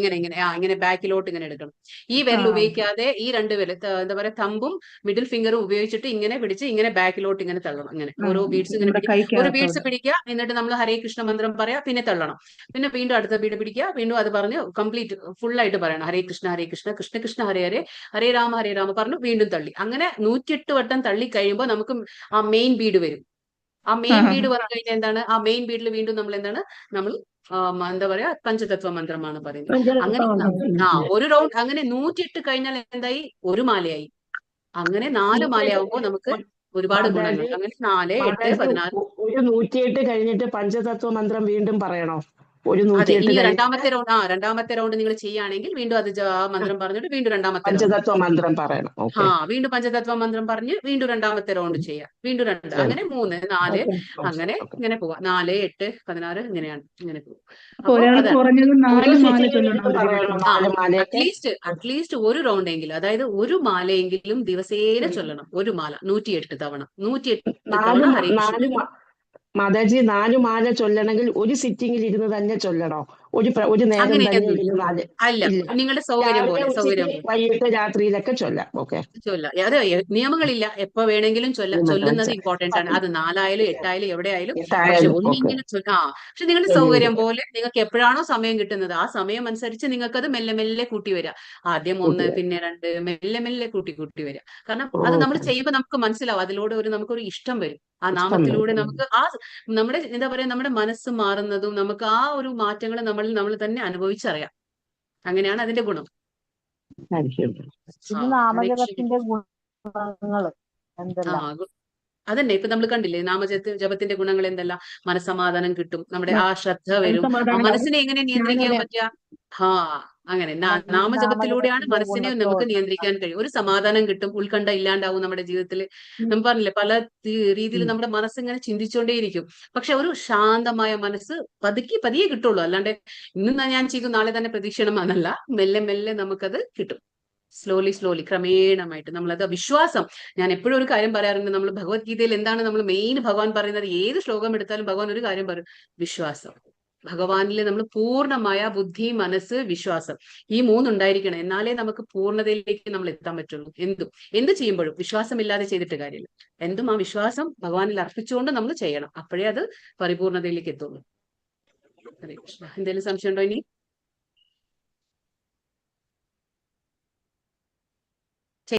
ഇങ്ങനെ ബാക്കിലോട്ട് ഇങ്ങനെ എടുക്കണം. ഈ വിരൽ ഉപയോഗിക്കാതെ ഈ രണ്ട് വിരൽ, എന്താ പറയാ, തമ്പും മിഡിൽ ഫിംഗറും ഉപയോഗിച്ചിട്ട് ഇങ്ങനെ പിടിച്ച് ഇങ്ങനെ ബാക്കിലോട്ട് ഇങ്ങനെ തള്ളണം. ഇങ്ങനെ ഓരോ ബീഡ്സ് ഇങ്ങനെ ഒരു ബീഡ്സ് പിടിക്കുക, എന്നിട്ട് നമ്മൾ ഹരേ കൃഷ്ണ മന്ത്രം പറയാ, പിന്നെ തള്ളണം. പിന്നെ വീണ്ടും അടുത്ത ബീഡ് പിടിക്കുക, വീണ്ടും അത് പറഞ്ഞ് കംപ്ലീറ്റ് ഫുൾ ആയിട്ട് പറയണം. ഹരേ കൃഷ്ണ കൃഷ്ണ കൃഷ്ണ ഹരേ ഹരേ ഹരേ രാമ പറഞ്ഞു വീണ്ടും തള്ളി. അങ്ങനെ 108 വട്ടം തള്ളി കഴിയുമ്പോൾ നമുക്ക് ആ മെയിൻ ബീഡ് വരും. ആ മെയിൻ ബീഡ് വന്നു കഴിഞ്ഞാൽ എന്താണ്, ആ മെയിൻ ബീഡിൽ വീണ്ടും നമ്മൾ എന്താ പറയാ, പഞ്ചതത്വ മന്ത്രമാണ് പറയുന്നത്. അങ്ങനെ ഒരു റൗണ്ട് അങ്ങനെ 108 കഴിഞ്ഞാൽ എന്തായി, ഒരു മാലയായി. അങ്ങനെ 4 മാലയാവുമ്പോൾ നമുക്ക് ഒരുപാട് ഗുണങ്ങൾ. അങ്ങനെ 4, 8, 16. ഒരു 108 കഴിഞ്ഞിട്ട് പഞ്ചതത്വ മന്ത്രം വീണ്ടും പറയണോ? ഒരു ഈ രണ്ടാമത്തെ റൗണ്ട് നിങ്ങൾ ചെയ്യുകയാണെങ്കിൽ വീണ്ടും അത് ആ മന്ത്രം പറഞ്ഞിട്ട് വീണ്ടും രണ്ടാമത്തെ പഞ്ചതത്വ മന്ത്രം പറയണം. വീണ്ടും പഞ്ചതത്വ മന്ത്രം പറഞ്ഞ് വീണ്ടും രണ്ടാമത്തെ റൗണ്ട് ചെയ്യാം. വീണ്ടും 2, അങ്ങനെ 3, 4, അങ്ങനെ ഇങ്ങനെ പോവാം. 4, 8, 16 ഇങ്ങനെയാണ്, ഇങ്ങനെ പോകും. അറ്റ്ലീസ്റ്റ് ഒരു റൗണ്ട് എങ്കിലും, അതായത് ഒരു മാലയെങ്കിലും ദിവസേന ചൊല്ലണം. ഒരു മാല 108 തവണ. 108 തവണ ഹരേ കൃഷ്ണ. മാതാജി 4 മാല ചൊല്ലണമെങ്കിൽ ഒരു സിറ്റിംഗിൽ ഇരുന്ന് തന്നെ ചൊല്ലണോ? ഒരു നേരം തന്നെ അല്ല, നിങ്ങളുടെ സൗകര്യം പോലെ, വൈകിട്ട് രാത്രിയിലൊക്കെ ചൊല്ലാം. ചൊല്ലാം, അതെ, നിയമങ്ങളില്ല, എപ്പോ വേണമെങ്കിലും ചൊല്ലുന്നത് ഇമ്പോർട്ടന്റ് ആണ്. അത് 4 ആയാലും 8 ആയാലും എവിടെ ആയാലും. പക്ഷെ ഒന്നിങ്ങനെ പക്ഷെ നിങ്ങളുടെ സൗകര്യം പോലെ നിങ്ങൾക്ക് എപ്പോഴാണോ സമയം കിട്ടുന്നത് ആ സമയം അനുസരിച്ച് നിങ്ങൾക്ക് അത് മെല്ലെ മെല്ലെ കൂട്ടി വരിക. ആദ്യം 1, പിന്നെ 2, മെല്ലെ മെല്ലെ കൂട്ടി വരിക. കാരണം അത് നമ്മൾ ചെയ്യുമ്പോൾ നമുക്ക് മനസ്സിലാവും, അതിലൂടെ നമുക്കൊരു ഇഷ്ടം വരും. ആ നാമത്തിലൂടെ നമുക്ക് നമ്മുടെ എന്താ പറയാ, നമ്മുടെ മനസ്സ് മാറുന്നതും നമുക്ക് ആ ഒരു മാറ്റങ്ങൾ നമ്മൾ തന്നെ അനുഭവിച്ചറിയാം. അങ്ങനെയാണ് അതിന്റെ ഗുണം. നാമജപത്തിന്റെ ഗുണങ്ങൾ എന്തെല്ലാം? അതന്നെ ഇപ്പൊ നമ്മൾ കണ്ടില്ലേ, ജപത്തിന്റെ ഗുണങ്ങൾ എന്തെല്ലാം. മനസ്സമാധാനം കിട്ടും, നമ്മുടെ ആ ശ്രദ്ധ വരും, മനസ്സിനെ എങ്ങനെ നിയന്ത്രിക്കാൻ പറ്റുക. അങ്ങനെ നാമജപത്തിലൂടെയാണ് മനസ്സിനെ നമുക്ക് നിയന്ത്രിക്കാൻ കഴിയും. ഒരു സമാധാനം കിട്ടും, ഉത്കണ്ഠ ഇല്ലാണ്ടാവും നമ്മുടെ ജീവിതത്തിൽ. നമ്മൾ പറഞ്ഞില്ലേ, പല രീതിയിൽ നമ്മുടെ മനസ്സ് ഇങ്ങനെ ചിന്തിച്ചുകൊണ്ടേയിരിക്കും. പക്ഷെ ഒരു ശാന്തമായ മനസ്സ് പതിയെ കിട്ടുള്ളൂ. അല്ലാണ്ട് ഇന്ന് ഞാൻ ചെയ്തു നാളെ തന്നെ പ്രതീക്ഷണം എന്നല്ല, മെല്ലെ മെല്ലെ നമുക്കത് കിട്ടും. സ്ലോലി ക്രമേണമായിട്ട് നമ്മളത് വിശ്വാസം. ഞാൻ എപ്പോഴും ഒരു കാര്യം പറയാറുണ്ട്, നമ്മൾ ഭഗവത്ഗീതയിൽ എന്താണ് നമ്മൾ മെയിൻ ഭഗവാൻ പറയുന്നത്, ഏത് ശ്ലോകം എടുത്താലും ഭഗവാൻ ഒരു കാര്യം പറയും, വിശ്വാസം. ഭഗവാനിൽ നമ്മൾ പൂർണ്ണമായ ബുദ്ധി, മനസ്സ്, വിശ്വാസം, ഈ 3 ഉണ്ടായിരിക്കണം. എന്നാലേ നമുക്ക് പൂർണ്ണതയിലേക്ക് നമ്മൾ എത്താൻ പറ്റുള്ളൂ. എന്ത് ചെയ്യുമ്പോഴും വിശ്വാസമില്ലാതെ ചെയ്തിട്ട് കാര്യമില്ല. എന്തും ആ വിശ്വാസം ഭഗവാനിൽ അർപ്പിച്ചുകൊണ്ട് നമ്മൾ ചെയ്യണം. അപ്പോഴേ അത് പരിപൂർണതയിലേക്ക് എത്തുള്ളൂ. ഹരേ കൃഷ്ണ. എന്തെങ്കിലും സംശയം ഉണ്ടോ ഇനി?